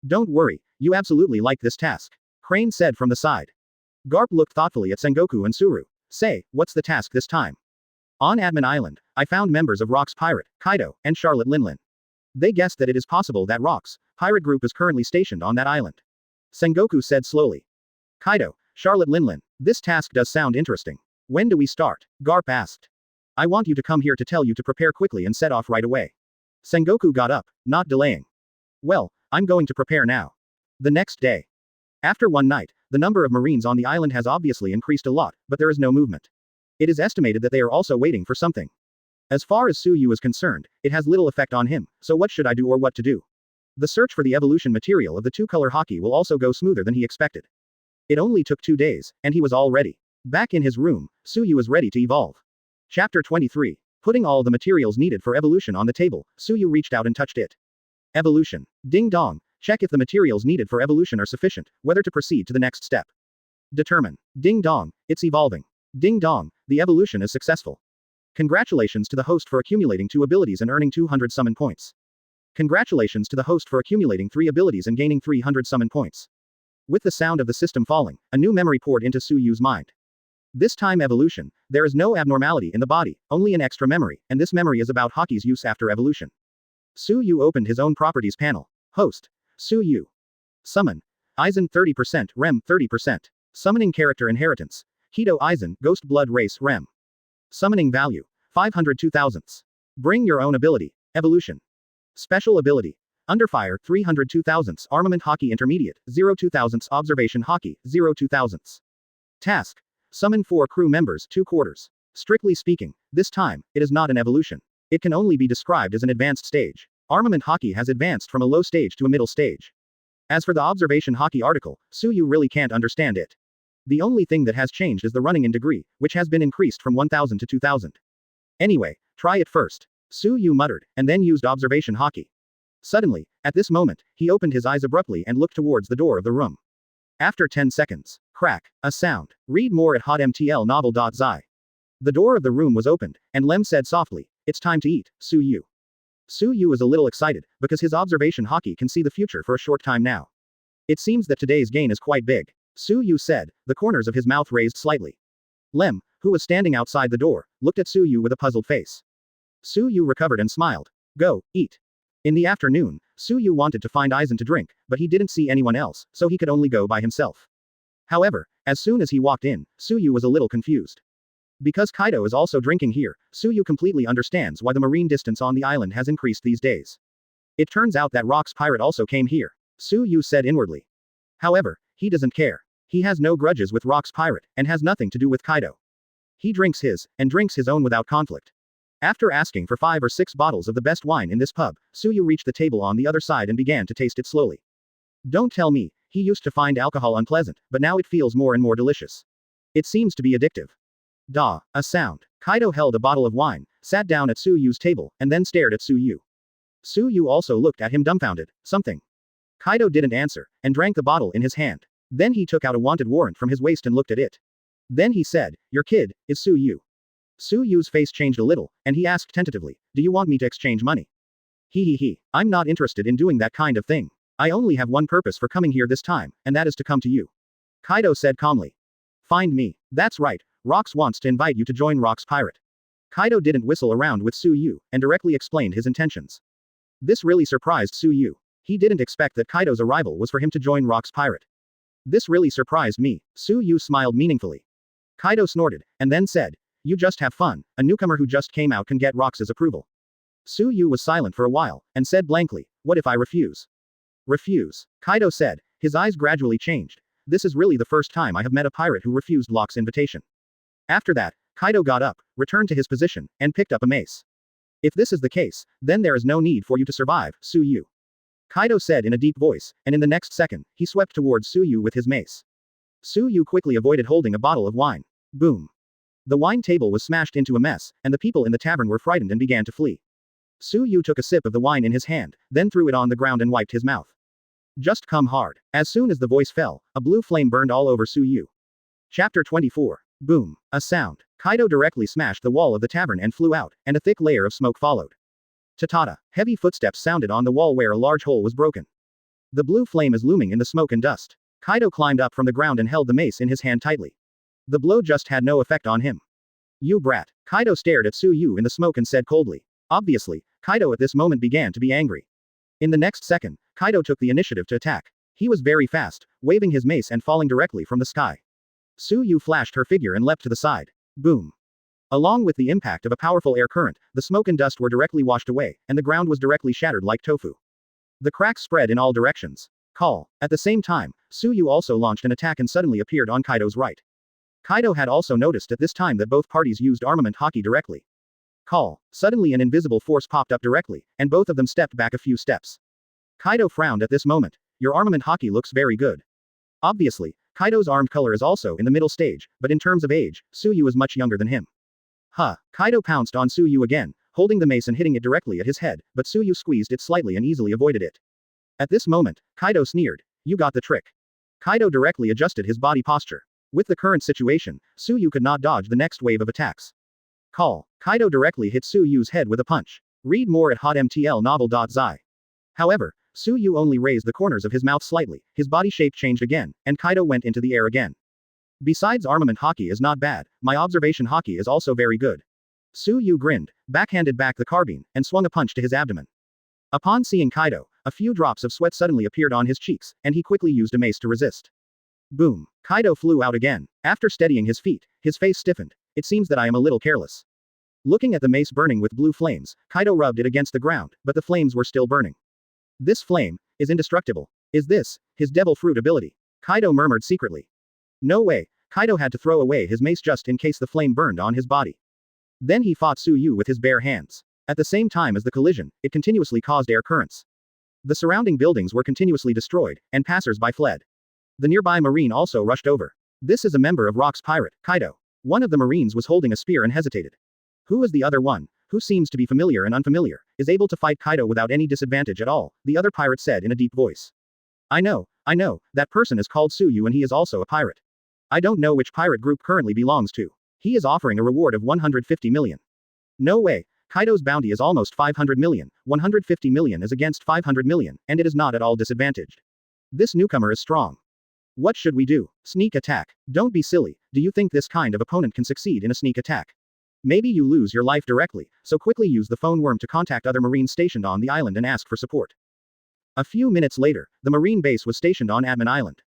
Don't worry, you absolutely like this task. Crane said from the side. Garp looked thoughtfully at Sengoku and Suru. Say, what's the task this time? On Atmin Island, I found members of Rock's Pirate, Kaido, and Charlotte Linlin. They guessed that it is possible that Rock's Pirate group is currently stationed on that island. Sengoku said slowly. Kaido, Charlotte Linlin, this task does sound interesting. When do we start? Garp asked. I want you to come here to tell you to prepare quickly and set off right away. Sengoku got up, not delaying. Well, I'm going to prepare now. The next day. After one night, the number of Marines on the island has obviously increased a lot, but there is no movement. It is estimated that they are also waiting for something. As far as Suyu is concerned, it has little effect on him, so what should I do or what to do? The search for the evolution material of the two-color hockey will also go smoother than he expected. It only took 2 days, and he was all ready. Back in his room, Suyu is ready to evolve. Chapter 23. Putting all the materials needed for evolution on the table, Suyu reached out and touched it. Evolution. Ding dong. Check if the materials needed for evolution are sufficient, whether to proceed to the next step. Determine. Ding dong. It's evolving. Ding dong. The evolution is successful. Congratulations to the host for accumulating 2 abilities and earning 200 summon points. Congratulations to the host for accumulating 3 abilities and gaining 300 summon points. With the sound of the system falling, a new memory poured into Suyu's mind. This time evolution, there is no abnormality in the body, only an extra memory, and this memory is about hockey's use after evolution. Suyu opened his own properties panel. Host. Suyu. Summon. Aizen 30%, Rem 30%. Summoning character inheritance. Kaido Aizen, Ghost Blood Race Rem. Summoning value. 502 thousandths. Bring your own ability. Evolution. Special ability. Underfire, 302 thousandths. Armament Hockey Intermediate, 02 thousandths. Observation Hockey, 02 thousandths. Task. Summon 4 crew members 2 quarters. Strictly speaking, this time, it is not an evolution. It can only be described as an advanced stage. Armament Hockey has advanced from a low stage to a middle stage. As for the Observation Hockey article, Suyu really can't understand it. The only thing that has changed is the running in degree, which has been increased from 1000 to 2000. Anyway, try it first. Suyu muttered, and then used Observation Hockey. Suddenly, at this moment, he opened his eyes abruptly and looked towards the door of the room. After 10 seconds, crack, a sound. Read more at hotmtlnovel.zi. The door of the room was opened, and Lem said softly, it's time to eat, Suyu. Suyu is a little excited, because his Observation Hockey can see the future for a short time now. It seems that today's gain is quite big, Suyu said, the corners of his mouth raised slightly. Lem, who was standing outside the door, looked at Suyu with a puzzled face. Suyu recovered and smiled. Go, eat. In the afternoon, Suyu wanted to find Aizen to drink, but he didn't see anyone else, so he could only go by himself. However, as soon as he walked in, Suyu was a little confused. Because Kaido is also drinking here, Suyu completely understands why the marine distance on the island has increased these days. It turns out that Rock's Pirate also came here, Suyu said inwardly. However, he doesn't care. He has no grudges with Rock's Pirate, and has nothing to do with Kaido. He drinks his own without conflict. After asking for 5 or 6 bottles of the best wine in this pub, Suyu reached the table on the other side and began to taste it slowly. Don't tell me, he used to find alcohol unpleasant, but now it feels more and more delicious. It seems to be addictive. Da, a sound. Kaido held a bottle of wine, sat down at Suyu's table, and then stared at Suyu. Suyu also looked at him dumbfounded. Something. Kaido didn't answer, and drank the bottle in his hand. Then he took out a wanted warrant from his waist and looked at it. Then he said, your kid, is Suyu. Suyu's face changed a little, and he asked tentatively, do you want me to exchange money? I'm not interested in doing that kind of thing. I only have one purpose for coming here this time, and that is to come to you. Kaido said calmly. Find me. That's right, Rox wants to invite you to join Rox Pirate. Kaido didn't whistle around with Su Yu, and directly explained his intentions. This really surprised Su Yu. He didn't expect that Kaido's arrival was for him to join Rox Pirate. This really surprised me, Su Yu smiled meaningfully. Kaido snorted, and then said, you just have fun, a newcomer who just came out can get Rox's approval. Su Yu was silent for a while, and said blankly, what if I refuse? Refuse, Kaido said, his eyes gradually changed. This is really the first time I have met a pirate who refused Locke's invitation. After that, Kaido got up, returned to his position, and picked up a mace. If this is the case, then there is no need for you to survive, Su Yu. Kaido said in a deep voice, and in the next second, he swept towards Su Yu with his mace. Su Yu quickly avoided holding a bottle of wine. Boom. The wine table was smashed into a mess, and the people in the tavern were frightened and began to flee. Su Yu took a sip of the wine in his hand, then threw it on the ground and wiped his mouth. Just come hard. As soon as the voice fell, a blue flame burned all over Su Yu. Chapter 24. Boom. A sound. Kaido directly smashed the wall of the tavern and flew out, and a thick layer of smoke followed. Ta-ta. Heavy footsteps sounded on the wall where a large hole was broken. The blue flame is looming in the smoke and dust. Kaido climbed up from the ground and held the mace in his hand tightly. The blow just had no effect on him. You brat. Kaido stared at Su Yu in the smoke and said coldly. Obviously, Kaido at this moment began to be angry. In the next second, Kaido took the initiative to attack. He was very fast, waving his mace and falling directly from the sky. Su Yu flashed her figure and leapt to the side. Boom. Along with the impact of a powerful air current, the smoke and dust were directly washed away, and the ground was directly shattered like tofu. The cracks spread in all directions. Call. At the same time, Su Yu also launched an attack and suddenly appeared on Kaido's right. Kaido had also noticed at this time that both parties used armament haki directly. Call. Suddenly an invisible force popped up directly, and both of them stepped back a few steps. Kaido frowned at this moment. Your armament haki looks very good. Obviously, Kaido's armed color is also in the middle stage, but in terms of age, Su Yu is much younger than him. Huh. Kaido pounced on Su Yu again, holding the mace and hitting it directly at his head, but Su Yu squeezed it slightly and easily avoided it. At this moment, Kaido sneered. You got the trick. Kaido directly adjusted his body posture. With the current situation, Su Yu could not dodge the next wave of attacks. Call. Kaido directly hit Su Yu's head with a punch. Read more at hotmtlnovel.zi. However, Su Yu only raised the corners of his mouth slightly, his body shape changed again, and Kaido went into the air again. Besides armament haki is not bad, my observation haki is also very good. Su Yu grinned, backhanded back the carbine, and swung a punch to his abdomen. Upon seeing Kaido, a few drops of sweat suddenly appeared on his cheeks, and he quickly used a mace to resist. Boom. Kaido flew out again. After steadying his feet, his face stiffened. It seems that I am a little careless. Looking at the mace burning with blue flames, Kaido rubbed it against the ground, but the flames were still burning. This flame is indestructible. Is this his devil fruit ability? Kaido murmured secretly. No way. Kaido had to throw away his mace just in case the flame burned on his body. Then he fought Su Yu with his bare hands. At the same time as the collision, it continuously caused air currents. The surrounding buildings were continuously destroyed, and passers-by fled. The nearby marine also rushed over. This is a member of Rock's pirate, Kaido. One of the marines was holding a spear and hesitated. Who is the other one, who seems to be familiar and unfamiliar, is able to fight Kaido without any disadvantage at all, the other pirate said in a deep voice. I know, that person is called Su Yu and he is also a pirate. I don't know which pirate group currently belongs to. He is offering a reward of 150 million. No way, Kaido's bounty is almost 500 million, 150 million is against 500 million, and it is not at all disadvantaged. This newcomer is strong. What should we do? Sneak attack. Don't be silly, do you think this kind of opponent can succeed in a sneak attack? Maybe you lose your life directly, so quickly use the phone worm to contact other marines stationed on the island and ask for support. A few minutes later, the marine base was stationed on Atmin Island.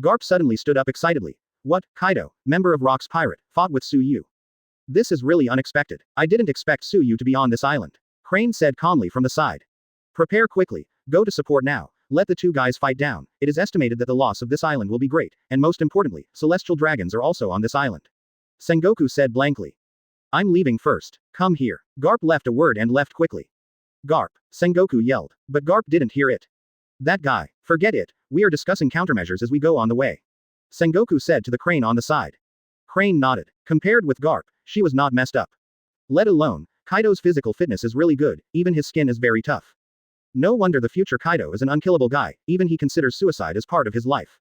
Garp suddenly stood up excitedly. What, Kaido, member of Rock's pirate, fought with Su Yu? This is really unexpected. I didn't expect Su Yu to be on this island. Crane said calmly from the side. Prepare quickly, go to support now, let the two guys fight down. It is estimated that the loss of this island will be great, and most importantly, celestial dragons are also on this island. Sengoku said blankly. I'm leaving first. Come here. Garp left a word and left quickly. Garp, Sengoku yelled, but Garp didn't hear it. That guy, forget it, we are discussing countermeasures as we go on the way. Sengoku said to the crane on the side. Crane nodded. Compared with Garp, she was not messed up. Let alone, Kaido's physical fitness is really good, even his skin is very tough. No wonder the future Kaido is an unkillable guy, even he considers suicide as part of his life.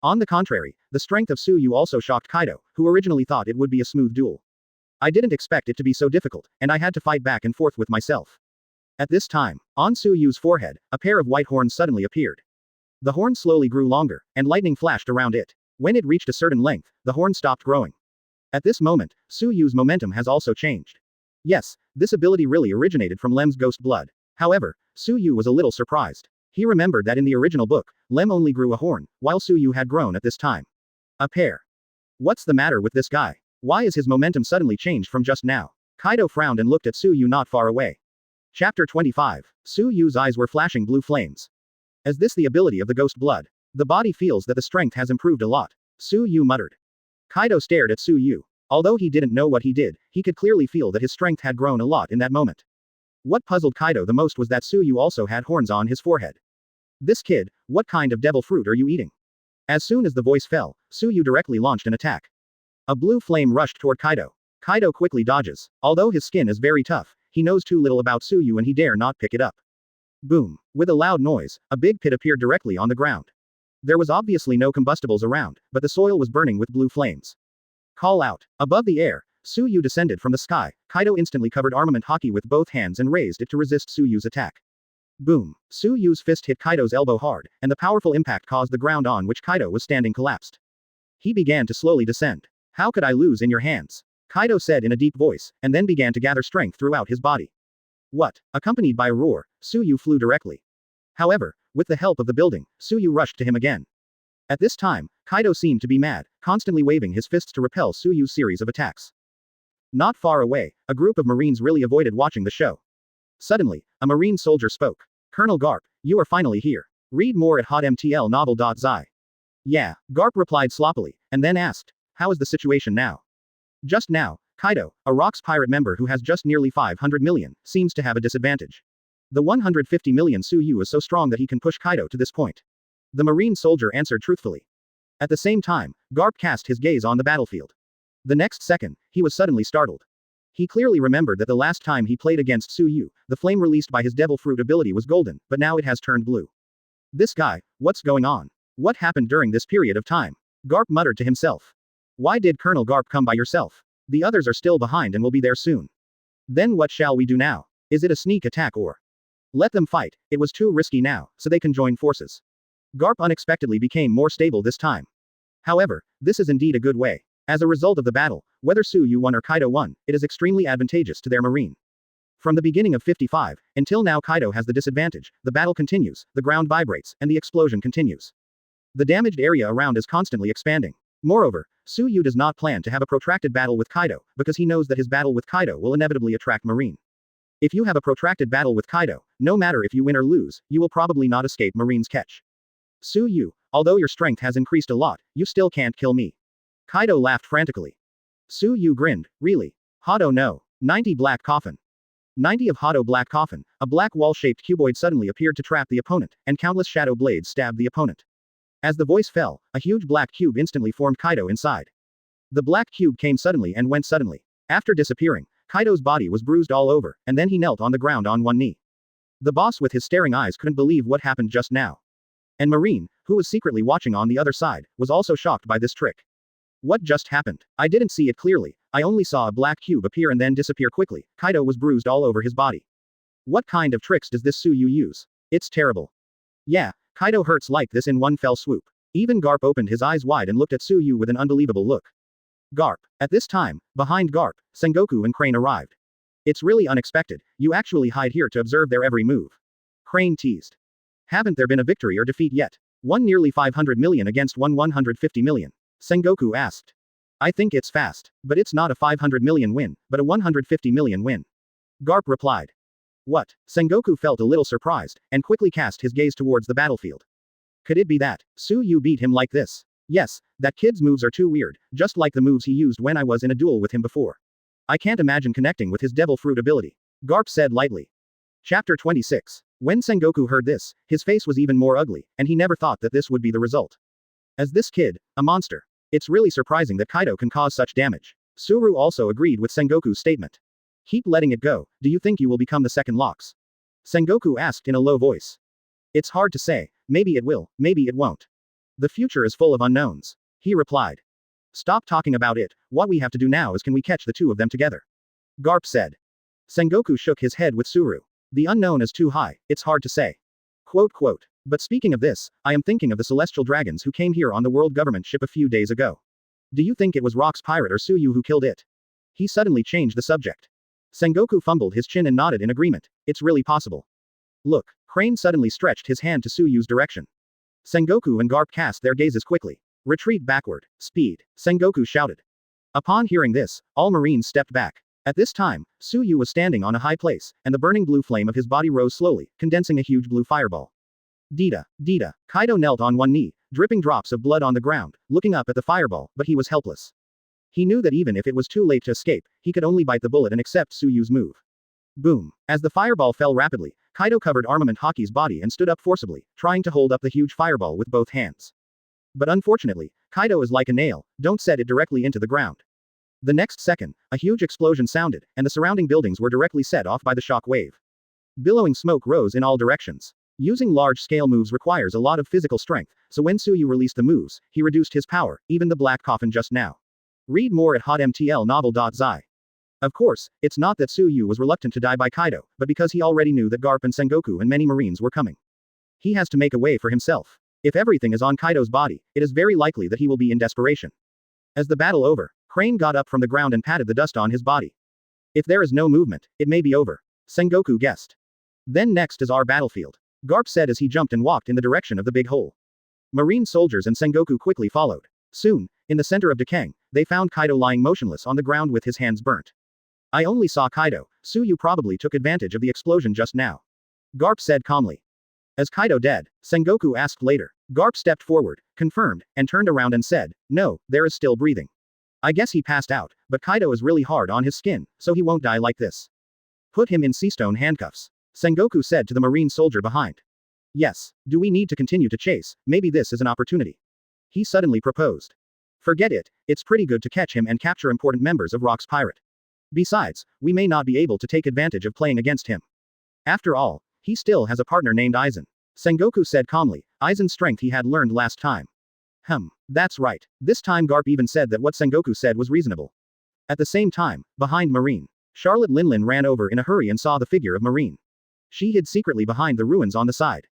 On the contrary, the strength of Su Yu also shocked Kaido, who originally thought it would be a smooth duel. I didn't expect it to be so difficult, and I had to fight back and forth with myself. At this time, on Su Yu's forehead, a pair of white horns suddenly appeared. The horn slowly grew longer, and lightning flashed around it. When it reached a certain length, the horn stopped growing. At this moment, Suyu's momentum has also changed. Yes, this ability really originated from Lem's ghost blood. However, Suyu was a little surprised. He remembered that in the original book, Lem only grew a horn, while Suyu had grown at this time. A pair. What's the matter with this guy? Why is his momentum suddenly changed from just now? Kaido frowned and looked at Suyu not far away. Chapter 25. Suyu's eyes were flashing blue flames. Is this the ability of the ghost blood? The body feels that the strength has improved a lot. Suyu muttered. Kaido stared at Suyu. Although he didn't know what he did, he could clearly feel that his strength had grown a lot in that moment. What puzzled Kaido the most was that Suyu also had horns on his forehead. This kid, what kind of devil fruit are you eating? As soon as the voice fell, Suyu directly launched an attack. A blue flame rushed toward Kaido. Kaido quickly dodges. Although his skin is very tough, he knows too little about Suyu and he dare not pick it up. Boom. With a loud noise, a big pit appeared directly on the ground. There was obviously no combustibles around, but the soil was burning with blue flames. Call out. Above the air, Suyu descended from the sky. Kaido instantly covered armament hockey with both hands and raised it to resist Suyu's attack. Boom. Suyu's fist hit Kaido's elbow hard, and the powerful impact caused the ground on which Kaido was standing collapsed. He began to slowly descend. How could I lose in your hands? Kaido said in a deep voice, and then began to gather strength throughout his body. What? Accompanied by a roar, Suyu flew directly. However, with the help of the building, Suyu rushed to him again. At this time, Kaido seemed to be mad, constantly waving his fists to repel Suyu's series of attacks. Not far away, a group of Marines really avoided watching the show. Suddenly, a Marine soldier spoke. Colonel Garp, you are finally here. Read more at hotmtlnovel.zi. Yeah, Garp replied sloppily, and then asked, how is the situation now? Just now, Kaido, a Rocks pirate member who has just nearly 500 million, seems to have a disadvantage. The 150 million Suyu is so strong that he can push Kaido to this point. The Marine soldier answered truthfully. At the same time, Garp cast his gaze on the battlefield. The next second, he was suddenly startled. He clearly remembered that the last time he played against Suyu, the flame released by his devil fruit ability was golden, but now it has turned blue. This guy, what's going on? What happened during this period of time? Garp muttered to himself. Why did Colonel Garp come by yourself? The others are still behind and will be there soon. Then what shall we do now? Is it a sneak attack or? Let them fight, it was too risky now, so they can join forces. Garp unexpectedly became more stable this time. However, this is indeed a good way. As a result of the battle, whether Suyu won or Kaido won, it is extremely advantageous to their marine. From the beginning of 55, until now Kaido has the disadvantage, the battle continues, the ground vibrates, and the explosion continues. The damaged area around is constantly expanding. Moreover, Suyu does not plan to have a protracted battle with Kaido, because he knows that his battle with Kaido will inevitably attract marine. If you have a protracted battle with Kaido, no matter if you win or lose, you will probably not escape marine's catch. Suyu, although your strength has increased a lot, you still can't kill me. Kaido laughed frantically. Suyu grinned, really? Hado no. 90 Black Coffin. 90 of Hado Black Coffin, a black wall-shaped cuboid suddenly appeared to trap the opponent, and countless shadow blades stabbed the opponent. As the voice fell, a huge black cube instantly formed Kaido inside. The black cube came suddenly and went suddenly. After disappearing, Kaido's body was bruised all over, and then he knelt on the ground on one knee. The boss with his staring eyes couldn't believe what happened just now. And Marine, who was secretly watching on the other side, was also shocked by this trick. What just happened? I didn't see it clearly, I only saw a black cube appear and then disappear quickly. Kaido was bruised all over his body. What kind of tricks does this Suyu use? It's terrible. Yeah, Kaido hurts like this in one fell swoop. Even Garp opened his eyes wide and looked at Suyu with an unbelievable look. Garp. At this time, behind Garp, Sengoku and Crane arrived. It's really unexpected, you actually hide here to observe their every move. Crane teased. Haven't there been a victory or defeat yet? One nearly 500 million against 150 million. Sengoku asked. I think it's fast, but it's not a 500 million win, but a 150 million win. Garp replied. What? Sengoku felt a little surprised, and quickly cast his gaze towards the battlefield. Could it be that Suyu beat him like this? Yes, that kid's moves are too weird, just like the moves he used when I was in a duel with him before. I can't imagine connecting with his devil fruit ability. Garp said lightly. Chapter 26. When Sengoku heard this, his face was even more ugly, and he never thought that this would be the result. As this kid, a monster. It's really surprising that Kaido can cause such damage. Suru also agreed with Sengoku's statement. Keep letting it go, do you think you will become the second Locks? Sengoku asked in a low voice. It's hard to say, maybe it will, maybe it won't. The future is full of unknowns. He replied. Stop talking about it, what we have to do now is can we catch the two of them together? Garp said. Sengoku shook his head with Suru. The unknown is too high, it's hard to say. Quote. But speaking of this, I am thinking of the celestial dragons who came here on the world government ship a few days ago. Do you think it was Rock's pirate or Suyu who killed it? He suddenly changed the subject. Sengoku fumbled his chin and nodded in agreement. It's really possible. Look, Crane suddenly stretched his hand to Suyu's direction. Sengoku and Garp cast their gazes quickly. Retreat backward. Speed. Sengoku shouted. Upon hearing this, all Marines stepped back. At this time, Suyu was standing on a high place, and the burning blue flame of his body rose slowly, condensing a huge blue fireball. Dita. Kaido knelt on one knee, dripping drops of blood on the ground, looking up at the fireball, but he was helpless. He knew that even if it was too late to escape, he could only bite the bullet and accept Suyu's move. Boom. As the fireball fell rapidly, Kaido covered Armament Haki's body and stood up forcibly, trying to hold up the huge fireball with both hands. But unfortunately, Kaido is like a nail, don't set it directly into the ground. The next second, a huge explosion sounded, and the surrounding buildings were directly set off by the shock wave. Billowing smoke rose in all directions. Using large-scale moves requires a lot of physical strength, so when Suyu released the moves, he reduced his power, even the black coffin just now. Read more at hotmtlnovel.zi. Of course, it's not that Suyu was reluctant to die by Kaido, but because he already knew that Garp and Sengoku and many Marines were coming. He has to make a way for himself. If everything is on Kaido's body, it is very likely that he will be in desperation. As the battle over, Crane got up from the ground and patted the dust on his body. If there is no movement, it may be over. Sengoku guessed. Then next is our battlefield. Garp said as he jumped and walked in the direction of the big hole. Marine soldiers and Sengoku quickly followed. Soon, in the center of Dekang, they found Kaido lying motionless on the ground with his hands burnt. I only saw Kaido, Suyu probably took advantage of the explosion just now. Garp said calmly. Is Kaido dead? Sengoku asked later. Garp stepped forward, confirmed, and turned around and said, no, there is still breathing. I guess he passed out, but Kaido is really hard on his skin, so he won't die like this. Put him in seastone handcuffs. Sengoku said to the Marine soldier behind. Yes, do we need to continue to chase? Maybe this is an opportunity. He suddenly proposed. Forget it, it's pretty good to catch him and capture important members of Rock's pirate. Besides, we may not be able to take advantage of playing against him. After all, he still has a partner named Aizen. Sengoku said calmly, Aizen's strength he had learned last time. That's right. This time Garp even said that what Sengoku said was reasonable. At the same time, behind Marine, Charlotte Linlin ran over in a hurry and saw the figure of Marine. She hid secretly behind the ruins on the side.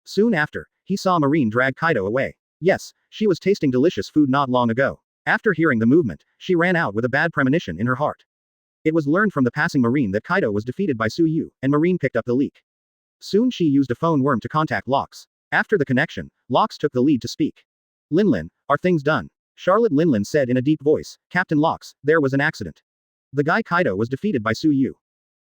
Soon after, he saw Marine drag Kaido away. Yes, she was tasting delicious food not long ago. After hearing the movement, she ran out with a bad premonition in her heart. It was learned from the passing Marine that Kaido was defeated by Suyu, and Marine picked up the leak. Soon she used a phone worm to contact Locks. After the connection, Locks took the lead to speak. Linlin, are things done? Charlotte Linlin said in a deep voice, Captain Locks, there was an accident. The guy Kaido was defeated by Suyu.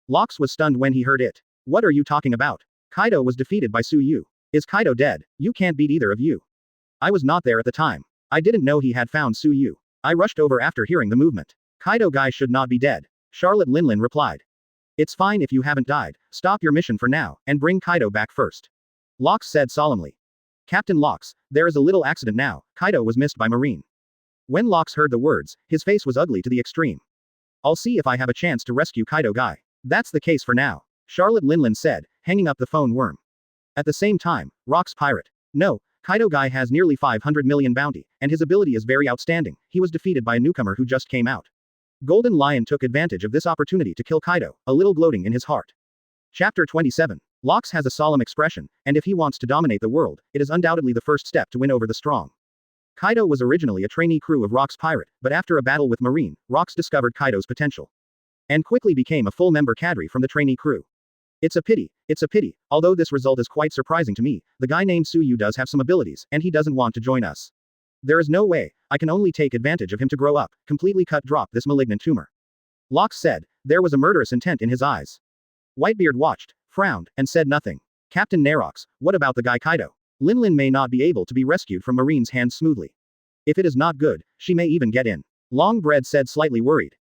Locks was stunned when he heard it. What are you talking about? Kaido was defeated by Suyu. Is Kaido dead? You can't beat either of you. I was not there at the time. I didn't know he had found Suyu. I rushed over after hearing the movement. Kaido guy should not be dead. Charlotte Linlin replied. It's fine if you haven't died, stop your mission for now, and bring Kaido back first. Locks said solemnly. Captain Locks, there is a little accident now, Kaido was missed by Marine. When Locks heard the words, his face was ugly to the extreme. I'll see if I have a chance to rescue Kaido guy. That's the case for now. Charlotte Linlin said, hanging up the phone worm. At the same time, Rock's pirate. No, Kaido guy has nearly 500 million bounty, and his ability is very outstanding. He was defeated by a newcomer who just came out. Golden Lion took advantage of this opportunity to kill Kaido, a little gloating in his heart. Chapter 27. Locks has a solemn expression, and if he wants to dominate the world, it is undoubtedly the first step to win over the strong. Kaido was originally a trainee crew of Rock's pirate, but after a battle with Marine, Rocks discovered Kaido's potential. And quickly became a full member cadre from the trainee crew. It's a pity, although this result is quite surprising to me, the guy named Suyu does have some abilities, and he doesn't want to join us. There is no way, I can only take advantage of him to grow up, completely drop this malignant tumor. Locks said, there was a murderous intent in his eyes. Whitebeard watched, frowned, and said nothing. Captain Nerox, what about the guy Kaido? Linlin may not be able to be rescued from Marine's hands smoothly. If it is not good, she may even get in. Longbread said slightly worried.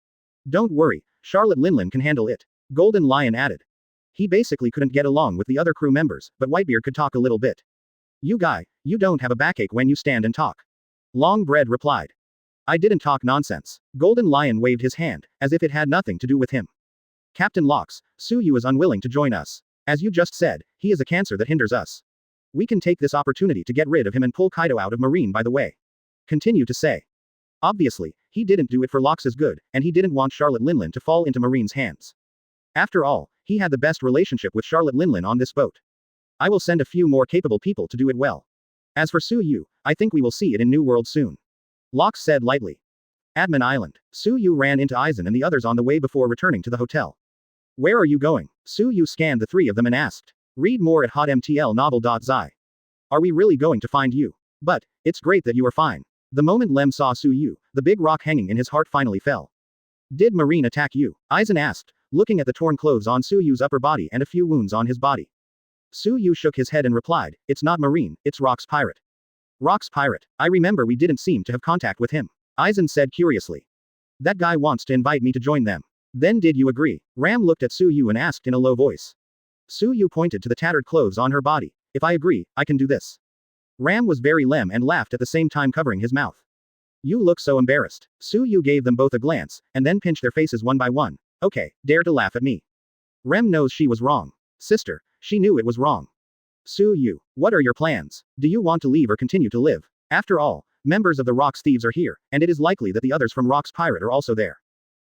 Don't worry, Charlotte Linlin can handle it. Golden Lion added. He basically couldn't get along with the other crew members, but Whitebeard could talk a little bit. You guy, you don't have a backache when you stand and talk. Longbread replied. I didn't talk nonsense. Golden Lion waved his hand, as if it had nothing to do with him. Captain Locks, Suyu is unwilling to join us. As you just said, he is a cancer that hinders us. We can take this opportunity to get rid of him and pull Kaido out of Marine by the way. Continue to say. Obviously, he didn't do it for Locks' good, and he didn't want Charlotte Linlin to fall into Marine's hands. After all, he had the best relationship with Charlotte Linlin on this boat. I will send a few more capable people to do it well. As for Su Yu, I think we will see it in New World soon. Locke said lightly. Atmin Island. Su Yu ran into Aizen and the others on the way before returning to the hotel. Where are you going? Su Yu scanned the three of them and asked. Read more at hotmtlnovel.zi. Are we really going to find you? But, it's great that you are fine. The moment Lem saw Su Yu, the big rock hanging in his heart finally fell. Did Marine attack you? Aizen asked, looking at the torn clothes on Su Yu's upper body and a few wounds on his body. Su Yu shook his head and replied, it's not Marine, it's Rock's pirate. Rock's pirate. I remember we didn't seem to have contact with him. Aizen said curiously. That guy wants to invite me to join them. Then did you agree? Ram looked at Su Yu and asked in a low voice. Su Yu pointed to the tattered clothes on her body. If I agree, I can do this. Ram was very lem and laughed at the same time covering his mouth. You look so embarrassed. Su Yu gave them both a glance, and then pinched their faces one by one. Okay, dare to laugh at me. Rem knows she was wrong. Sister, she knew it was wrong. Su Yu, what are your plans? Do you want to leave or continue to live? After all, members of the Rock's thieves are here, and it is likely that the others from Rock's pirate are also there.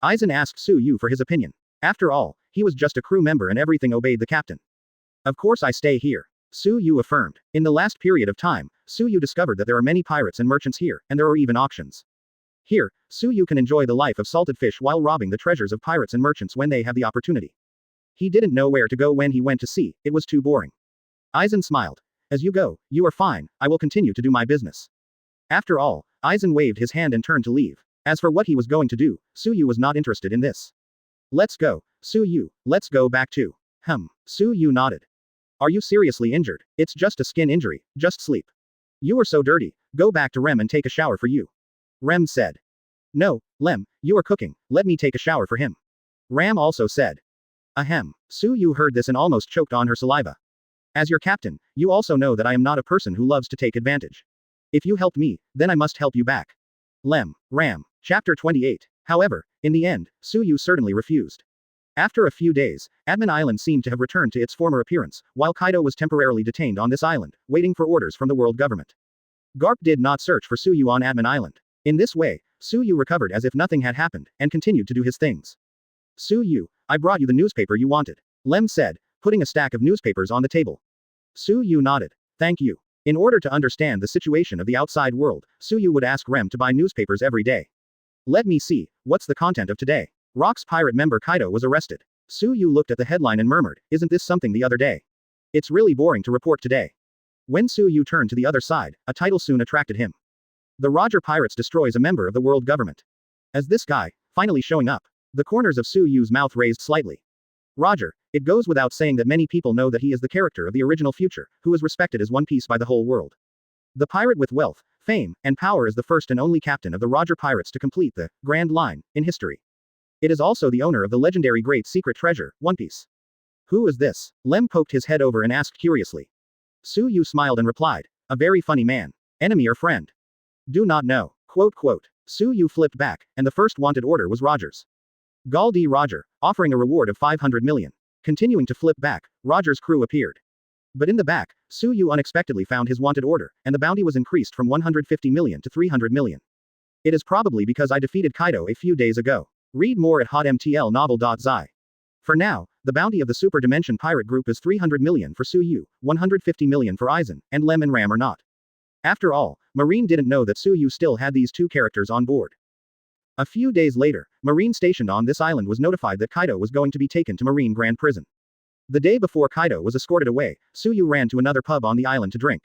Aizen asked Su Yu for his opinion. After all, he was just a crew member and everything obeyed the captain. Of course I stay here. Su Yu affirmed. In the last period of time, Su Yu discovered that there are many pirates and merchants here, and there are even auctions. Here, Su Yu can enjoy the life of salted fish while robbing the treasures of pirates and merchants when they have the opportunity. He didn't know where to go when he went to sea, it was too boring. Aizen smiled. As you go, you are fine, I will continue to do my business. After all, Aizen waved his hand and turned to leave. As for what he was going to do, Su Yu was not interested in this. Let's go, Su Yu, let's go back too. Su Yu nodded. Are you seriously injured? It's just a skin injury, just sleep. You are so dirty, go back to Rem and take a shower for you. Rem said. No, Lem, you are cooking, let me take a shower for him. Ram also said. Ahem. Su Yu heard this and almost choked on her saliva. As your captain, you also know that I am not a person who loves to take advantage. If you helped me, then I must help you back. Lem, Ram. Chapter 28. However, in the end, Su Yu certainly refused. After a few days, Atmin Island seemed to have returned to its former appearance, while Kaido was temporarily detained on this island, waiting for orders from the world government. Garp did not search for Su Yu on Atmin Island. In this way, Su Yu recovered as if nothing had happened, and continued to do his things. Su Yu, I brought you the newspaper you wanted. Lem said, putting a stack of newspapers on the table. Su Yu nodded. Thank you. In order to understand the situation of the outside world, Su Yu would ask Rem to buy newspapers every day. Let me see, what's the content of today? Rock's pirate member Kaido was arrested. Su Yu looked at the headline and murmured, isn't this something the other day? It's really boring to report today. When Su Yu turned to the other side, a title soon attracted him. The Roger Pirates destroys a member of the world government. As this guy, finally showing up. The corners of Su Yu's mouth raised slightly. Roger, it goes without saying that many people know that he is the character of the original Future, who is respected as One Piece by the whole world. The pirate with wealth, fame, and power is the first and only captain of the Roger Pirates to complete the Grand Line in history. It is also the owner of the legendary Great Secret Treasure, One Piece. Who is this? Lem poked his head over and asked curiously. Su Yu smiled and replied, a very funny man. Enemy or friend? Do not know. Quote. Su Yu flipped back, and the first wanted order was Roger's. Gall D. Roger, offering a reward of 500 million. Continuing to flip back, Roger's crew appeared. But in the back, Su Yu unexpectedly found his wanted order, and the bounty was increased from 150 million to 300 million. It is probably because I defeated Kaido a few days ago. Read more at hotmtlnovel.zi. For now, the bounty of the Super Dimension Pirate Group is 300 million for Su Yu, 150 million for Aizen, and Rem and Ram are not. After all, Marine didn't know that Su Yu still had these two characters on board. A few days later, Marine stationed on this island was notified that Kaido was going to be taken to Marine Grand Prison. The day before Kaido was escorted away, Su Yu ran to another pub on the island to drink.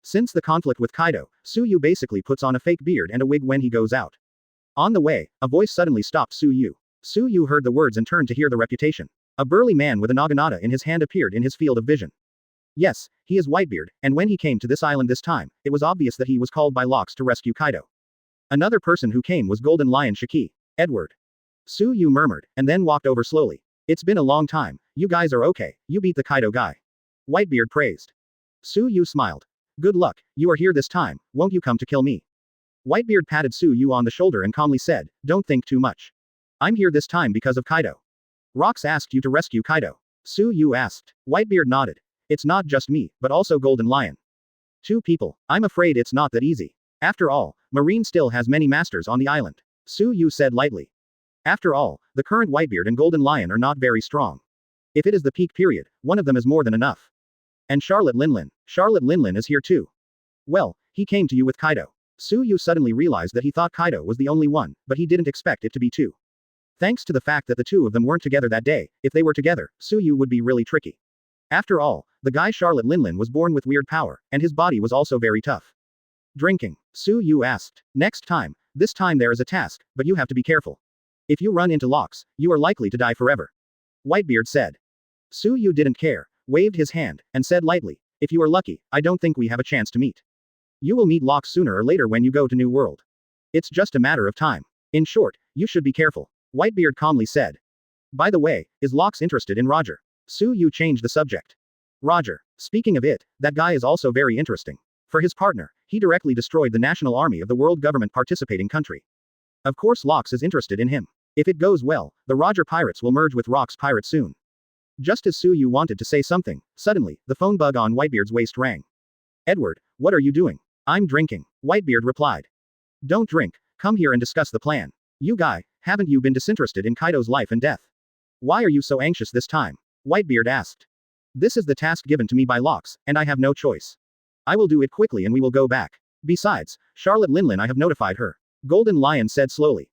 Since the conflict with Kaido, Su Yu basically puts on a fake beard and a wig when he goes out. On the way, a voice suddenly stopped Su Yu. Su Yu heard the words and turned to hear the reputation. A burly man with a naginata in his hand appeared in his field of vision. Yes, he is Whitebeard, and when he came to this island this time, it was obvious that he was called by Locks to rescue Kaido. Another person who came was Golden Lion Shiki, Edward. Su Yu murmured, and then walked over slowly. It's been a long time, you guys are okay, you beat the Kaido guy. Whitebeard praised. Su Yu smiled. Good luck, you are here this time, won't you come to kill me? Whitebeard patted Su Yu on the shoulder and calmly said, don't think too much. I'm here this time because of Kaido. Rocks asked you to rescue Kaido. Su Yu asked. Whitebeard nodded. It's not just me, but also Golden Lion. 2 people, I'm afraid it's not that easy. After all, Marine still has many masters on the island. Su Yu said lightly. After all, the current Whitebeard and Golden Lion are not very strong. If it is the peak period, one of them is more than enough. And Charlotte Linlin. Charlotte Linlin is here too. Well, he came to you with Kaido. Su Yu suddenly realized that he thought Kaido was the only one, but he didn't expect it to be two. Thanks to the fact that the two of them weren't together that day, if they were together, Su Yu would be really tricky. After all, the guy Charlotte Linlin was born with weird power, and his body was also very tough. Drinking. Su Yu asked. Next time. This time there is a task, but you have to be careful. If you run into locks, you are likely to die forever. Whitebeard said. Su Yu didn't care, waved his hand, and said lightly, if you are lucky, I don't think we have a chance to meet. You will meet locks sooner or later when you go to New World. It's just a matter of time. In short, you should be careful. Whitebeard calmly said. By the way, is Locks interested in Roger? Su Yu changed the subject. Roger. Speaking of it, that guy is also very interesting. For his partner, he directly destroyed the national army of the world government participating country. Of course Locks is interested in him. If it goes well, the Roger pirates will merge with Rock's pirates soon. Just as Su Yu wanted to say something, suddenly, the phone bug on Whitebeard's waist rang. Edward, what are you doing? I'm drinking. Whitebeard replied. Don't drink, come here and discuss the plan. You guy, haven't you been disinterested in Kaido's life and death? Why are you so anxious this time? Whitebeard asked. This is the task given to me by Locks, and I have no choice. I will do it quickly and we will go back. Besides, Charlotte Linlin I have notified her. Golden Lion said slowly.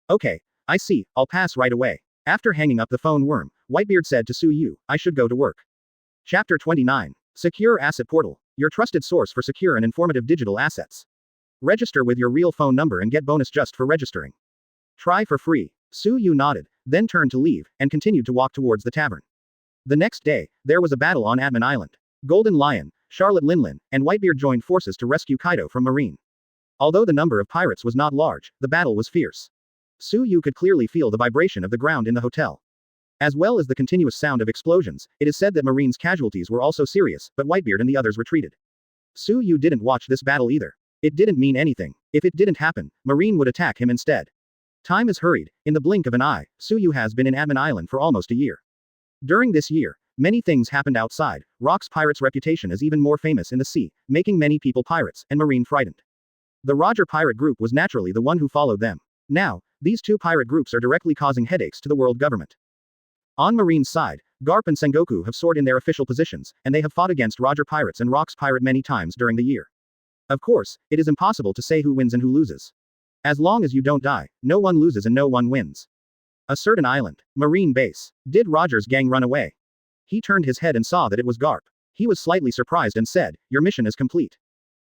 Okay, I see, I'll pass right away. After hanging up the phone worm, Whitebeard said to Su Yu, I should go to work. Chapter 29. Secure Asset Portal. Your trusted source for secure and informative digital assets. Register with your real phone number and get bonus just for registering. Try for free. Su Yu nodded, then turned to leave, and continued to walk towards the tavern. The next day, there was a battle on Atmin Island. Golden Lion, Charlotte Linlin, and Whitebeard joined forces to rescue Kaido from Marine. Although the number of pirates was not large, the battle was fierce. Su Yu could clearly feel the vibration of the ground in the hotel. As well as the continuous sound of explosions, it is said that Marine's casualties were also serious, but Whitebeard and the others retreated. Su Yu didn't watch this battle either. It didn't mean anything. If it didn't happen, Marine would attack him instead. Time is hurried. In the blink of an eye, Su Yu has been in Atmin Island for almost a year. During this year, many things happened outside. Rock's pirates' reputation is even more famous in the sea, making many people pirates, and Marine frightened. The Roger pirate group was naturally the one who followed them. Now, these two pirate groups are directly causing headaches to the world government. On Marine's side, Garp and Sengoku have soared in their official positions, and they have fought against Roger pirates and Rock's pirate many times during the year. Of course, it is impossible to say who wins and who loses. As long as you don't die, no one loses and no one wins. A certain island. Marine base. Did Roger's gang run away? He turned his head and saw that it was Garp. He was slightly surprised and said, your mission is complete.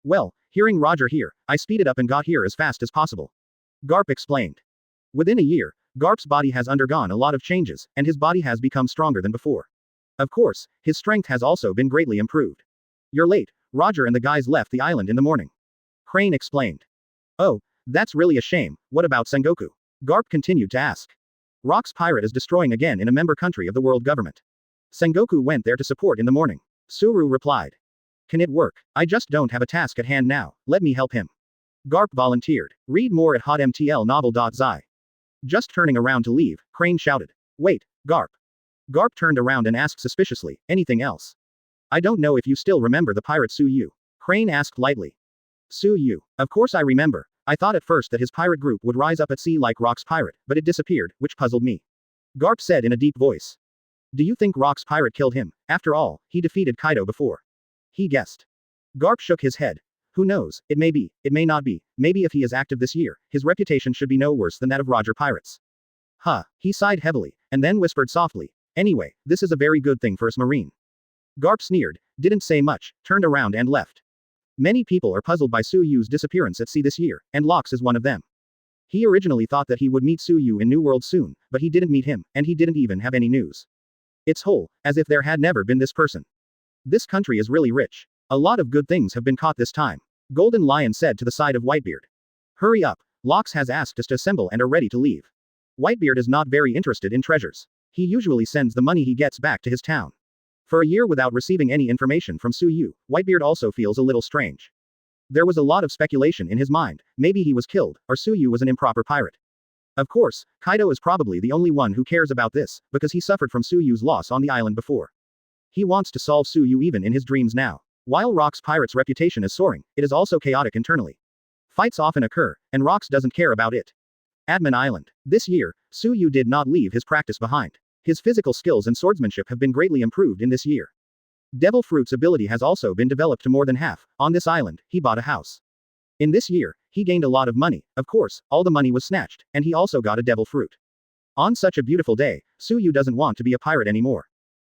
Well, hearing Roger here, I speeded up and got here as fast as possible. Garp explained. Within a year, Garp's body has undergone a lot of changes, and his body has become stronger than before. Of course, his strength has also been greatly improved. You're late. Roger and the guys left the island in the morning. Crane explained. Oh, that's really a shame. What about Sengoku? Garp continued to ask. Rock's pirate is destroying again in a member country of the world government. Sengoku went there to support in the morning. Suru replied. Can it work? I just don't have a task at hand now, let me help him. Garp volunteered. Read more at hotmtlnovel.zi. Just turning around to leave, Crane shouted. Wait, Garp. Garp turned around and asked suspiciously, anything else? I don't know if you still remember the pirate Su Yu. Crane asked lightly. Su Yu. Of course I remember. I thought at first that his pirate group would rise up at sea like Rock's pirate, but it disappeared, which puzzled me. Garp said in a deep voice. Do you think Rock's pirate killed him? After all, he defeated Kaido before. He guessed. Garp shook his head. Who knows, it may be, it may not be, maybe if he is active this year, his reputation should be no worse than that of Roger pirates. Huh, he sighed heavily, and then whispered softly. Anyway, this is a very good thing for us Marine. Garp sneered, didn't say much, turned around and left. Many people are puzzled by Su Yu's disappearance at sea this year, and Locks is one of them. He originally thought that he would meet Su Yu in New World soon, but he didn't meet him, and he didn't even have any news. It's whole, as if there had never been this person. This country is really rich. A lot of good things have been caught this time. Golden Lion said to the side of Whitebeard. Hurry up, Locks has asked us to assemble and are ready to leave. Whitebeard is not very interested in treasures. He usually sends the money he gets back to his town. For a year without receiving any information from Su Yu, Whitebeard also feels a little strange. There was a lot of speculation in his mind, maybe he was killed, or Su Yu was an improper pirate. Of course, Kaido is probably the only one who cares about this, because he suffered from Su Yu's loss on the island before. He wants to solve Su Yu even in his dreams now. While Rock's pirate's reputation is soaring, it is also chaotic internally. Fights often occur, and Rocks doesn't care about it. Atmin Island. This year, Su Yu did not leave his practice behind. His physical skills and swordsmanship have been greatly improved in this year. Devil Fruit's ability has also been developed to more than half. On this island, he bought a house. In this year, he gained a lot of money. Of course, all the money was snatched, and he also got a Devil Fruit. On such a beautiful day, Suyu doesn't want to be a pirate anymore.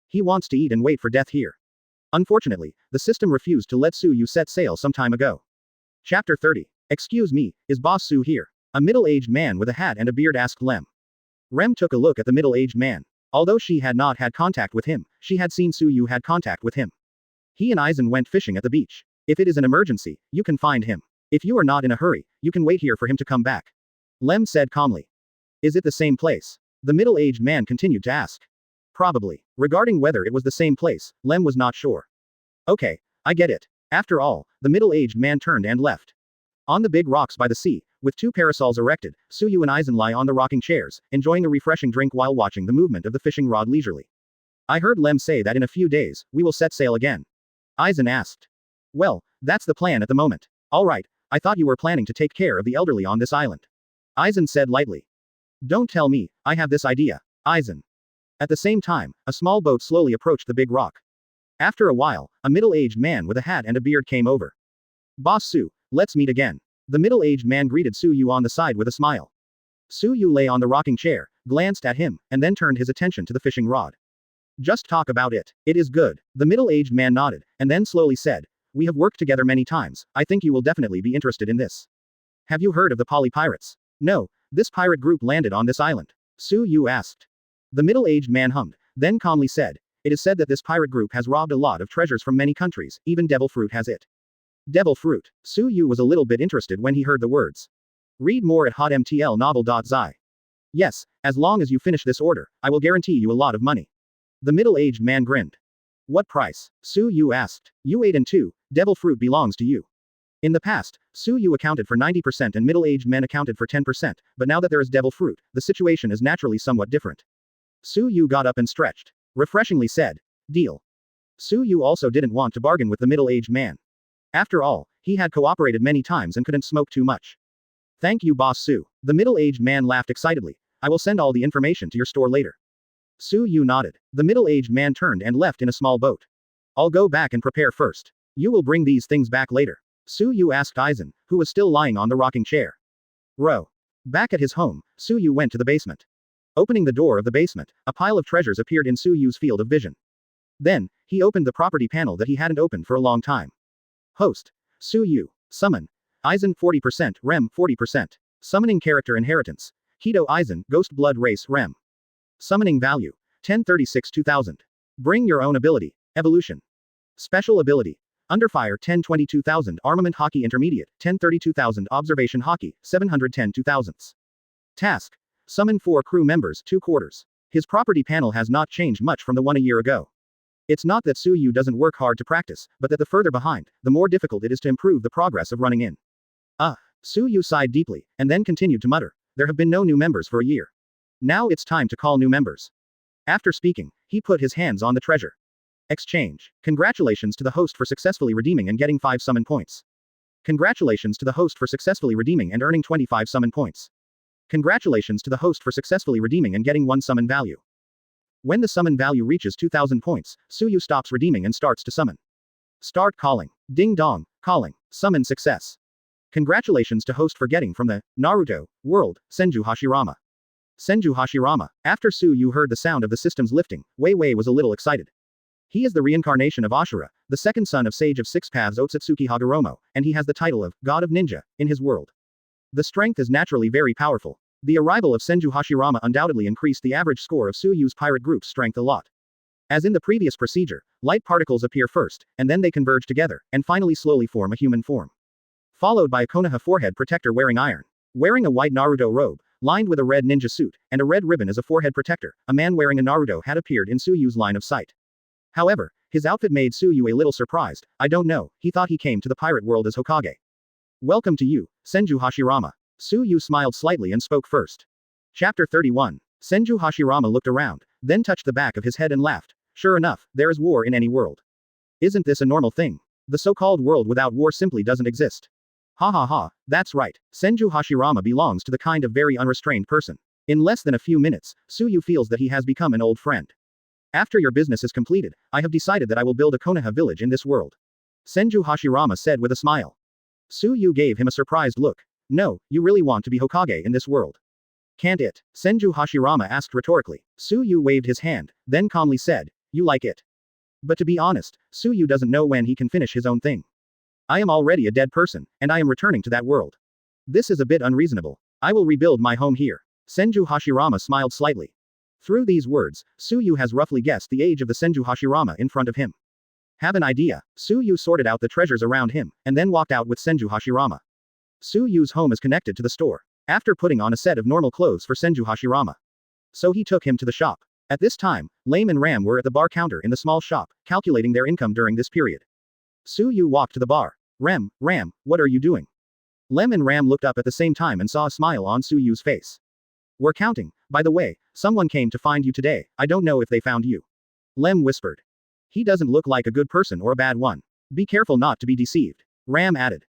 He wants to eat and wait for death here. Unfortunately, the system refused to let Suyu set sail some time ago. Chapter 30. Excuse me, is Boss Su here? A middle-aged man with a hat and a beard asked Lem. Rem took a look at the middle-aged man. Although she had not had contact with him, she had seen Suyu had contact with him. He and Aizen went fishing at the beach. If it is an emergency, you can find him. If you are not in a hurry, you can wait here for him to come back. Lem said calmly. Is it the same place? The middle-aged man continued to ask. Probably. Regarding whether it was the same place, Lem was not sure. Okay, I get it. After all, the middle-aged man turned and left. On the big rocks by the sea, with two parasols erected, Suyu and Aizen lie on the rocking chairs, enjoying a refreshing drink while watching the movement of the fishing rod leisurely. I heard Lem say that in a few days, we will set sail again. Aizen asked. Well, that's the plan at the moment. Alright, I thought you were planning to take care of the elderly on this island. Aizen said lightly. Don't tell me, I have this idea, Aizen. At the same time, a small boat slowly approached the big rock. After a while, a middle-aged man with a hat and a beard came over. Boss Su, let's meet again. The middle-aged man greeted Suyu on the side with a smile. Suyu lay on the rocking chair, glanced at him, and then turned his attention to the fishing rod. Just talk about it. It is good. The middle-aged man nodded, and then slowly said, we have worked together many times, I think you will definitely be interested in this. Have you heard of the Poley pirates? No, this pirate group landed on this island. Suyu asked. The middle-aged man hummed, then calmly said, it is said that this pirate group has robbed a lot of treasures from many countries, even Devil Fruit has it. Devil Fruit. Suyu was a little bit interested when he heard the words. Read more at hotmtlnovel.zi. Yes, as long as you finish this order, I will guarantee you a lot of money. The middle-aged man grinned. What price? Suyu asked. You 8 and 2, Devil Fruit belongs to you. In the past, Suyu accounted for 90% and middle-aged men accounted for 10%, but now that there is Devil Fruit, the situation is naturally somewhat different. Suyu got up and stretched. Refreshingly said. Deal. Suyu also didn't want to bargain with the middle-aged man. After all, he had cooperated many times and couldn't smoke too much. Thank you, Boss Su. The middle-aged man laughed excitedly. I will send all the information to your store later. Suyu nodded. The middle-aged man turned and left in a small boat. I'll go back and prepare first. You will bring these things back later. Suyu asked Aizen, who was still lying on the rocking chair. Row. Back at his home, Suyu went to the basement. Opening the door of the basement, a pile of treasures appeared in Suyu's field of vision. Then, he opened the property panel that he hadn't opened for a long time. Host. Suyu. Summon. Aizen 40%, Rem 40%. Summoning character inheritance. Kaido Aizen, Ghost Blood Race Rem. Summoning value. 1036-2000. Bring your own ability. Evolution. Special ability. Underfire 1022,000 Armament Hockey Intermediate, 1032,000 Observation Hockey, 710-2000s. Task. Summon 4 crew members 2 quarters. His property panel has not changed much from the one a year ago. It's not that Suyu doesn't work hard to practice, but that the further behind, the more difficult it is to improve the progress of running in. Suyu sighed deeply, and then continued to mutter, there have been no new members for a year. Now it's time to call new members. After speaking, he put his hands on the treasure. Exchange. Congratulations to the host for successfully redeeming and getting 5 summon points. Congratulations to the host for successfully redeeming and earning 25 summon points. Congratulations to the host for successfully redeeming and getting 1 summon value. When the summon value reaches 2000 points, Suyu stops redeeming and starts to summon. Start calling. Ding dong, calling. Summon success. Congratulations to host for getting from the Naruto world, Senju Hashirama. Senju Hashirama. After Suyu heard the sound of the systems lifting, Wei Wei was a little excited. He is the reincarnation of Ashura, the second son of Sage of Six Paths Otsutsuki Hagoromo, and he has the title of God of Ninja in his world. The strength is naturally very powerful. The arrival of Senju Hashirama undoubtedly increased the average score of Suyu's pirate group's strength a lot. As in the previous procedure, light particles appear first, and then they converge together, and finally slowly form a human form. Followed by a Konoha forehead protector wearing iron. Wearing a white Naruto robe, lined with a red ninja suit, and a red ribbon as a forehead protector, a man wearing a Naruto hat appeared in Suyu's line of sight. However, his outfit made Suyu a little surprised. I don't know, he thought he came to the pirate world as Hokage. Welcome to you, Senju Hashirama. Suyu smiled slightly and spoke first. Chapter 31. Senju Hashirama looked around, then touched the back of his head and laughed. Sure enough, there is war in any world. Isn't this a normal thing? The so-called world without war simply doesn't exist. Ha ha ha, that's right. Senju Hashirama belongs to the kind of very unrestrained person. In less than a few minutes, Suyu feels that he has become an old friend. After your business is completed, I have decided that I will build a Konoha village in this world. Senju Hashirama said with a smile. Suyu gave him a surprised look. No, you really want to be Hokage in this world. Can't it? Senju Hashirama asked rhetorically. Suyu waved his hand, then calmly said, you like it. But to be honest, Suyu doesn't know when he can finish his own thing. I am already a dead person, and I am returning to that world. This is a bit unreasonable. I will rebuild my home here. Senju Hashirama smiled slightly. Through these words, Suyu has roughly guessed the age of the Senju Hashirama in front of him. Have an idea. Suyu sorted out the treasures around him, and then walked out with Senju Hashirama. Suyu's home is connected to the store. After putting on a set of normal clothes for Senju Hashirama. So he took him to the shop. At this time, Rem and Ram were at the bar counter in the small shop, calculating their income during this period. Suyu walked to the bar. Ram, what are you doing? Rem and Ram looked up at the same time and saw a smile on Suyu's face. We're counting. By the way, someone came to find you today. I don't know if they found you. Rem whispered. He doesn't look like a good person or a bad one. Be careful not to be deceived. Ram added.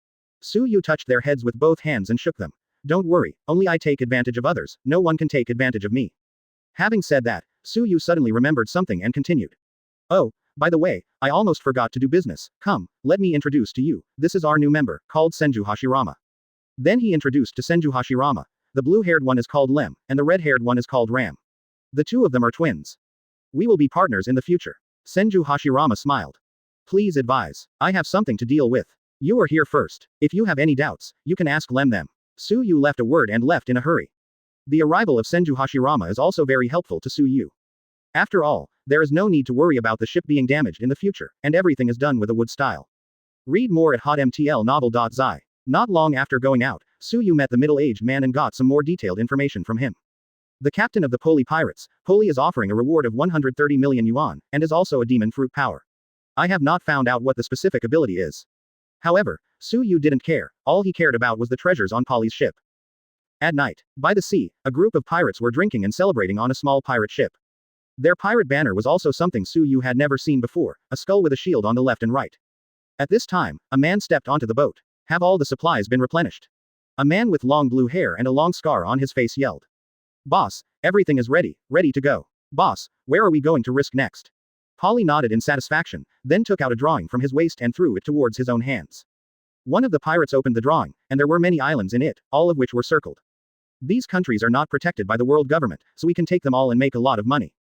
Suyu touched their heads with both hands and shook them. Don't worry, only I take advantage of others, no one can take advantage of me. Having said that, Suyu suddenly remembered something and continued. Oh, by the way, I almost forgot to do business. Come, let me introduce to you, this is our new member, called Senju Hashirama. Then he introduced to Senju Hashirama. The blue-haired one is called Rem, and the red-haired one is called Ram. The two of them are twins. We will be partners in the future. Senju Hashirama smiled. Please advise. I have something to deal with. You are here first. If you have any doubts, you can ask Rem them. Suyu left a word and left in a hurry. The arrival of Senju Hashirama is also very helpful to Suyu. After all, there is no need to worry about the ship being damaged in the future, and everything is done with a wood style. Read more at hotmtlnovel.zi. Not long after going out, Suyu met the middle-aged man and got some more detailed information from him. The captain of the Poley pirates, Poley is offering a reward of 130 million yuan, and is also a demon fruit power. I have not found out what the specific ability is. However, Suyu didn't care, all he cared about was the treasures on Poley's ship. At night, by the sea, a group of pirates were drinking and celebrating on a small pirate ship. Their pirate banner was also something Suyu had never seen before, a skull with a shield on the left and right. At this time, a man stepped onto the boat. Have all the supplies been replenished? A man with long blue hair and a long scar on his face yelled. Boss, everything is ready to go. Boss, where are we going to risk next? Poley nodded in satisfaction, then took out a drawing from his waist and threw it towards his own hands. One of the pirates opened the drawing, and there were many islands in it, all of which were circled. These countries are not protected by the world government, so we can take them all and make a lot of money.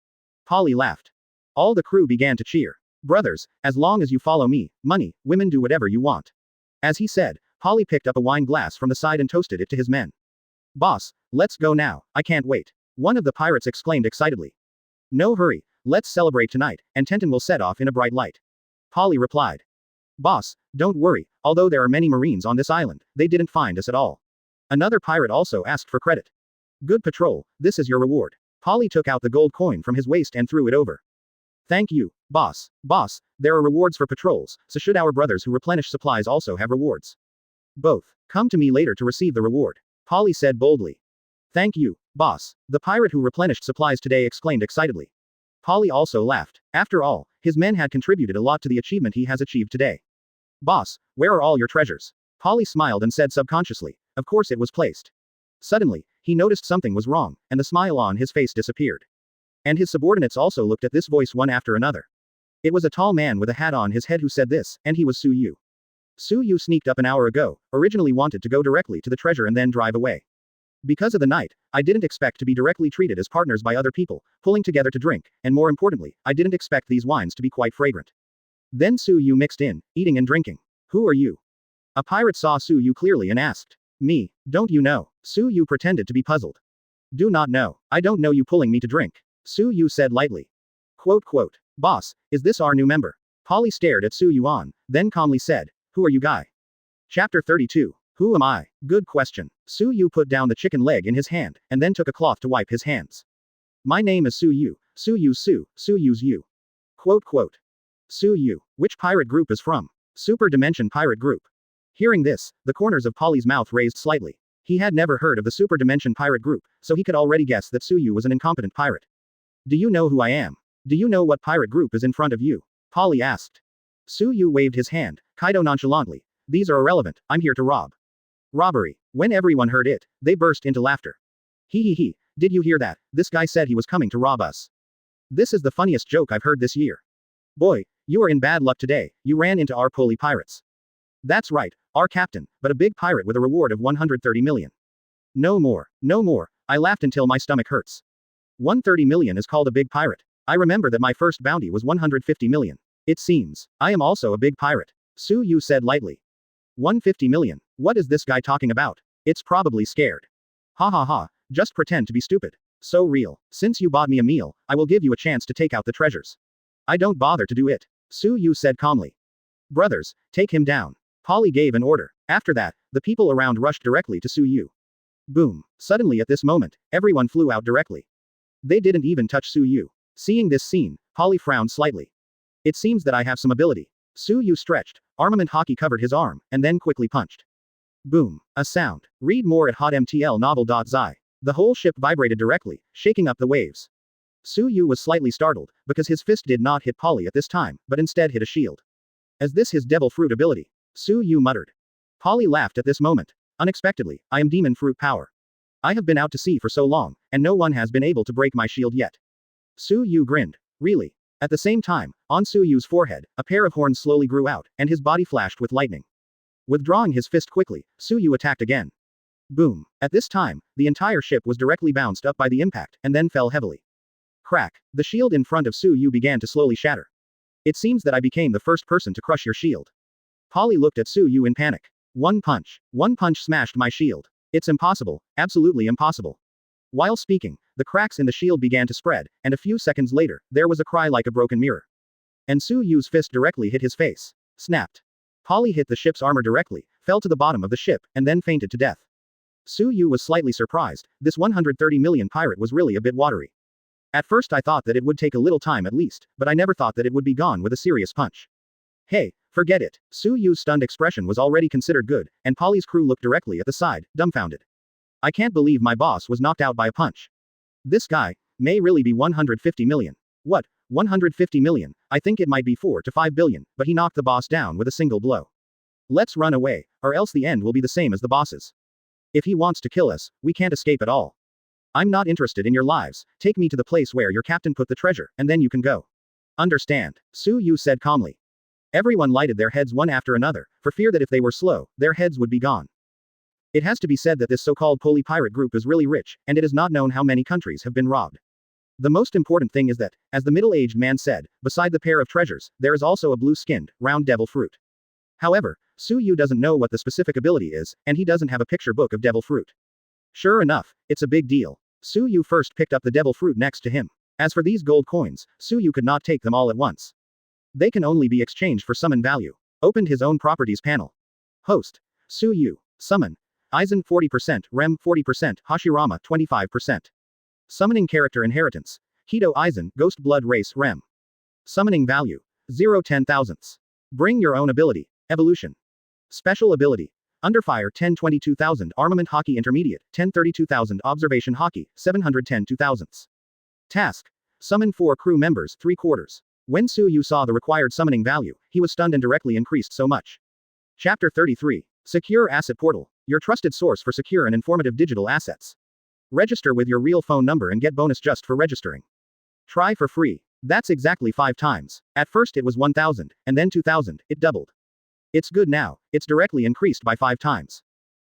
Poley laughed. All the crew began to cheer. Brothers, as long as you follow me, money, women do whatever you want. As he said, Poley picked up a wine glass from the side and toasted it to his men. Boss, let's go now, I can't wait. One of the pirates exclaimed excitedly. No hurry, let's celebrate tonight, and Tenten will set off in a bright light. Poley replied. Boss, don't worry, although there are many marines on this island, they didn't find us at all. Another pirate also asked for credit. Good patrol, this is your reward. Poley took out the gold coin from his waist and threw it over. Thank you, boss. Boss, there are rewards for patrols, so should our brothers who replenish supplies also have rewards? Both. Come to me later to receive the reward. Poley said boldly. Thank you, boss. The pirate who replenished supplies today exclaimed excitedly. Poley also laughed. After all, his men had contributed a lot to the achievement he has achieved today. Boss, where are all your treasures? Poley smiled and said subconsciously, of course it was placed. Suddenly, he noticed something was wrong, and the smile on his face disappeared. And his subordinates also looked at this voice one after another. It was a tall man with a hat on his head who said this, and he was Suyu. Suyu sneaked up an hour ago, originally wanted to go directly to the treasure and then drive away. Because of the night, I didn't expect to be directly treated as partners by other people, pulling together to drink, and more importantly, I didn't expect these wines to be quite fragrant. Then Suyu mixed in, eating and drinking. Who are you? A pirate saw Suyu clearly and asked. Me, don't you know? Suyu pretended to be puzzled. Do not know. I don't know you pulling me to drink. Suyu said lightly. Quote, boss, is this our new member? Poley stared at Suyu, then calmly said, who are you guy? Chapter 32. Who am I? Good question. Suyu put down the chicken leg in his hand, and then took a cloth to wipe his hands. My name is Suyu. Suyu's you. Quote. Suyu. Which pirate group is from? Super Dimension Pirate Group. Hearing this, the corners of Polly's mouth raised slightly. He had never heard of the Super Dimension Pirate Group, so he could already guess that Suyu was an incompetent pirate. Do you know who I am? Do you know what pirate group is in front of you? Polly asked. Suyu waved his hand, Kaido nonchalantly. These are irrelevant, I'm here to rob. Robbery. When everyone heard it, they burst into laughter. He, did you hear that? This guy said he was coming to rob us. This is the funniest joke I've heard this year. Boy, you are in bad luck today, you ran into our Poley pirates. That's right, our captain, but a big pirate with a reward of 130 million. No more, no more, I laughed until my stomach hurts. 130 million is called a big pirate. I remember that my first bounty was 150 million. It seems, I am also a big pirate. Su Yu said lightly. 150 million, what is this guy talking about? It's probably scared. Ha ha ha, just pretend to be stupid. So real, since you bought me a meal, I will give you a chance to take out the treasures. I don't bother to do it. Su Yu said calmly. Brothers, take him down. Poley gave an order. After that, the people around rushed directly to Su Yu. Boom. Suddenly at this moment, everyone flew out directly. They didn't even touch Su Yu. Seeing this scene, Poley frowned slightly. It seems that I have some ability. Su Yu stretched, armament hockey covered his arm, and then quickly punched. Boom. A sound. Read more at hotmtlnovel.zi. The whole ship vibrated directly, shaking up the waves. Su Yu was slightly startled, because his fist did not hit Poley at this time, but instead hit a shield. Is this his devil fruit ability? Su Yu muttered. Poley laughed at this moment. Unexpectedly, I am demon fruit power. I have been out to sea for so long, and no one has been able to break my shield yet. Su Yu grinned. Really? At the same time, on Su Yu's forehead, a pair of horns slowly grew out, and his body flashed with lightning. Withdrawing his fist quickly, Su Yu attacked again. Boom. At this time, the entire ship was directly bounced up by the impact, and then fell heavily. Crack. The shield in front of Su Yu began to slowly shatter. It seems that I became the first person to crush your shield. Poley looked at Su Yu in panic. One punch smashed my shield. It's impossible, absolutely impossible. While speaking, the cracks in the shield began to spread, and a few seconds later, there was a cry like a broken mirror. And Su Yu's fist directly hit his face. Snapped. Poley hit the ship's armor directly, fell to the bottom of the ship, and then fainted to death. Su Yu was slightly surprised. This 130 million pirate was really a bit watery. At first I thought that it would take a little time at least, but I never thought that it would be gone with a serious punch. Hey, forget it. Su Yu's stunned expression was already considered good, and Polly's crew looked directly at the side, dumbfounded. I can't believe my boss was knocked out by a punch. This guy may really be 150 million. What? 150 million? I think it might be 4 to 5 billion, but he knocked the boss down with a single blow. Let's run away, or else the end will be the same as the boss's. If he wants to kill us, we can't escape at all. I'm not interested in your lives, take me to the place where your captain put the treasure, and then you can go. Understand, Su Yu said calmly. Everyone lighted their heads one after another, for fear that if they were slow, their heads would be gone. It has to be said that this so-called Poley pirate group is really rich, and it is not known how many countries have been robbed. The most important thing is that, as the middle-aged man said, beside the pair of treasures, there is also a blue-skinned, round devil fruit. However, Su Yu doesn't know what the specific ability is, and he doesn't have a picture book of devil fruit. Sure enough, it's a big deal. Su Yu first picked up the devil fruit next to him. As for these gold coins, Su Yu could not take them all at once. They can only be exchanged for summon value. Opened his own properties panel. Host. Su Yu. Summon. Aizen 40%, Rem 40%, Hashirama 25%. Summoning character inheritance. Kaido Aizen, Ghost Blood Race Rem. Summoning value. 0 10 thousandths. Bring your own ability. Evolution. Special ability. Underfire 10 22,000 Armament Hockey Intermediate, 10 32,000 Observation Hockey, 710 2000ths. Task. Summon 4 crew members 3/4. When Su Yu saw the required summoning value, he was stunned and directly increased so much. Chapter 33. Secure Asset Portal. Your trusted source for secure and informative digital assets. Register with your real phone number and get bonus just for registering. Try for free. That's exactly 5 times. At first it was 1,000, and then 2,000, it doubled. It's good now, it's directly increased by 5 times.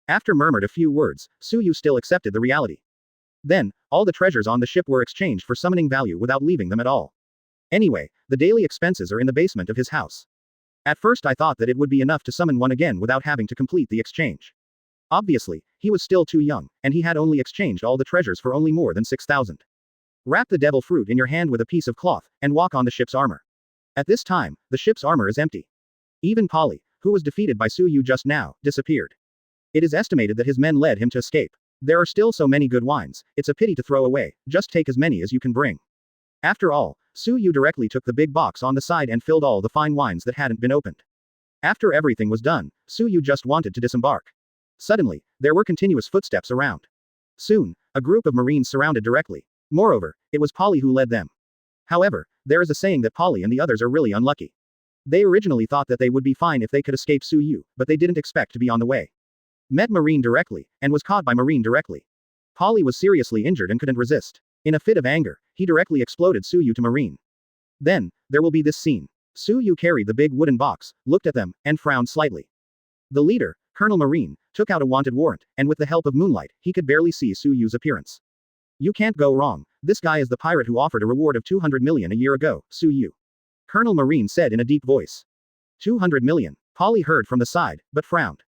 After murmured a few words, Su Yu still accepted the reality. Then, all the treasures on the ship were exchanged for summoning value without leaving them at all. Anyway, the daily expenses are in the basement of his house. At first I thought that it would be enough to summon one again without having to complete the exchange. Obviously, he was still too young, and he had only exchanged all the treasures for only more than 6,000. Wrap the devil fruit in your hand with a piece of cloth, and walk on the ship's armor. At this time, the ship's armor is empty. Even Poley, who was defeated by Su Yu just now, disappeared. It is estimated that his men led him to escape. There are still so many good wines, it's a pity to throw away, just take as many as you can bring. After all, Su Yu directly took the big box on the side and filled all the fine wines that hadn't been opened. After everything was done, Su Yu just wanted to disembark. Suddenly, there were continuous footsteps around. Soon, a group of marines surrounded directly. Moreover, it was Poley who led them. However, there is a saying that Poley and the others are really unlucky. They originally thought that they would be fine if they could escape Su Yu, but they didn't expect to be on the way. Met Marine directly, and was caught by Marine directly. Poley was seriously injured and couldn't resist. In a fit of anger, he directly exploded Suyu to Marine. Then, there will be this scene. Suyu carried the big wooden box, looked at them, and frowned slightly. The leader, Colonel Marine, took out a wanted warrant, and with the help of moonlight, he could barely see Suyu's appearance. You can't go wrong. This guy is the pirate who offered a reward of 200 million a year ago, Suyu. Colonel Marine said in a deep voice. 200 million. Poley heard from the side, but frowned.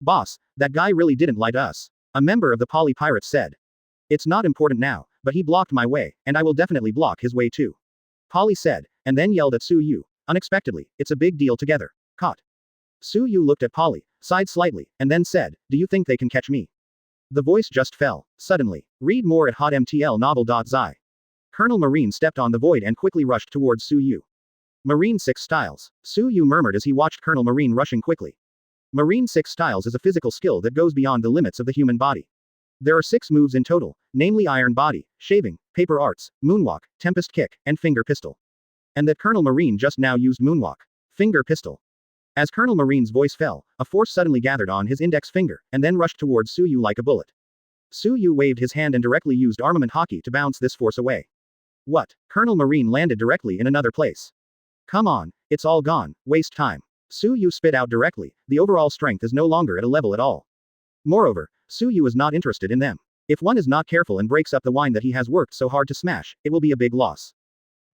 Boss, that guy really didn't lie to us. A member of the Poley pirates said. It's not important now, but he blocked my way, and I will definitely block his way too. Poley said, and then yelled at Suyu. Unexpectedly, it's a big deal together. Caught. Suyu looked at Poley, sighed slightly, and then said, do you think they can catch me? The voice just fell. Suddenly. Read more at hotmtlnovel.zi. Colonel Marine stepped on the void and quickly rushed towards Suyu. Marine 6 Styles. Suyu murmured as he watched Colonel Marine rushing quickly. Marine 6 Styles is a physical skill that goes beyond the limits of the human body. There are 6 moves in total, namely Iron Body, Shaving, Paper Arts, Moonwalk, Tempest Kick, and Finger Pistol. And that Colonel Marine just now used Moonwalk. Finger Pistol. As Colonel Marine's voice fell, a force suddenly gathered on his index finger, and then rushed towards Suyu like a bullet. Suyu waved his hand and directly used armament hockey to bounce this force away. What? Colonel Marine landed directly in another place. Come on, it's all gone, waste time. Suyu spit out directly, the overall strength is no longer at a level at all. Moreover, Suyu is not interested in them. If one is not careful and breaks up the wine that he has worked so hard to smash, it will be a big loss.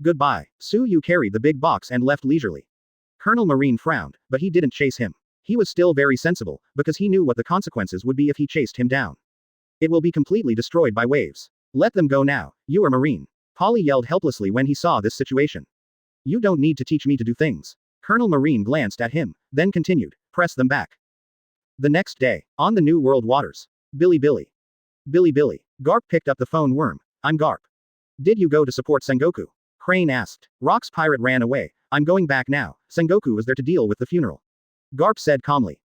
Goodbye. Suyu carried the big box and left leisurely. Colonel Marine frowned, but he didn't chase him. He was still very sensible, because he knew what the consequences would be if he chased him down. It will be completely destroyed by waves. Let them go now, you are Marine. Poley yelled helplessly when he saw this situation. You don't need to teach me to do things. Colonel Marine glanced at him, then continued, press them back. The next day, on the New World waters. Billy. Garp picked up the phone worm. I'm Garp. Did you go to support Sengoku? Crane asked. Rock's pirate ran away. I'm going back now. Sengoku was there to deal with the funeral. Garp said calmly.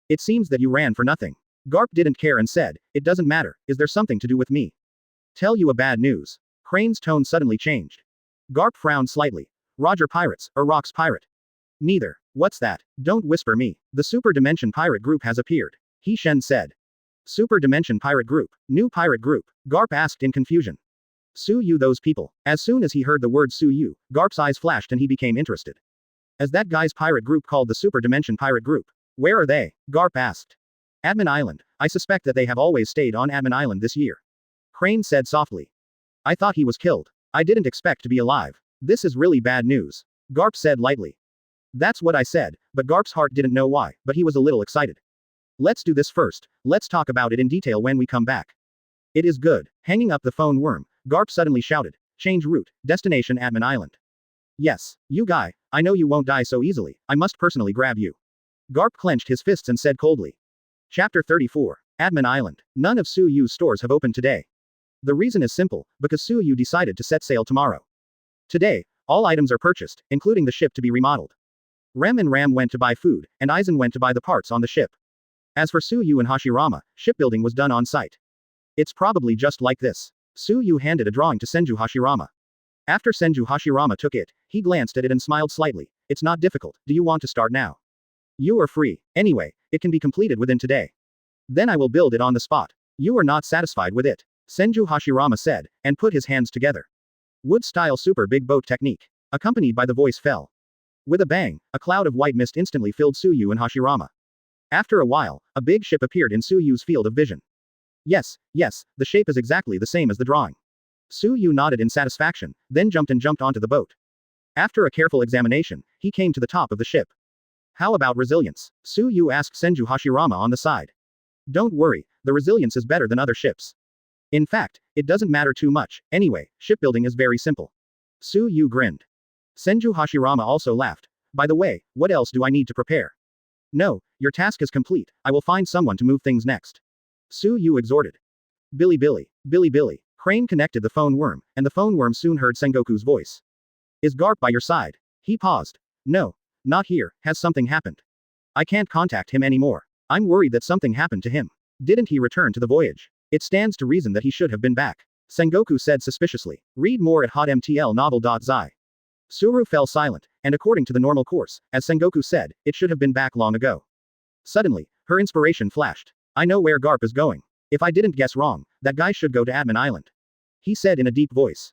It seems that you ran for nothing. Garp didn't care and said, it doesn't matter, is there something to do with me? Tell you a bad news. Crane's tone suddenly changed. Garp frowned slightly. Roger pirates, or Rock's pirate? Neither. What's that? Don't whisper me. The Super Dimension Pirate Group has appeared. He Shen said. Super Dimension Pirate Group. New pirate group. Garp asked in confusion. Suyu those people. As soon as he heard the word Suyu, Garp's eyes flashed and he became interested. As that guy's pirate group called the Super Dimension Pirate Group. Where are they? Garp asked. Atmin Island. I suspect that they have always stayed on Atmin Island this year. Crane said softly. I thought he was killed. I didn't expect to be alive. This is really bad news. Garp said lightly. That's what I said, but Garp's heart didn't know why, but he was a little excited. Let's do this first. Let's talk about it in detail when we come back. It is good. Hanging up the phone worm, Garp suddenly shouted. Change route. Destination Atmin Island. Yes, you guy, I know you won't die so easily, I must personally grab you. Garp clenched his fists and said coldly. Chapter 34. Atmin Island. None of Suyu's stores have opened today. The reason is simple, because Suyu decided to set sail tomorrow. Today, all items are purchased, including the ship to be remodeled. Rem and Ram went to buy food, and Aizen went to buy the parts on the ship. As for Suyu and Hashirama, shipbuilding was done on site. It's probably just like this. Suyu handed a drawing to Senju Hashirama. After Senju Hashirama took it, he glanced at it and smiled slightly. It's not difficult, do you want to start now? You are free. Anyway, it can be completed within today. Then I will build it on the spot. You are not satisfied with it. Senju Hashirama said, and put his hands together. Wood-style super big boat technique. Accompanied by the voice fell. With a bang, a cloud of white mist instantly filled Suyu and Hashirama. After a while, a big ship appeared in Suyu's field of vision. Yes, the shape is exactly the same as the drawing. Suyu nodded in satisfaction, then jumped onto the boat. After a careful examination, he came to the top of the ship. How about resilience? Suyu asked Senju Hashirama on the side. Don't worry, the resilience is better than other ships. In fact, it doesn't matter too much, anyway, shipbuilding is very simple. Suyu grinned. Senju Hashirama also laughed. By the way, what else do I need to prepare? No, your task is complete, I will find someone to move things next. Suyu exhorted. Billy. Crane connected the phone worm, and the phone worm soon heard Sengoku's voice. Is Garp by your side? He paused. No, not here, has something happened? I can't contact him anymore. I'm worried that something happened to him. Didn't he return to the voyage? It stands to reason that he should have been back. Sengoku said suspiciously. Read more at hotmtlnovel.zi. Suru fell silent, and according to the normal course, as Sengoku said, it should have been back long ago. Suddenly, her inspiration flashed. I know where Garp is going. If I didn't guess wrong, that guy should go to Atmin Island. he said in a deep voice.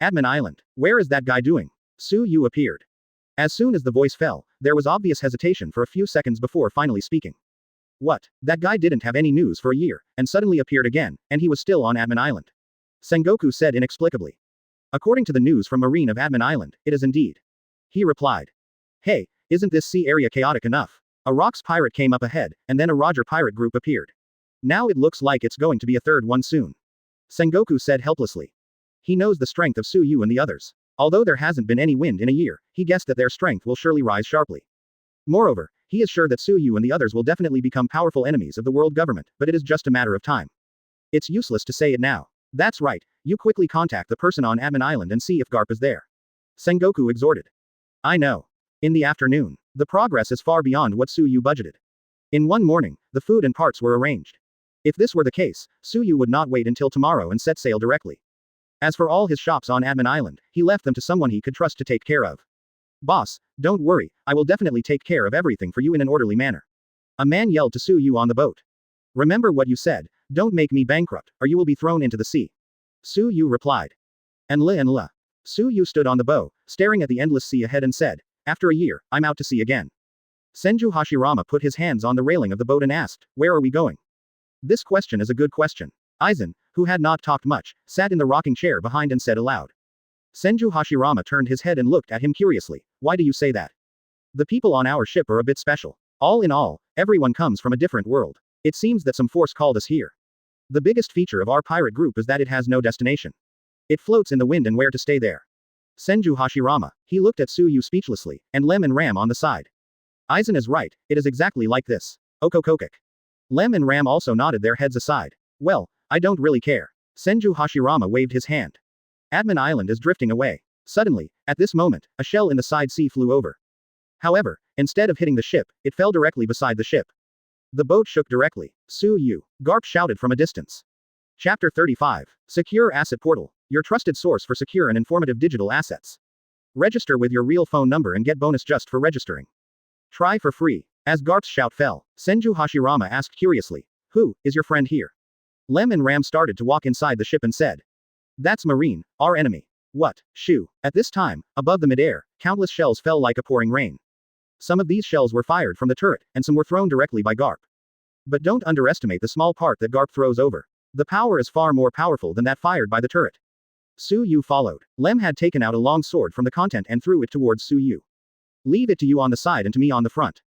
Atmin Island. Where is that guy doing? Su Yu appeared. As soon as the voice fell, there was obvious hesitation for a few seconds before finally speaking. What? That guy didn't have any news for a year, and suddenly appeared again, and he was still on Atmin Island. Sengoku said inexplicably. According to the news from Marine of Atmin Island, it is indeed. He replied. Hey, isn't this sea area chaotic enough? A Rocks pirate came up ahead, and then a Roger pirate group appeared. Now it looks like it's going to be a third one soon. Sengoku said helplessly. He knows the strength of Su Yu and the others. Although there hasn't been any wind in a year, he guessed that their strength will surely rise sharply. Moreover, he is sure that Su Yu and the others will definitely become powerful enemies of the world government, but it is just a matter of time. It's useless to say it now. That's right, you quickly contact the person on Atmin Island and see if Garp is there. Sengoku exhorted. I know. In the afternoon, the progress is far beyond what Su Yu budgeted. In one morning, the food and parts were arranged. If this were the case, Su Yu would not wait until tomorrow and set sail directly. As for all his shops on Atmin Island, he left them to someone he could trust to take care of. Boss, don't worry, I will definitely take care of everything for you in an orderly manner. A man yelled to Su Yu on the boat. Remember what you said, don't make me bankrupt, or you will be thrown into the sea. Su Yu replied. And la. Su Yu stood on the bow, staring at the endless sea ahead and said, after a year, I'm out to sea again. Senju Hashirama put his hands on the railing of the boat and asked, where are we going? This question is a good question. Aizen, who had not talked much, sat in the rocking chair behind and said aloud. Senju Hashirama turned his head and looked at him curiously. Why do you say that? The people on our ship are a bit special. All in all, everyone comes from a different world. It seems that some force called us here. The biggest feature of our pirate group is that it has no destination. It floats in the wind and where to stay there. Senju Hashirama, he looked at Su Yu speechlessly, and Rem and Ram on the side. Aizen is right, it is exactly like this. Okokokik. Rem and Ram also nodded their heads aside. Well, I don't really care. Senju Hashirama waved his hand. Atmin Island is drifting away. Suddenly, at this moment, a shell in the side sea flew over. However, instead of hitting the ship, it fell directly beside the ship. The boat shook directly. Su Yu. Garp shouted from a distance. Chapter 35. Secure Asset Portal. Your trusted source for secure and informative digital assets. Register with your real phone number and get bonus just for registering. Try for free. As Garp's shout fell, Senju Hashirama asked curiously, who is your friend here? Rem and Ram started to walk inside the ship and said. That's Marine, our enemy. What? Shoo. At this time, above the midair, countless shells fell like a pouring rain. Some of these shells were fired from the turret, and some were thrown directly by Garp. But don't underestimate the small part that Garp throws over. The power is far more powerful than that fired by the turret. Su Yu followed. Rem had taken out a long sword from the content and threw it towards Su Yu. Leave it to you on the side and to me on the front.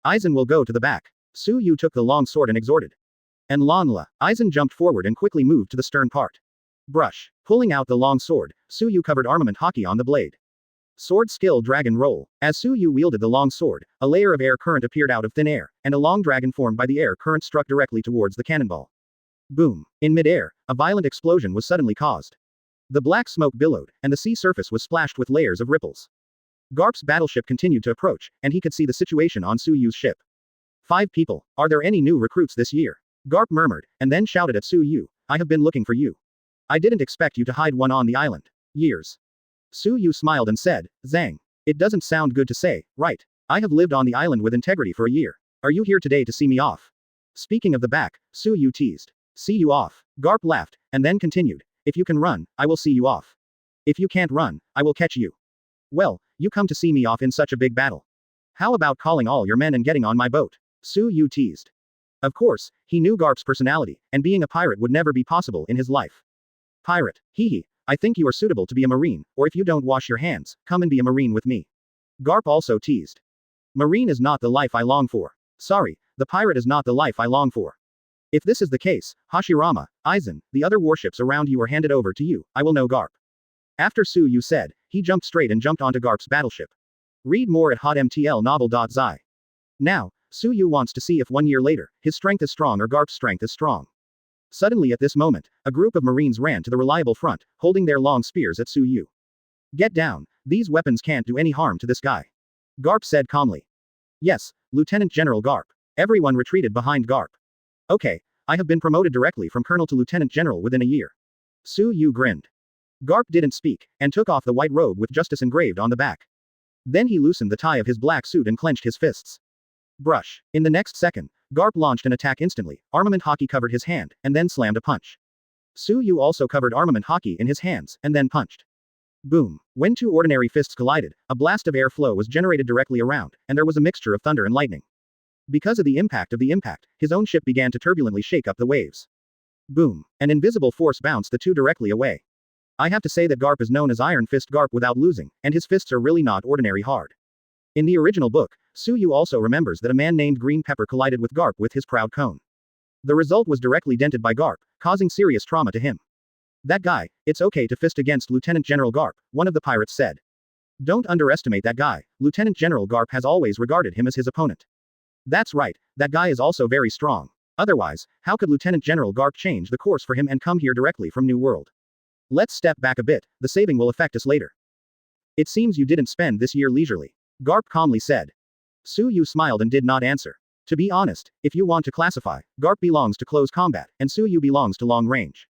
Aizen will go to the back. Su Yu took the long sword and exhorted. And Lanla. Aizen jumped forward and quickly moved to the stern part. Brush. Pulling out the long sword, Su Yu covered armament hockey on the blade. Sword skill dragon roll. As Su Yu wielded the long sword, a layer of air current appeared out of thin air, and a long dragon formed by the air current struck directly towards the cannonball. Boom. In midair, a violent explosion was suddenly caused. The black smoke billowed, and the sea surface was splashed with layers of ripples. Garp's battleship continued to approach, and he could see the situation on Su Yu's ship. 5 people. Are there any new recruits this year? Garp murmured, and then shouted at Su Yu. I have been looking for you. I didn't expect you to hide one on the island. Years. Su Yu smiled and said, Zhang. It doesn't sound good to say, right? I have lived on the island with integrity for a year. Are you here today to see me off? Speaking of the back, Su Yu teased. See you off. Garp laughed, and then continued. If you can run, I will see you off. If you can't run, I will catch you. Well, you come to see me off in such a big battle. How about calling all your men and getting on my boat? Su Yu teased. Of course, he knew Garp's personality, and being a pirate would never be possible in his life. Pirate, hee. I think you are suitable to be a marine, or if you don't wash your hands, come and be a marine with me. Garp also teased. Marine is not the life I long for. Sorry, the pirate is not the life I long for. If this is the case, Hashirama, Aizen, the other warships around you are handed over to you, I will know Garp. After Su Yu said, he jumped straight and jumped onto Garp's battleship. Read more at hotmtlnovel.zi. Now, Su Yu wants to see if 1 year later, his strength is strong or Garp's strength is strong. Suddenly at this moment, a group of Marines ran to the reliable front, holding their long spears at Su Yu. Get down, these weapons can't do any harm to this guy. Garp said calmly. Yes, Lieutenant General Garp. Everyone retreated behind Garp. Okay, I have been promoted directly from Colonel to Lieutenant General within a year. Su Yu grinned. Garp didn't speak, and took off the white robe with justice engraved on the back. Then he loosened the tie of his black suit and clenched his fists. Brush. In the next second, Garp launched an attack instantly, armament hockey covered his hand, and then slammed a punch. Yu also covered armament hockey in his hands, and then punched. Boom. When two ordinary fists collided, a blast of air flow was generated directly around, and there was a mixture of thunder and lightning. Because of the impact, his own ship began to turbulently shake up the waves. Boom. An invisible force bounced the two directly away. I have to say that Garp is known as Iron Fist Garp without losing, and his fists are really not ordinary hard. In the original book, Yu also remembers that a man named Green Pepper collided with Garp with his proud cone. The result was directly dented by Garp, causing serious trauma to him. That guy, it's okay to fist against Lieutenant General Garp, one of the pirates said. Don't underestimate that guy, Lieutenant General Garp has always regarded him as his opponent. That's right, that guy is also very strong. Otherwise, how could Lieutenant General Garp change the course for him and come here directly from New World? Let's step back a bit, the saving will affect us later. It seems you didn't spend this year leisurely. Garp calmly said. Yu smiled and did not answer. To be honest, if you want to classify, Garp belongs to close combat, and Yu belongs to long range.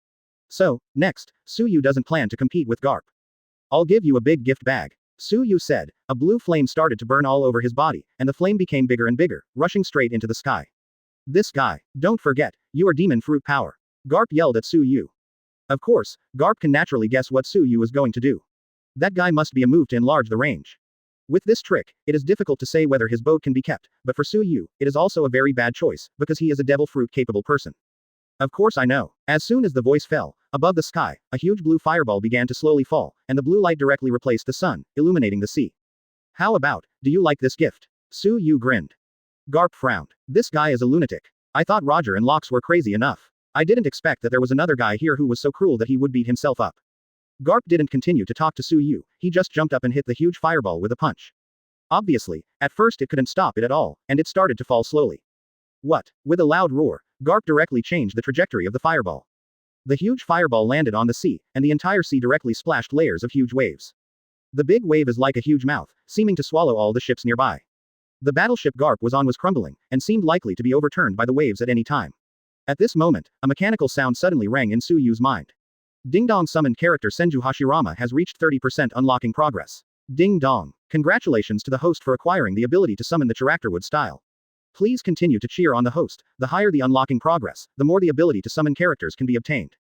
So, next, Yu doesn't plan to compete with Garp. I'll give you a big gift bag. Yu said. A blue flame started to burn all over his body, and the flame became bigger and bigger, rushing straight into the sky. This guy, don't forget, you are demon fruit power. Garp yelled at Yu. Of course, Garp can naturally guess what Yu is going to do. That guy must be a move to enlarge the range. With this trick, it is difficult to say whether his boat can be kept, but for Yu, it is also a very bad choice, because he is a devil fruit capable person. Of course I know. As soon as the voice fell, above the sky, a huge blue fireball began to slowly fall, and the blue light directly replaced the sun, illuminating the sea. How about, do you like this gift? Yu grinned. Garp frowned. This guy is a lunatic. I thought Roger and Lox were crazy enough. I didn't expect that there was another guy here who was so cruel that he would beat himself up. Garp didn't continue to talk to Yu, he just jumped up and hit the huge fireball with a punch. Obviously, at first it couldn't stop it at all, and it started to fall slowly. What? With a loud roar, Garp directly changed the trajectory of the fireball. The huge fireball landed on the sea, and the entire sea directly splashed layers of huge waves. The big wave is like a huge mouth, seeming to swallow all the ships nearby. The battleship Garp was on was crumbling, and seemed likely to be overturned by the waves at any time. At this moment, a mechanical sound suddenly rang in Yu's mind. Ding dong, summoned character Senju Hashirama has reached 30% unlocking progress. Ding dong. Congratulations to the host for acquiring the ability to summon the Characterwood style. Please continue to cheer on the host. The higher the unlocking progress, the more the ability to summon characters can be obtained.